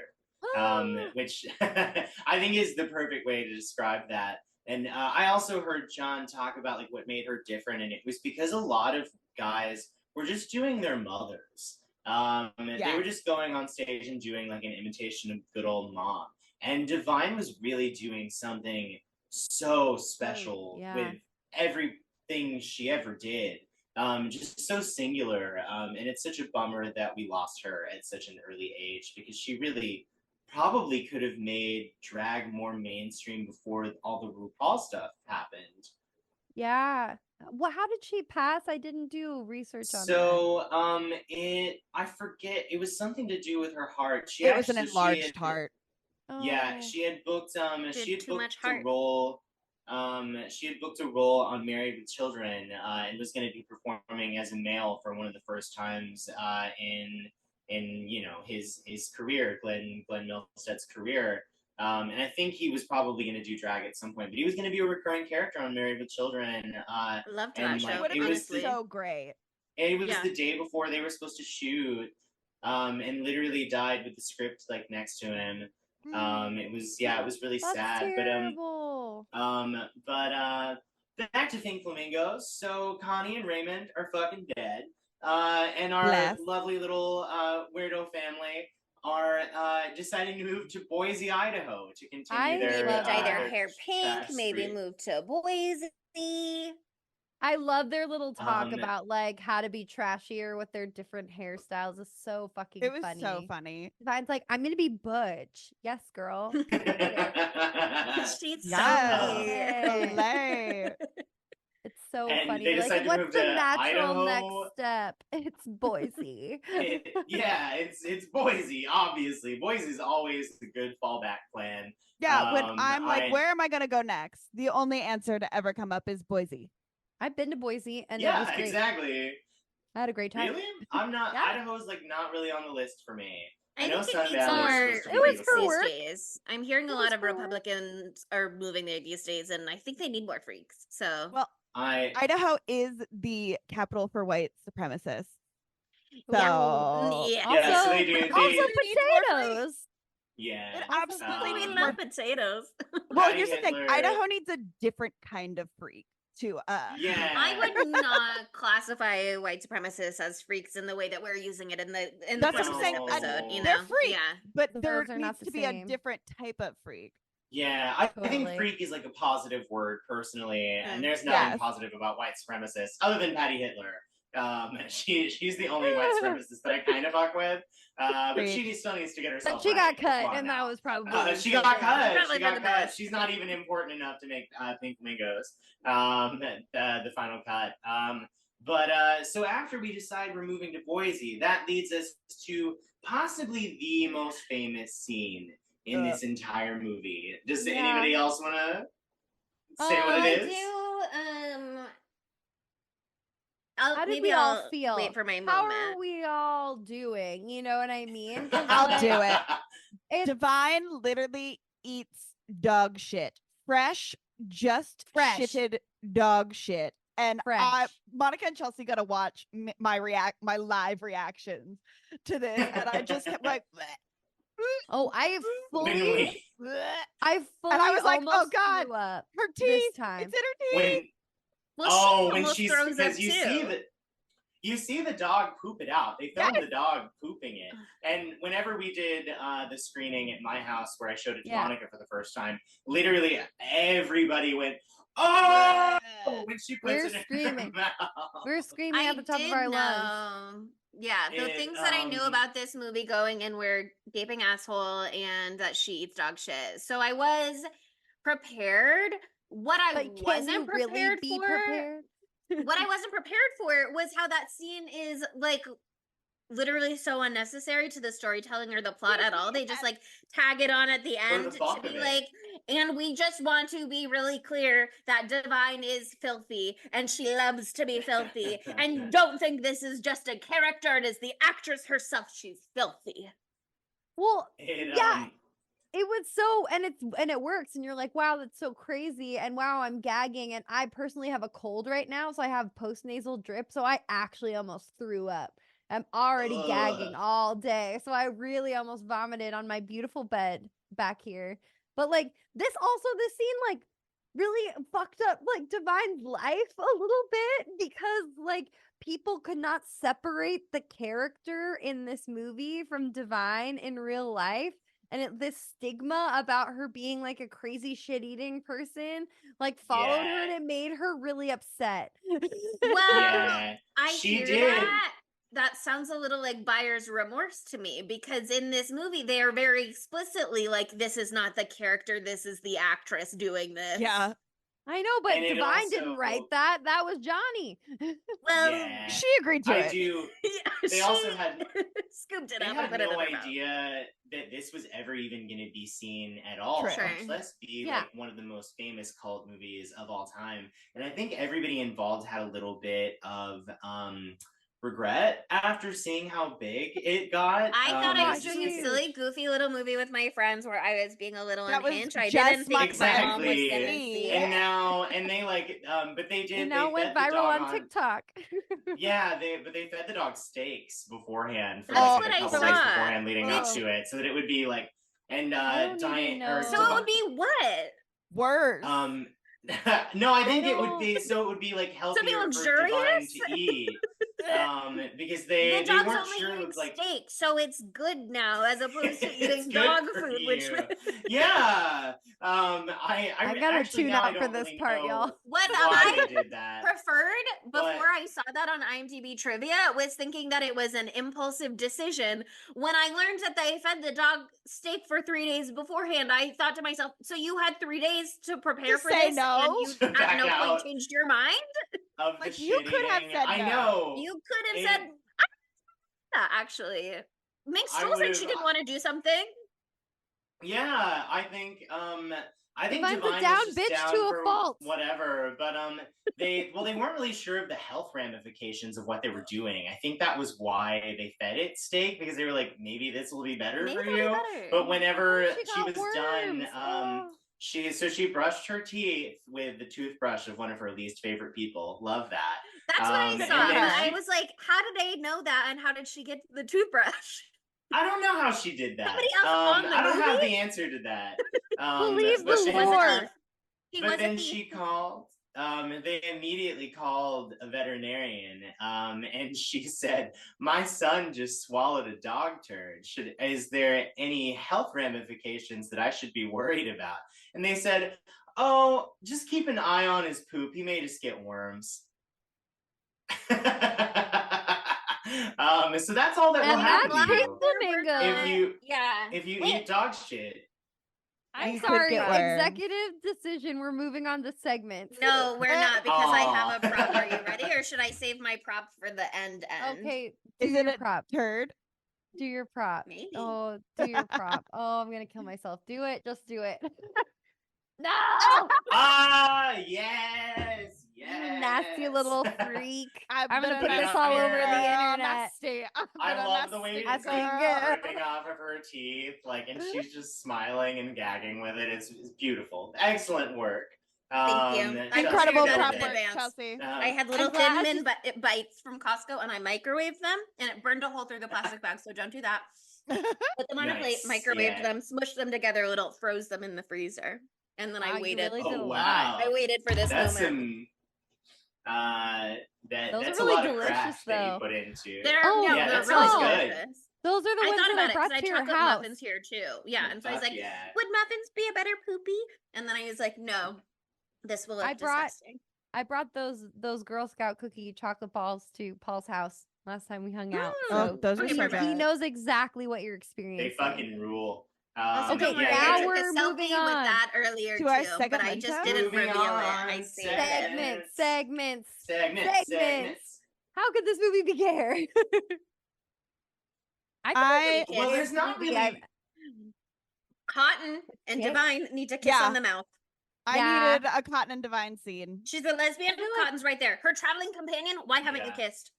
G: which I think is the perfect way to describe that. And I also heard John talk about like what made her different, and it was because a lot of guys were just doing their mothers. They were just going on stage and doing like an imitation of good old mom. And Divine was really doing something so special
E: yeah.
G: with everything she ever did. Just so singular. And it's such a bummer that we lost her at such an early age because she really probably could have made drag more mainstream before all the RuPaul stuff happened.
E: Yeah. Well, how did she pass? I didn't do research on that.
G: So, I forget. It was something to do with her heart.
D: It was an enlarged heart.
G: Yeah,
E: Oh.
G: she had booked
F: Did
G: she had
F: too much
G: booked a
F: heart.
G: role. She had booked a role on Married with Children, and was going to be performing as a male for one of the first times in his career, Glenn Milstead's career. And I think he was probably going to do drag at some point, but he was going to be a recurring character on Married with Children.
F: Loved
G: and,
F: that show.
G: like,
D: It would have
G: it
D: been
G: was
F: honestly.
D: so great.
G: And it was
F: Yeah.
G: the day before they were supposed to shoot, and literally died with the script like next to him. It was really
E: That's
G: sad.
E: terrible.
G: But back to Pink Flamingos. So Connie and Raymond are fucking dead. And our
D: Bless.
G: lovely little weirdo family are deciding to move to Boise, Idaho to continue
F: Maybe
G: their
F: dye their hair pink.
G: trash
F: Maybe
G: spree.
F: move to Boise.
E: I love their little talk
G: Um,
E: about like how to be trashier with their different hairstyles. It's so fucking
D: It was
E: funny.
D: so funny.
E: Divine's like, I'm gonna be Butch. Yes, girl.
F: She's
D: Yes.
F: so
E: Hey.
F: mean.
D: Slay.
E: It's so
G: And
E: funny.
G: they
E: Like,
G: decide to
E: what's
G: move
E: the
G: to
E: natural
G: Idaho.
E: next step? It's Boise.
G: It's Boise, obviously. Boise's always the good fallback plan.
D: Yeah, when I'm like,
G: I-
D: where am I gonna go next? The only answer to ever come up is Boise.
E: I've been to Boise and it was
G: Yeah,
E: great.
G: exactly.
E: I had a great time.
G: Really? I'm not.
E: Yeah.
G: Idaho's like not really on the list for me.
F: I
G: know
F: think it
G: Sun
F: needs
G: Valley is
F: more
G: supposed to be
E: It was
F: freaks
E: for
F: these
E: work.
F: days. I'm hearing a
E: It
F: lot
E: was
F: of
E: for work.
F: Republicans are moving there these days, and I think they need more freaks. So
D: Well, Idaho is the capital for white supremacists. So
F: yeah.
G: Yeah, so they do.
E: Also
D: needs more freaks.
E: potatoes.
G: Yeah.
D: It
E: Also
D: absolutely
F: we
D: needs
G: Um,
D: more.
F: love potatoes.
D: Well,
G: Patty
D: here's the thing:
G: Hitler-
D: Idaho needs a different kind of freak to
G: Yeah.
F: I would not classify white supremacists as freaks in the way that we're using it in the
D: That's
F: first
D: what I'm saying.
F: episode. You
D: They're
F: know,
D: freaks,
F: yeah.
D: but
E: Those
D: there
E: are not
D: needs
E: the
D: to be
E: same.
D: a different type of freak.
G: Yeah, I think
E: Totally.
G: freak is like a positive word personally, and
F: Mm.
G: there's nothing
D: Yes.
G: positive about white supremacists other than Patty Hitler. She's the only white supremacist that I kind of fuck with. But
D: Preach.
G: she still needs to get herself.
E: But she
G: right.
E: got cut,
G: Come on
E: and
G: now.
E: that was probably
G: She
E: for
G: got
E: the
G: cut.
F: Probably
G: She
F: for
G: got
F: the
G: cut.
F: best.
G: She's not even important enough to make Pink Flamingos. The final cut. So after we decide we're moving to Boise, that leads us to possibly the most famous scene in this entire movie. Does
E: Yeah.
G: anybody else want to say what
F: I
G: it is?
F: do.
E: How did
F: maybe
E: we all
F: I'll
E: feel?
F: wait for my
E: How
F: moment.
E: are we all doing? You know what I mean? 'Cause,
D: I'll
E: like,
D: do it.
E: It's
D: Divine literally eats dog shit. Fresh, just
E: Fresh.
D: shitted dog shit. And
E: Fresh.
D: Monica and Chelsea got to watch my live reactions to this, and I just kept like, bleh,
E: oh, I
G: When
E: fully,
G: we-
D: bleh.
E: I fully
D: and I was like, oh
E: almost
D: god,
E: threw up
D: her
E: this
D: teeth.
E: time.
D: It's in her teeth.
G: when
F: Well, she
G: when
F: almost
G: she's
F: throws
G: because
F: up
G: you
F: too.
G: see you see the dog poop it out. They filmed the dog pooping it. And whenever we did the screening at my house where I showed it to
E: Yeah.
G: Monica for the first time, literally everybody went, "Oh!" when she puts
E: We're
G: it in
E: screaming.
G: her mouth.
E: We're screaming at the top of
F: did
E: our lungs.
F: know. Yeah, the
G: It,
F: things that I knew about this movie going in were gaping asshole and that she eats dog shit. So I was prepared. What I
E: But can
F: wasn't
E: you really
F: prepared
E: be
F: for,
E: prepared?
F: what I wasn't prepared for was how that scene is like literally so unnecessary to the storytelling or the plot at all. They just like tag it on at the
G: For the
F: end to
G: fuck
F: be
G: of it.
F: like, and we just want to be really clear that Divine is filthy and she loves to be filthy. And don't think this is just a character, it is the actress herself. She's filthy.
E: Well,
G: It,
E: yeah. It was so, and it works, and you're like, wow, that's so crazy, and wow, I'm gagging, and I personally have a cold right now, so I have postnasal drip, so I actually almost threw up. I'm already gagging
G: Ugh.
E: all day, so I really almost vomited on my beautiful bed back here. But like this scene like really fucked up like Divine's life a little bit because like people could not separate the character in this movie from Divine in real life. And this stigma about her being like a crazy shit-eating person like followed her, and
G: Yeah.
E: it made her really upset.
F: Well,
G: Yeah,
F: I
G: she
F: hear
G: did.
F: that. That sounds a little like buyer's remorse to me because in this movie they are very explicitly like, this is not the character, this is the actress doing this.
D: Yeah,
E: I know, but
G: And it
E: Divine didn't write
G: also-
E: that. That was Johnny.
F: Well,
G: Yeah.
D: she agreed to
G: I
D: it.
G: do.
F: yeah,
G: They also
F: she
G: had-
F: scooped it
G: They
F: up and
G: had
F: put it
G: no
F: in her mouth.
G: idea that this was ever even going to be seen at all.
D: True.
F: Sure.
G: Much less be
E: Yeah.
G: like one of the most famous cult movies of all time. And I think everybody involved had a little bit of regret after seeing how big it got.
F: I thought I
E: Oh,
F: was doing a
E: huge.
F: silly, goofy little movie with my friends where I was being a little
D: That was
F: unhinged. I
D: just
F: didn't
D: my
F: think my mom was
G: Exactly.
F: gonna see
G: And
F: it.
G: now, and they like, but they did.
E: And now
G: they
E: it went
G: fed the
E: viral
G: dog
E: on TikTok.
G: Yeah, they fed the dog steaks beforehand for
F: That's
G: like
F: what
G: a
F: I
G: couple days
F: saw.
G: beforehand leading up
E: Oh.
G: to it, so that it would be like, and
E: I don't
G: Diane
E: even
G: or
E: know.
F: So it would be what?
D: Worse.
G: no, I think it
E: don't-
G: would be so it would be like healthier for Divine
F: luxurious?
G: to eat. Because
F: The
G: they
F: dog's
G: weren't
F: only
G: sure
F: eating
G: with like
F: steak, so it's good now as opposed to
G: It's
F: eating
G: good
F: dog
G: for
F: food, which
G: you. Yeah. I
E: gotta
G: actually
E: tune
G: now I
E: out for
G: don't
E: this
G: really
E: part,
G: know
E: y'all.
F: what
G: why
F: I
G: they did that.
F: preferred
G: But-
F: before I saw that on IMDb trivia was thinking that it was an impulsive decision. When I learned that they fed the dog steak for 3 days beforehand, I thought to myself, so you had 3 days to prepare
D: To
F: for
D: say
F: this
D: no?
F: and you
G: To
F: at
G: back
F: no
G: out.
F: point changed your mind?
G: Of the
D: Like, you could have
G: shit-eating.
D: said
G: I
D: no.
G: know.
F: You could have
G: It-
F: said, yeah, actually. Minx
G: I
F: still said
G: would've-
F: she didn't want to do something.
G: Yeah, I think
E: Divine's a
G: Divine
E: down
G: was just
E: bitch
G: down
E: to a
G: for
E: fault.
G: whatever, but they weren't really sure of the health ramifications of what they were doing. I think that was why they fed it steak, because they were like, maybe this will be better
F: Maybe
G: for
F: that'll be
G: you.
F: better.
G: But whenever
E: She
G: she
E: got
G: was done,
E: worms. Oh.
G: she brushed her teeth with the toothbrush of one of her least favorite people. Love that.
F: That's what I
G: and
F: saw.
G: then
F: But I
G: she-
F: was like, how did they know that? And how did she get the toothbrush?
G: I don't know how she did that.
F: Somebody else on the
G: I don't have
F: movie?
G: the answer to that.
E: Believe
G: but
E: the
G: she-
E: lore.
F: He
G: But
F: wasn't
G: then
F: the-
G: she called. They immediately called a veterinarian, and she said, "My son just swallowed a dog turd. Is there any health ramifications that I should be worried about?" And they said, "Oh, just keep an eye on his poop. He may just get worms." So that's all that will
E: And
G: happen
E: that's
G: to
E: Pink
G: you
E: Flamingo.
G: if you
F: Yeah.
G: if you
F: Wait,
G: eat dog shit.
E: I'm
D: You could
E: sorry,
D: get worms.
E: executive decision. We're moving on to segments.
F: no, we're not because I have
G: Aw.
F: a prop. Are you ready, or should I save my prop for the end?
E: Okay, do
D: Is it
E: your
D: a
E: prop.
D: turd?
E: Do your prop.
F: Maybe.
E: Oh, do your prop. Oh, I'm gonna kill myself. Do it. Just do it. No!
G: Ah, yes,
E: You
G: yes.
E: nasty little freak.
D: I'm
E: I'm gonna
D: gonna
E: put
G: mess
E: this all
G: you
E: over the
G: up.
E: internet.
G: I love the way
E: I
G: it's
E: think,
G: like dripping off of her teeth, like, and she's just smiling and gagging with it. It's beautiful. Excellent work.
F: Thank you.
G: Chelsea
F: I'm
D: Incredible
F: sure
G: did
F: that
D: prep
F: in
G: it.
D: work,
F: advance.
D: Chelsea.
F: I had little
E: glad
F: Thin Min bites from Costco, and I microwaved them, and it burned a hole through the plastic bag. So don't do that. Put them on a plate,
G: Nice,
F: microwaved
G: yeah.
F: them, smushed them together a little, froze them in the freezer, and then
E: wow,
F: I
E: you
F: waited.
E: really did a
G: Oh
E: lot.
G: wow,
F: I waited for this
G: that's
F: moment.
G: some
E: Those are
G: that's
E: really
G: a lot
E: delicious,
G: of craft that you
E: though.
G: put into.
F: They're
E: Oh,
F: no,
G: Yeah,
F: they're
G: that
F: really
G: sounds good.
F: delicious.
E: Those are the
F: I
E: ones
F: thought
E: that
F: about
E: I
F: it
E: brought
F: because I
E: to your
F: chocolate
E: house.
F: muffins here too. Yeah, and so I was
G: Fuck
F: like,
G: yeah.
F: would muffins be a better poopy? And then I was like, no, this will look
E: I brought-
F: disgusting.
E: I brought those Girl Scout cookie chocolate balls to Paul's house last time we hung out.
F: Mm.
D: Oh,
E: So
D: those are
F: Okay,
D: so
F: perfect.
E: he
D: good.
E: knows exactly what you're
G: They
E: experiencing.
G: fucking rule.
F: Also,
E: Okay,
F: don't worry,
E: now
F: I took
E: we're
F: a
E: moving
F: selfie with
E: on
F: that earlier
D: to our
F: too, but I just
D: segmento?
F: didn't
G: Moving
F: reveal it. I
G: on,
F: saved it.
E: Segments. How could this movie be care?
D: I-
G: Well, there's not really.
F: Cotton and
E: Kiss?
F: Divine need to kiss
D: Yeah.
F: on the mouth.
D: I
E: Yeah.
D: needed a Cotton and Divine scene.
F: She's a lesbian.
E: feel like-
F: Cotton's right there. Her traveling companion. Why haven't you
G: Yeah.
F: kissed?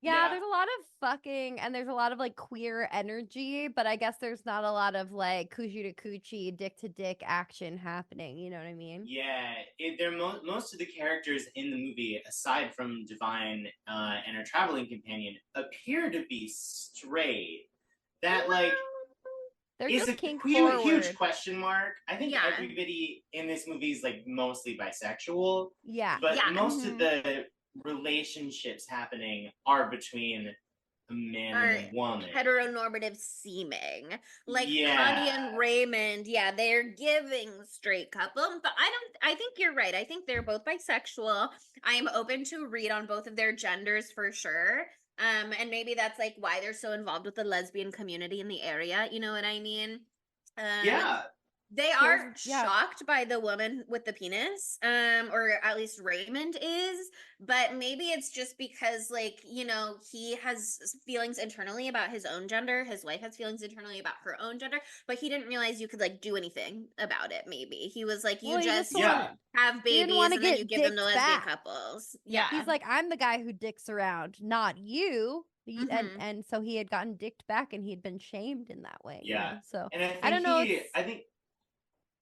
E: Yeah,
G: Yeah.
E: there's a lot of fucking and there's a lot of like queer energy, but I guess there's not a lot of like coochie to coochie, dick to dick action happening. You know what I mean?
G: Yeah, most of the characters in the movie, aside from Divine and her traveling companion, appear to be straight. That like
E: They're
G: is
E: just
G: a
E: kink
G: huge
E: forward.
G: question mark. I think
F: Yeah.
G: everybody in this movie is like mostly bisexual,
E: Yeah.
G: but
F: Yeah.
G: most
D: Mhm.
G: of the relationships happening are between a man and a woman.
F: Heteronormative seeming. Like
G: Yeah.
F: Connie and Raymond. Yeah, they're giving straight couple. But I think you're right. I think they're both bisexual. I am open to read on both of their genders for sure. And maybe that's like why they're so involved with the lesbian community in the area. You know what I mean?
G: Yeah,
F: They are
E: Here's- yeah.
F: shocked by the woman with the penis, or at least Raymond is, but maybe it's just because, like, you know, he has feelings internally about his own gender, his wife has feelings internally about her own gender, but he didn't realize you could, like, do anything about it, maybe. He was like, you
E: Well, he
F: just
E: just
G: Yeah.
F: have
E: He didn't
F: babies
E: wanna
F: and then
E: get
F: you give them to
E: dicked
F: lesbian
E: back.
F: couples.
D: Yeah.
E: He's like, I'm the guy who dicks around, not you.
F: Mhm.
E: And so he had gotten dicked back and he had been shamed in that way. you
G: Yeah.
E: know? So
G: and I think
E: I don't know,
G: I think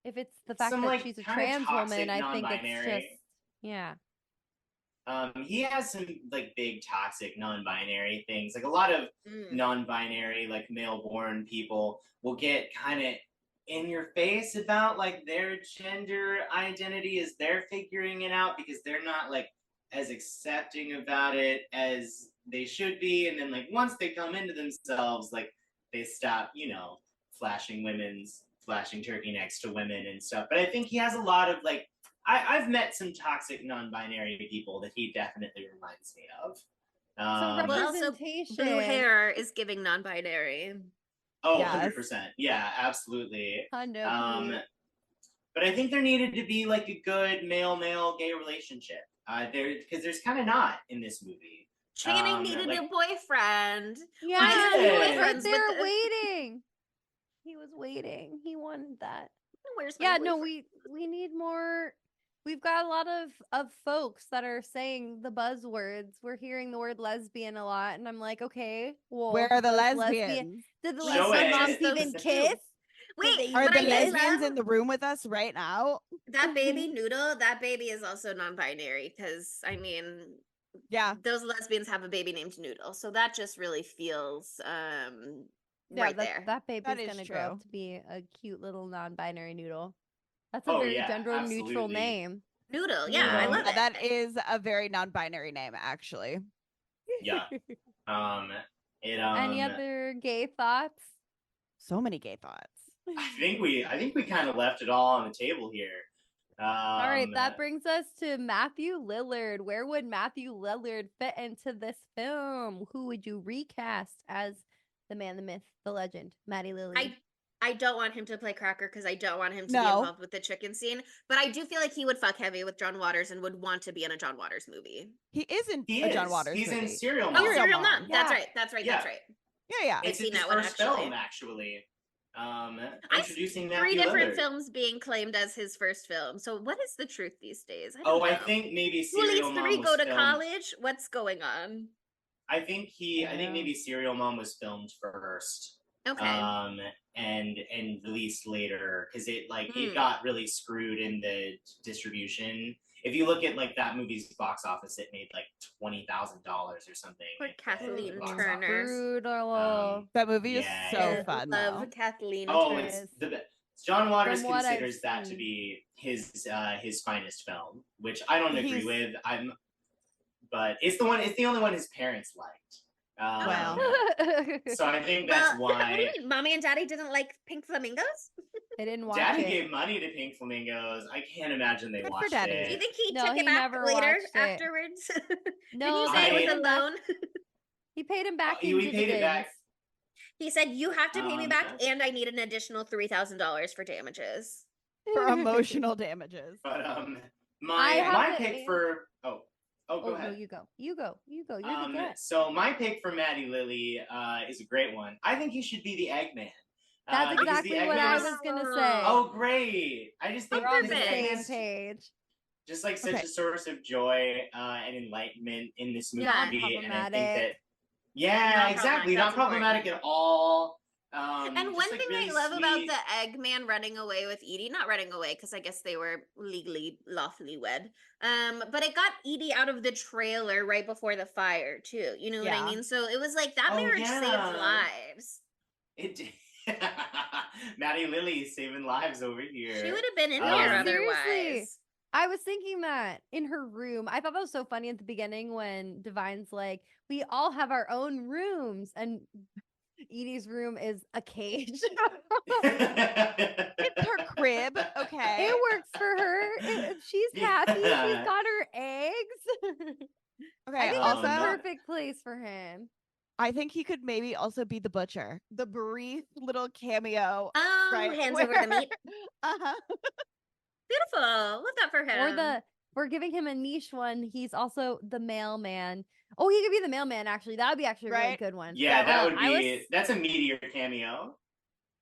E: if it's the fact
G: some,
E: that
G: like,
E: she's a
G: kinda
E: trans woman,
G: toxic
E: I think it's
G: non-binary.
E: just yeah.
G: he has some like big toxic non-binary things. Like a lot of
F: Mm.
G: non-binary, like male-born people will get kind of in your face about like their gender identity as they're figuring it out because they're not like as accepting about it as they should be. And then like once they come into themselves, like they stop, you know, flashing turkey necks to women and stuff. But I think he has a lot of like I've met some toxic non-binary people that he definitely reminds me of.
E: So
F: Well, also,
E: representation.
F: blue hair is giving non-binary.
G: Oh,
D: Yes.
G: 100%. Yeah, absolutely.
E: Hundo,
G: Um, but I think there needed to be like a good male-male gay relationship. Because there's kind of not in this movie.
F: Channing needed
G: like-
F: a boyfriend.
E: yeah,
G: did.
E: he was right
F: Friends with
E: there
F: the-
E: waiting. He was waiting. He wanted that.
F: Where's my
E: Yeah, no,
F: boyfriend?
E: we need more. We've got a lot of folks that are saying the buzzwords. We're hearing the word lesbian a lot, and I'm like, okay, well,
D: Where are the
E: does
D: lesbians?
E: Did the
G: Show
E: lesbian
G: it.
E: moms
F: Those
E: even
F: two.
E: kiss?
F: Wait,
E: they
D: Are
F: but
D: the
F: I did
D: lesbians
F: love
D: in the room with us right now?
F: that baby Noodle. That baby is also non-binary because I mean,
D: Yeah.
F: those lesbians have a baby named Noodle, so that just really feels
E: Yeah,
F: right
E: that,
F: there.
E: that baby's
D: is
E: gonna grow up
D: true.
E: to be a cute little non-binary noodle. That's a
G: Oh,
E: very
G: yeah,
E: gender neutral
G: absolutely.
E: name.
F: Noodle, yeah, I
G: Noodle.
F: love it.
D: That is a very non-binary name, actually.
G: Yeah. It
E: Any other gay thoughts?
D: So many gay thoughts.
G: I think we kind of left it all on the table here.
E: All right, that brings us to Matthew Lillard. Where would Matthew Lillard fit into this film? Who would you recast as the man, the myth, the legend, Maddie Lily?
F: I don't want him to play Cracker because I don't want him to be
D: No.
F: involved with the chicken scene. But I do feel like he would fuck heavy with John Waters and would want to be in a John Waters movie.
D: He is in
G: He
D: a
G: is.
D: John Waters
G: He's
D: movie.
G: in Serial
F: Oh,
G: Mom.
F: Serial Mom.
E: Yeah.
F: That's right. That's right. That's
G: Yeah.
F: right.
D: Yeah.
F: I've
G: It's
F: seen
G: his
F: that one,
G: first
F: actually.
G: film, actually.
F: I
G: Introducing
F: see
G: Matthew
F: 3 different
G: Lillard.
F: films being claimed as his first film. So what is the truth these days?
G: Oh,
F: don't
G: I
F: know.
G: think maybe
F: Do at
G: Serial
F: least
G: Mom
F: 3
G: was
F: go to
G: filmed.
F: college? What's going on?
G: I think maybe Serial Mom was filmed first.
F: Okay.
G: And released later because it
F: Hmm.
G: got really screwed in the distribution. If you look at like that movie's box office, it made like $20,000 or something.
F: Poor
G: at the
F: Kathleen
G: box
F: Turner.
G: office.
E: Brutal.
D: That movie
G: Yeah,
D: is so
G: yeah.
D: fun.
F: Love
D: though.
F: Kathleen
G: Oh,
F: Turner.
G: it's John Waters
E: From what I've
G: considers that to
E: seen.
G: be his finest film, which I don't agree
D: He's-
G: with. But it's the only one his parents liked.
D: Well.
G: So I think that's
F: What do
G: why
F: you mean? Mommy and Daddy didn't like Pink Flamingos?
E: They didn't watch
G: Daddy
E: it.
G: gave money to Pink Flamingos. I can't imagine they
D: Good for
G: watched
D: Daddy.
G: it.
F: Do you think he
E: No,
F: took
E: he
F: it back
E: never
F: later
E: watched it.
F: afterwards?
E: No,
F: Did he say
G: I-
F: it
E: paid
F: was
E: him
F: a
E: back-
F: loan?
E: He paid him back
G: he
E: in
G: paid it back.
E: dividends.
F: He said, "You have to pay me back,
G: Okay.
F: and I need an additional $3,000 for damages."
D: For emotional damages.
G: But
E: I
G: my
E: have
G: pick
E: a-
G: for go
E: Oh, no,
G: ahead.
E: you go. You go. You're the guest.
G: So my pick for Maddie Lily is a great one. I think he should be the Eggman.
E: That's
G: because
E: exactly
G: the
E: what I
G: Eggman
E: was gonna say.
G: Oh, great! I just think
E: We're on the
G: because
F: perfect.
E: same
G: Eggman's
E: page.
G: just like such
D: Okay.
G: a source of joy and enlightenment in this movie,
F: Yeah.
G: and I think that
E: Problematic.
G: yeah,
F: Not
G: exactly,
F: problematic,
G: not
F: that's
G: problematic at all.
F: And
G: just,
F: one
G: like,
F: thing
G: really
F: I love about
G: sweet.
F: the Eggman running away with Edie, not running away because I guess they were legally, lawfully wed. But it got Edie out of the trailer right before the fire too. You know what I
D: Yeah.
F: mean? So it was like that
G: Oh,
F: marriage
G: yeah.
F: saved lives.
G: It did. Maddie Lily saving lives over here.
F: She would have been in
G: No,
F: here
E: seriously.
F: otherwise.
E: I was thinking that in her room. I thought that was so funny at the beginning when Divine's like, we all have our own rooms. And Edie's room is a cage.
D: It's her crib, okay?
E: It works for her. She's happy. She's got her eggs.
D: Okay,
E: I think
D: also,
E: that's the perfect place for him.
D: I think he could maybe also be the butcher. The brief little cameo.
F: Oh,
D: Right,
F: hands over the meat.
D: Uh-huh.
F: Beautiful. Love that for him.
E: Or we're giving him a niche one. He's also the mailman. Oh, he could be the mailman, actually. That would be actually a really
D: Right?
E: good one.
G: Yeah, that would
E: I
G: be.
E: was-
G: That's a meteor cameo.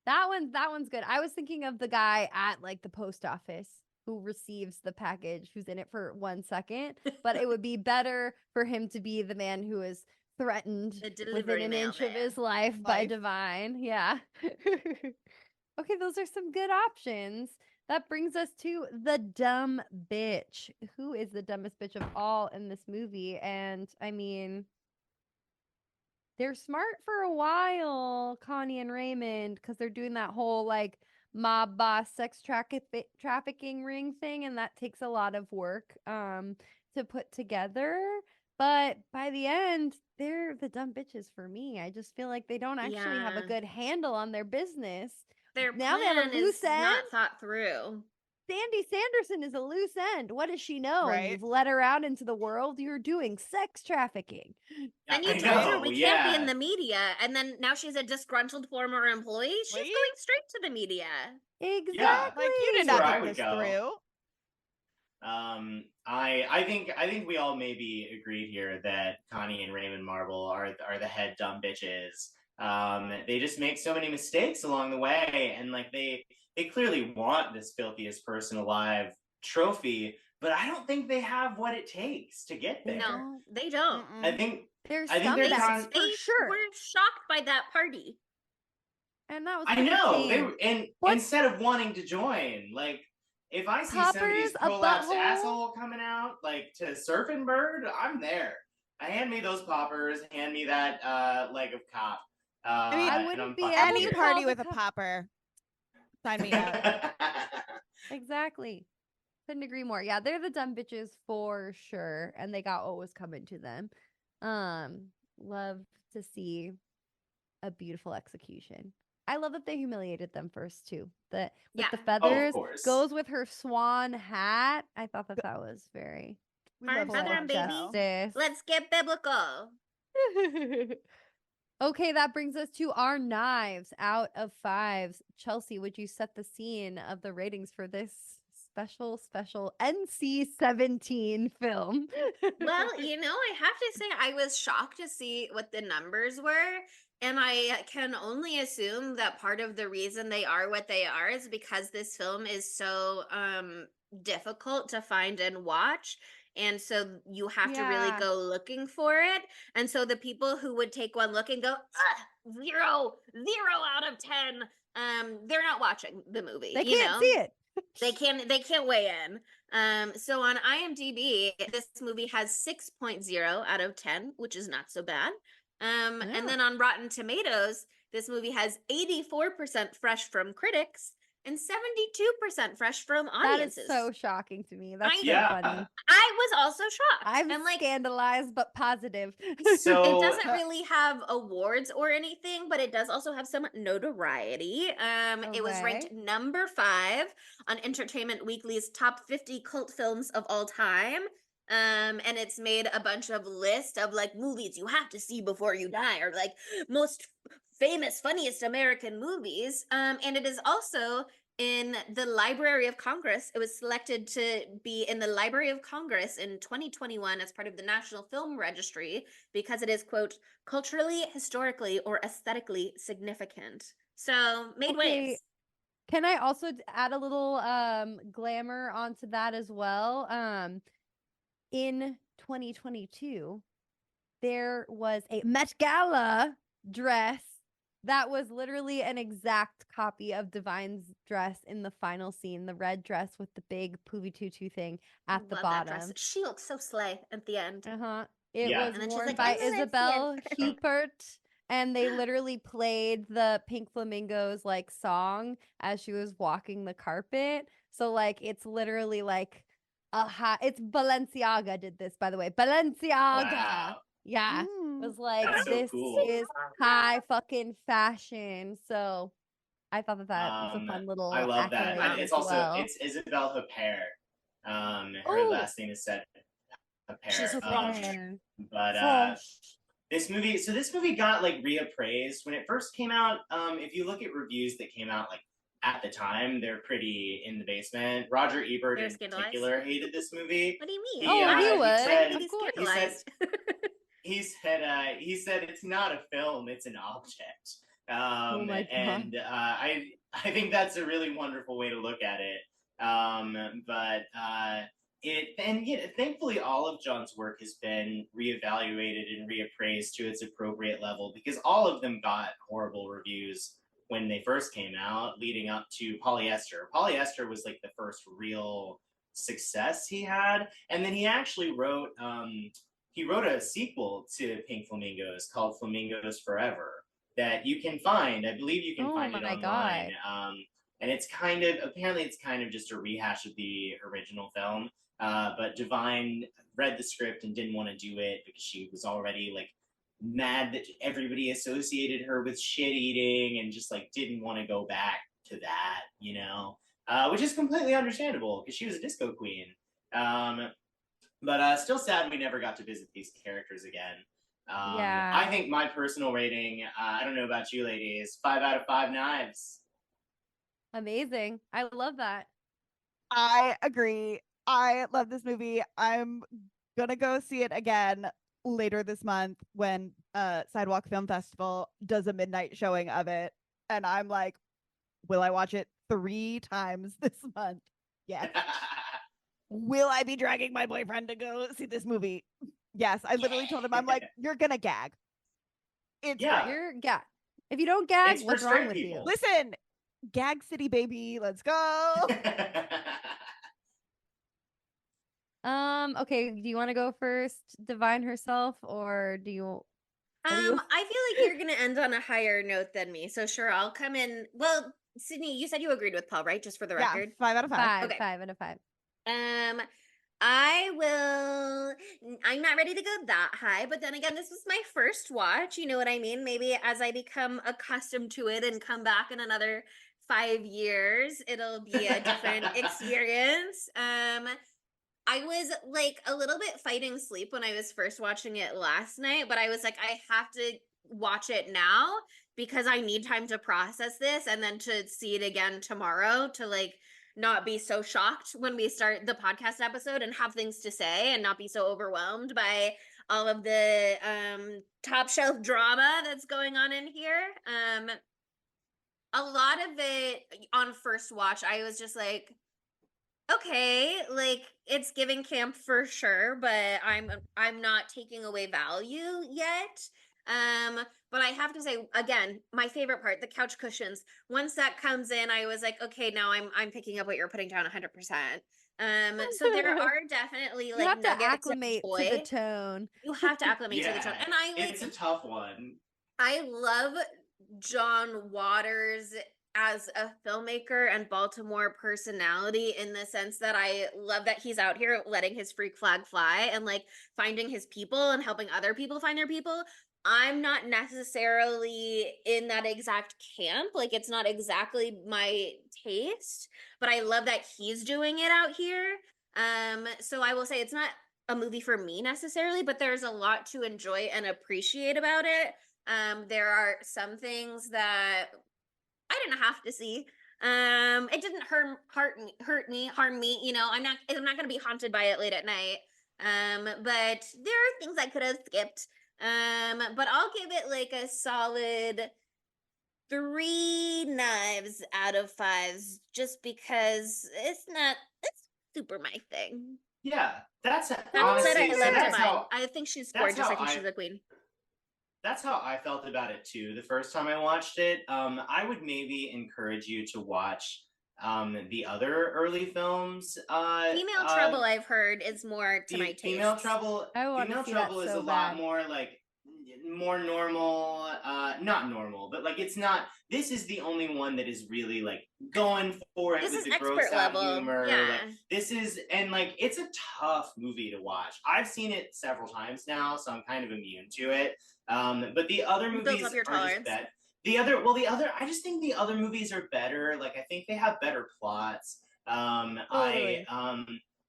E: That one's good. I was thinking of the guy at like the post office who receives the package, who's in it for 1 second. But it would be better for him to be the man who is threatened
F: The
E: within
F: delivery
E: an inch of
F: mailman.
E: his life by
D: Life.
E: Divine. Yeah. Okay, those are some good options. That brings us to the dumb bitch. Who is the dumbest bitch of all in this movie? And I mean, they're smart for a while, Connie and Raymond, because they're doing that whole like mob boss sex trafficking ring thing, and that takes a lot of work to put together. But by the end, they're the dumb bitches for me. I just feel like they don't actually have a
F: Yeah.
E: good handle on their business.
F: Their
E: Now they have a
F: plan
E: loose
F: is not
E: end?
F: thought through.
E: Sandy Sanderson is a loose end. What does she know?
D: Right.
E: You've let her out into the world. You're doing sex trafficking.
F: And you
G: I
F: told her
G: know,
F: we can't be in
G: yeah.
F: the media, and then now she's a disgruntled former employee. She's
D: Right?
F: going straight to the media.
E: Exactly.
D: Like, you did
G: That's where I
D: not
G: would
D: think this
G: go.
D: through.
G: I think we all maybe agreed here that Connie and Raymond Marble are the head dumb bitches. They just make so many mistakes along the way, and like they clearly want this filthiest person alive trophy, but I don't think they have what it takes to get there.
F: No, they don't.
D: Mm-mm.
G: I think
E: They're
G: I think they
E: scumbags
G: kind
E: for sure.
F: We're shocked by that party.
E: And that was
G: I know they
E: entertaining.
G: and
E: What?
G: instead of wanting to join, like if I see somebody's
E: Poppers, a
G: prolapsed
E: butthole?
G: asshole coming out, like to Surfing Bird, I'm there. Hand me those poppers. Hand me that leg of cop.
D: I mean,
E: I
G: and
E: wouldn't
G: I'm
E: be
G: fucking
E: able
D: Any
E: to
G: here.
E: call
D: party
E: the
D: with a
E: co-
D: popper. Sign me up.
E: Exactly. Couldn't agree more. Yeah, they're the dumb bitches for sure. And they got what was coming to them. Love to see a beautiful execution. I love that they humiliated them first too. The with
F: Yeah.
E: the
G: Oh, of
E: feathers
G: course.
E: goes with her swan hat. I thought that was very
D: We
F: Iron
D: love
F: feather
D: Swan
F: and baby.
D: Chow.
E: justice.
F: Let's get biblical.
E: Okay, that brings us to our knives out of 5s. Chelsea, would you set the scene of the ratings for this special NC-17 film?
F: Well, I have to say I was shocked to see what the numbers were. And I can only assume that part of the reason they are what they are is because this film is so difficult to find and watch. And so you have to really
E: Yeah.
F: go looking for it. And so the people who would take one look and go, zero out of 10, they're not watching the movie.
E: They can't see it.
F: They can't weigh in. So on IMDb, this movie has 6.0 out of 10, which is not so bad.
E: Yeah.
F: And then on Rotten Tomatoes, this movie has 84% fresh from critics and 72% fresh from
E: That
F: audiences.
E: is so shocking to me. That's so
G: Yeah.
E: funny.
F: I was also shocked.
E: I'm
F: and like
E: scandalized but positive.
G: So
F: it doesn't really have awards or anything, but it does also have some notoriety. It was ranked
E: Okay.
F: number 5 on Entertainment Weekly's top 50 cult films of all time. And it's made a bunch of lists of like movies you have to see before you die, or like most famous, funniest American movies. And it is also in the Library of Congress. It was selected to be in the Library of Congress in 2021 as part of the National Film Registry because it is, quote, culturally, historically, or aesthetically significant. So made
E: Okay.
F: waves.
E: Can I also add a little glamour onto that as well? In 2022, there was a Met Gala dress that was literally an exact copy of Divine's dress in the final scene, the red dress with the big poofy tutu thing at the
F: Love that dress.
E: bottom.
F: She looks so slay at the end.
E: Uh-huh. It
G: Yeah.
E: was
F: And then she's
E: worn
F: like,
E: by
F: "I'm a lesbian."
E: Isabel Huppert, and they literally played the Pink Flamingos like song as she was walking the carpet. So like it's literally like it's Balenciaga did this, by the way. Balenciaga.
G: wow.
E: Yeah.
D: Mm.
E: Was like
G: That's so
E: this
G: cool.
E: is high fucking fashion. So I thought that was a fun little
G: I love that.
E: accolade
G: And it's
E: as
G: also
E: well.
G: it's Isabelle Huppert. Her
E: Oh.
G: last name is said
F: She's
G: Huppert.
F: French.
G: But this movie got like reappraised when it first came out. If you look at reviews that came out like at the time, they're pretty in the basement. Roger Ebert
F: They're
G: in
F: scandalized?
G: particular hated this movie.
F: What do you mean?
E: Oh, he
G: he
E: would.
G: said-
E: Of course.
G: He said it's not a film, it's an object.
E: Oh my God.
G: And I think that's a really wonderful way to look at it. Thankfully all of John's work has been reevaluated and reappraised to its appropriate level, because all of them got horrible reviews when they first came out, leading up to Polyester. Polyester was like the first real success he had, and then he actually wrote a sequel to Pink Flamingos called Flamingos Forever that you can find. I believe you can
E: Oh
G: find it
E: my
G: online. And it's kind of just a rehash of the original film. But Divine read the script and didn't want to do it because she was already like mad that everybody associated her with shit eating and just like didn't want to go back to that, which is completely understandable because she was a disco queen. But still sad we never got to visit these characters again.
E: Yeah.
G: I think my personal rating, I don't know about you ladies, 5 out of 5 knives.
E: Amazing. I love that.
D: I agree. I love this movie. I'm gonna go see it again later this month when Sidewalk Film Festival does a midnight showing of it. And I'm like, will I watch it 3 times this month? Yes. Will I be dragging my boyfriend to go see this movie? Yes. I literally told him, I'm like, you're gonna gag. It's
G: Yeah.
D: great.
E: If you don't gag,
G: It's for
E: what's wrong
G: straight
E: with
G: people.
E: you?
D: Listen, Gag City, baby. Let's go.
E: Okay, do you want to go first, Divine herself, or do you What do you-
F: I feel like you're gonna end on a higher note than me, so sure, I'll come in. Well, Sydney, you said you agreed with Paul, right? Just for the
D: Yeah,
F: record.
D: 5 out of 5.
E: 5,
F: Okay.
E: 5 out of 5.
F: I'm not ready to go that high, but then again, this was my first watch. You know what I mean? Maybe as I become accustomed to it and come back in another 5 years, it'll be a different experience. I was like a little bit fighting sleep when I was first watching it last night, but I was like, I have to watch it now because I need time to process this and then to see it again tomorrow to like not be so shocked when we start the podcast episode and have things to say and not be so overwhelmed by all of the top shelf drama that's going on in here. A lot of it on first watch, I was just like, okay, like it's giving camp for sure, but I'm not taking away value yet. But I have to say again, my favorite part, the couch cushions. Once that comes in, I was like, okay, now I'm picking up what you're putting down 100%. So there are definitely
E: You
F: like
E: have to
F: nuggets of
E: acclimate to the
F: joy.
E: tone.
F: You have to acclimate to the tone.
G: Yeah,
F: And I
G: it's a
F: like
G: tough one.
F: I love John Waters as a filmmaker and Baltimore personality in the sense that I love that he's out here letting his freak flag fly and like finding his people and helping other people find their people. I'm not necessarily in that exact camp. Like it's not exactly my taste, but I love that he's doing it out here. So I will say it's not a movie for me necessarily, but there's a lot to enjoy and appreciate about it. There are some things that I didn't have to see. It didn't harm me. You know, I'm not gonna be haunted by it late at night. But there are things I could have skipped. But I'll give it like a solid 3 knives out of 5s, just because it's super my thing.
G: Yeah, that's
F: Not
G: honestly.
F: that I
G: So
F: love
G: that's
F: Divine.
G: how
F: I think she's
G: that's
F: gorgeous.
G: how
F: I think
G: I
F: she's a queen.
G: that's how I felt about it too. The first time I watched it, I would maybe encourage you to watch the other early films.
F: Female Trouble, I've heard, is more to my taste.
G: Female Trouble.
E: I wanna
G: Female
E: see that
G: Trouble is
E: so
G: a lot
E: bad.
G: more like more normal. Not normal, but like it's not. This is the only one that is really like going for it
F: This
G: with
F: is
G: the
F: expert
G: gross out
F: level.
G: humor.
F: Yeah.
G: Like this is, and like it's a tough movie to watch. I've seen it several times now, so I'm kind of immune to it. But the other
F: Builds
G: movies
F: up your
G: are just
F: tolerance.
G: better. I just think the other movies are better. Like I think they have better plots.
E: Totally.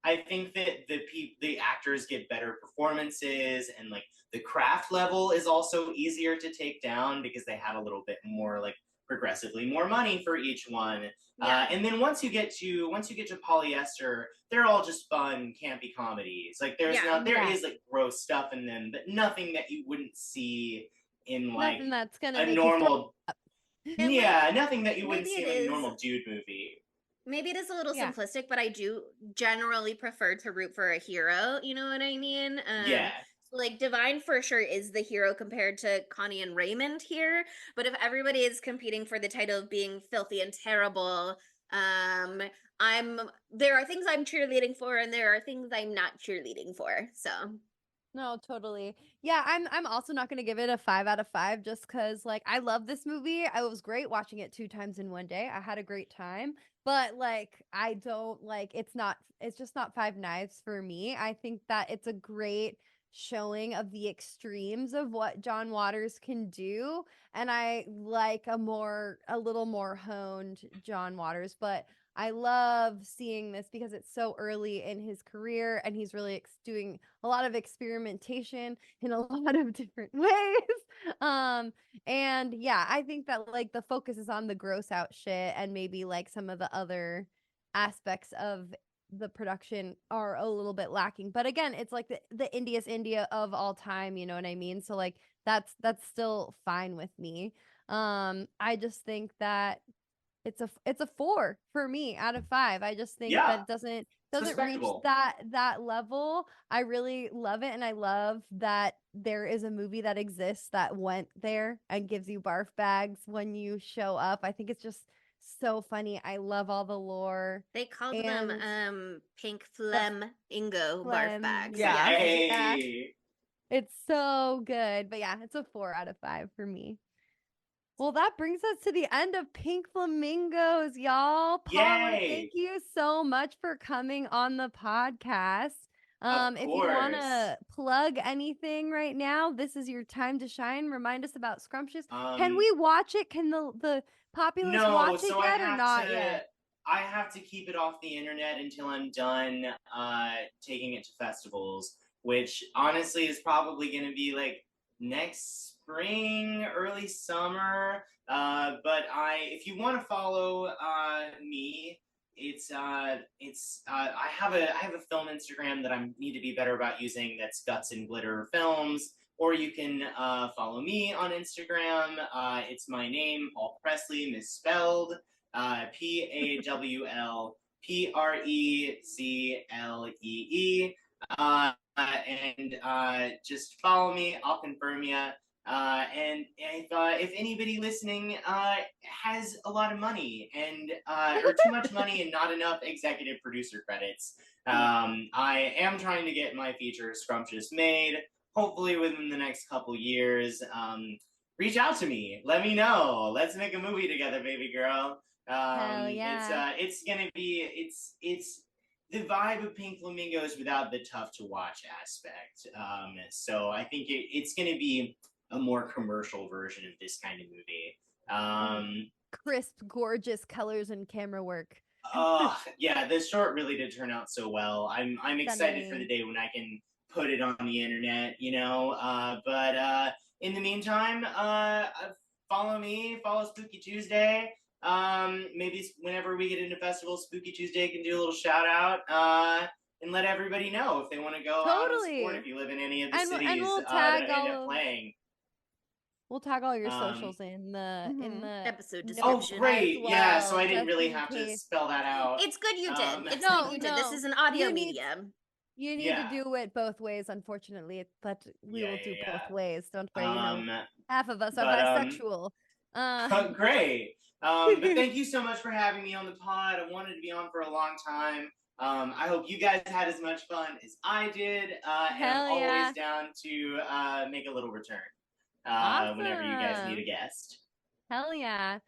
G: I think that the actors get better performances, and like the craft level is also easier to take down because they had a little bit more like progressively more money for each one.
F: Yeah.
G: And then once you get to Polyester, they're all just fun, campy comedies. Like there
E: Yeah.
G: is like gross stuff in them, but nothing that you wouldn't see in like
E: Nothing that's gonna
G: a
E: make you throw
G: normal.
E: up.
F: And,
G: Yeah, nothing that you wouldn't
F: maybe
G: see
F: it
G: in like a
F: is
G: normal dude movie.
F: maybe it is a little
E: Yeah.
F: simplistic, but I do generally prefer to root for a hero. You know what I mean?
G: Yeah.
F: So like Divine for sure is the hero compared to Connie and Raymond here. But if everybody is competing for the title of being filthy and terrible, there are things I'm cheerleading for, and there are things I'm not cheerleading for. So
E: No, totally. Yeah, I'm also not gonna give it a 5 out of 5 just because like I love this movie. I was great watching it 2 times in one day. I had a great time. But like I don't like it's just not 5 knives for me. I think that it's a great showing of the extremes of what John Waters can do. And I like a little more honed John Waters, but I love seeing this because it's so early in his career and he's really doing a lot of experimentation in a lot of different ways. And yeah, I think that like the focus is on the gross out shit and maybe like some of the other aspects of the production are a little bit lacking. But again, it's like the India's India of all time, you know what I mean? So like that's still fine with me. I just think that it's a 4 for me out of 5. I just think that
G: Yeah.
E: it doesn't reach
G: respectable.
E: that level. I really love it, and I love that there is a movie that exists that went there and gives you barf bags when you show up. I think it's just so funny. I love all the lore.
F: they called
E: And
F: them pink phlegm Ingo barf
E: phlegm,
F: bags.
D: yeah.
G: Hey.
E: It's so good. But yeah, it's a 4 out of 5 for me. Well, that brings us to the end of Pink Flamingos, y'all. Paula,
G: Yay!
E: thank you so much for coming on the podcast.
G: Of
E: If you want
G: course.
E: to plug anything right now, this is your time to shine. Remind us about Scrumptious. Can we watch it? Can the populace
G: No,
E: watch it
G: so I
E: yet or
G: have
E: not
G: to.
E: yet?
G: I have to keep it off the internet until I'm done taking it to festivals, which honestly is probably going to be like next spring, early summer. But if you want to follow me, I have a film Instagram that I need to be better about using. That's Guts and Glitter Films. Or you can follow me on Instagram. It's my name, Paul Presley, misspelled. PAWLPRECLEE. And just follow me. I'll confirm you. And if anybody listening has a lot of money and or too much money and not enough executive producer credits, I am trying to get my feature Scrumptious made. Hopefully within the next couple years. Reach out to me. Let me know. Let's make a movie together, baby girl.
E: Hell yeah.
G: It's gonna be it's the vibe of Pink Flamingos without the tough to watch aspect. So I think it's gonna be a more commercial version of this kind of movie.
E: Crisp, gorgeous colors and camera work.
G: Yeah, this short really did turn out so well. I'm excited for the day when I can put it on the internet, you know. But in the meantime, follow me, follow Spooky Tuesday. Maybe whenever we get into festivals, Spooky Tuesday can do a little shout out. And let everybody know if they want to go out and support if you live in any of the cities
E: and we'll
G: that
E: tag
G: end up playing.
E: We'll tag all your socials in the
F: episode
E: notes
F: description.
G: Oh, great!
E: as
G: Yeah, so
E: well,
G: I didn't
E: just
G: really
E: in
G: have to
E: case.
G: spell that out.
F: It's good you did. It's
E: No,
F: good you did.
E: no.
F: This is an audio
E: You need-
F: medium.
E: You need
G: Yeah.
E: to do it both ways, unfortunately, but we
G: Yeah,
E: will do
G: yeah,
E: both ways. Don't worry,
G: Um,
E: half of us are
G: but,
E: bisexual.
G: Great. But thank you so much for having me on the pod. I wanted to be on for a long time. I hope you guys had as much fun as I did. And I'm
E: Hell yeah.
G: always down to make a little return whenever you guys need a guest.
E: Hell yeah.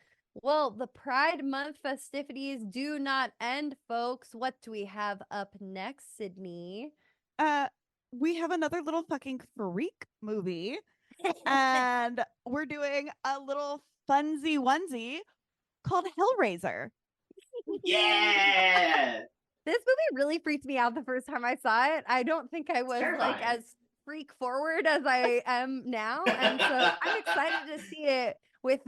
E: Well, the Pride Month festivities do not end, folks. What do we have up next, Sydney?
D: We have another little fucking freak movie. And we're doing a little funsy onesie called Hellraiser.
G: Yeah.
E: This movie really freaked me out the first time I saw it. I don't think I was like
G: terrifying.
E: as freak forward as I am now. And so I'm excited to see it with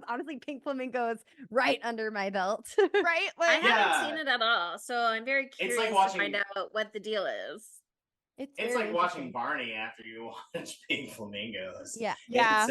E: honestly Pink Flamingos right under my belt.
D: Right?
F: I
D: Like,
F: haven't seen it at all, so I'm very curious
G: like
F: to
G: watching-
F: find out what the deal is.
G: It's
E: very
G: like watching
E: interesting.
G: Barney after you watch Pink Flamingos.
E: Yeah.
D: Yeah.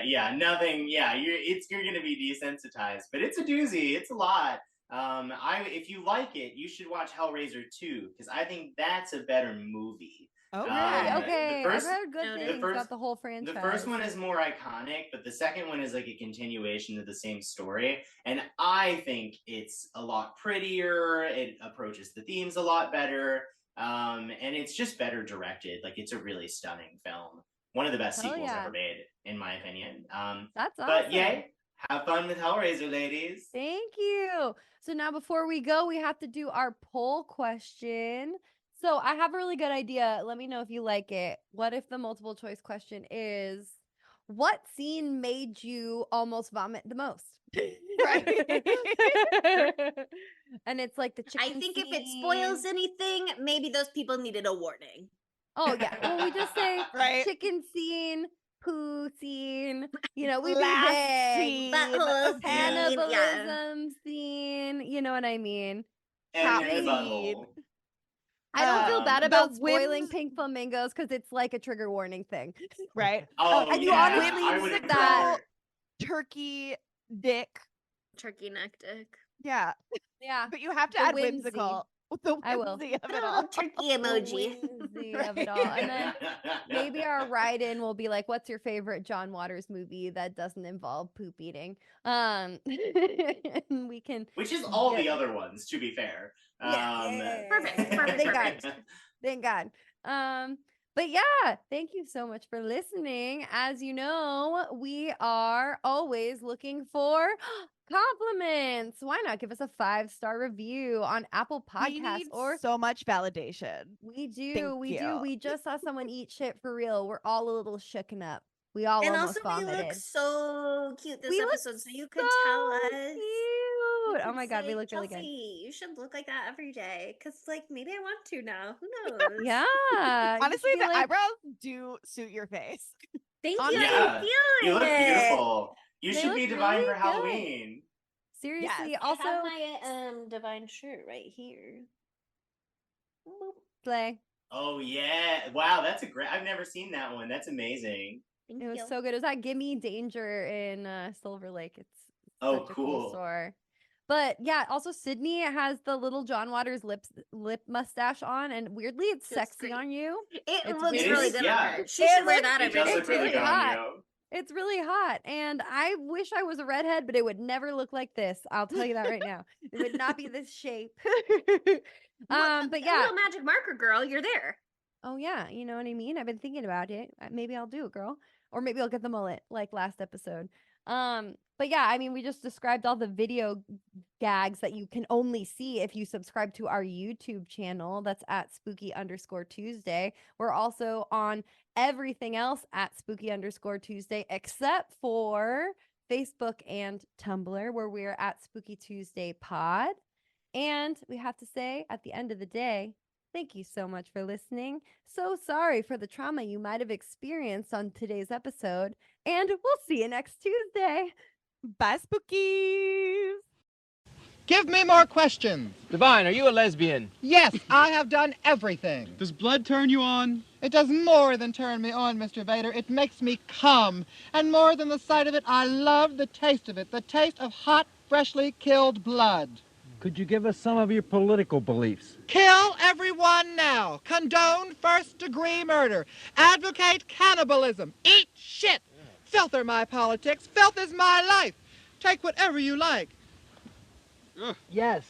G: It's nothing. Yeah, you're gonna be desensitized, but it's a doozy. It's a lot. If you like it, you should watch Hellraiser 2 because I think that's a better movie.
D: okay.
E: Okay.
G: the first-
E: I've heard good
F: no, the
E: things
G: first-
E: about the whole franchise.
G: The first one is more iconic, but the second one is like a continuation of the same story. And I think it's a lot prettier. It approaches the themes a lot better. And it's just better directed. Like it's a really stunning film. One of the best
E: Hell
G: sequels
E: yeah.
G: ever made, in my opinion.
E: That's awesome.
G: But yay, have fun with Hellraiser, ladies.
E: Thank you. So now before we go, we have to do our poll question. So I have a really good idea. Let me know if you like it. What if the multiple choice question is what scene made you almost vomit the most?
D: Right.
E: And it's like the chicken
F: I think if it spoils
E: scene.
F: anything, maybe those people needed a warning.
E: Oh yeah. Well, we just say
D: Right.
E: chicken scene, poo scene, we be
D: Last
E: vague.
D: scene.
F: Butthole scene, yeah.
E: Cannibalism scene, you know what I mean?
G: And
D: Happy.
G: the butthole.
E: I don't feel bad
D: The
E: about spoiling
D: whims-
E: Pink Flamingos because it's like a trigger warning thing.
D: Right.
G: Oh,
E: and you
G: yeah,
E: honestly
G: I would
E: said
G: agree.
E: that.
D: Turkey dick.
F: Turkey neck dick.
D: Yeah.
E: Yeah.
D: But you have to
E: The
D: add
E: whimsy.
D: whimsical. The
E: I will.
D: whimsy of
F: Put
D: it
F: a
D: all.
F: little turkey emoji.
E: Whimsy of it all. And then maybe our write-in will be like, what's your favorite John Waters movie that doesn't involve poop eating? And we can
G: Which is all the
E: Yeah.
G: other ones, to be fair.
E: Yeah.
F: Perfect, perfect,
E: Thank God.
F: perfect.
E: Thank God. But yeah, thank you so much for listening. As you know, we are always looking for compliments. Why not give us a 5-star review on Apple
D: We
E: Podcasts
D: need
E: or
D: so much validation.
E: we do,
D: Thank
E: we do.
D: you.
E: We just saw someone eat shit for real. We're all a little shooken up. We all
F: And
E: almost
F: also, we look
E: vomited.
F: so cute this
E: We look
F: episode, so you could tell
E: so
F: us.
E: cute.
F: You
E: Oh
F: could
E: my god, we
F: say,
E: look really good.
F: Chelsea, you should look like that every day. Because, like, maybe I want to now. Who knows?
E: Yeah. you
D: Honestly,
E: should be
D: the
E: like,
D: eyebrows do suit your face.
F: Thank you.
E: Honestly,
F: I
G: Yeah,
F: feel
G: you look
F: it.
G: beautiful. You
E: They
G: should be
E: look
G: divine
E: really
G: for
E: good.
G: Halloween.
E: seriously.
F: I
E: Also,
F: have my divine shirt right here. Boop.
E: Slay.
G: Oh yeah! Wow, that's a great. I've never seen that one. That's amazing.
F: Thank
E: It was
F: you.
E: so good. It was at Gimme Danger in Silver Lake. It's
G: Oh,
E: such a cool
G: cool.
E: store. But yeah, also Sydney has the little John Waters lip mustache on, and weirdly, it's
F: Feels
E: sexy
F: great.
E: on you.
F: It
E: It's
F: looks
E: really-
F: really
G: It is,
F: good
G: yeah.
F: on her. She
E: It
F: should wear
E: looks-
F: that
G: It
F: every
G: does
F: day
G: look really
E: really
G: good
E: hot.
G: on you.
E: It's really hot, and I wish I was a redhead, but it would never look like this. I'll tell you that right now. It would not be this shape. But
F: A
E: yeah.
F: little magic marker, girl. You're there.
E: Oh yeah, you know what I mean? I've been thinking about it. Maybe I'll do it, girl. Or maybe I'll get the mullet like last episode. But yeah, I mean, we just described all the video gags that you can only see if you subscribe to our YouTube channel. That's at spooky_Tuesday. We're also on everything else at spooky_Tuesday, except for Facebook and Tumblr, where we're at Spooky Tuesday Pod. And we have to say, at the end of the day, thank you so much for listening. So sorry for the trauma you might have experienced on today's episode. And we'll see you next Tuesday.
D: Bye, spookies.
A: Give me more questions.
H: Divine, are you a lesbian?
A: Yes, I have done everything.
B: Does blood turn you on?
A: It does more than turn me on, Mr. Vader. It makes me come. And more than the sight of it, I love the taste of it. The taste of hot, freshly killed blood.
H: Could you give us some of your political beliefs?
A: Kill everyone now. Condone first-degree murder. Advocate cannibalism. Eat shit. Filth are my politics. Filth is my life. Take whatever you like.
H: Yes.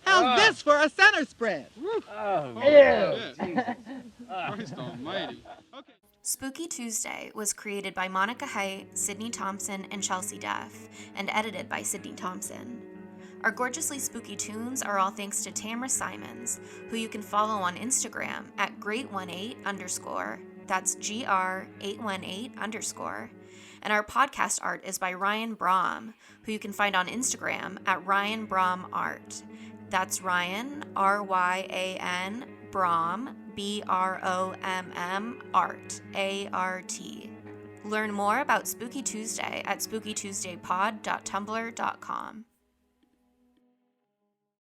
A: How's this for a center spread?
H: Oh,
B: Jesus. Christ almighty. Okay.
I: Spooky Tuesday was created by Monica Height, Sydney Thompson, and Chelsea Duff, and edited by Sydney Thompson. Our gorgeously spooky tunes are all thanks to Tamra Simons, who you can follow on Instagram at great18_. That's GR818_. And our podcast art is by Ryan Brom, who you can find on Instagram at Ryan Brom Art. That's Ryan, RYAN, Brom, BROMM, Art, ART. Learn more about Spooky Tuesday at spookytuesdaypod.tumblr.com.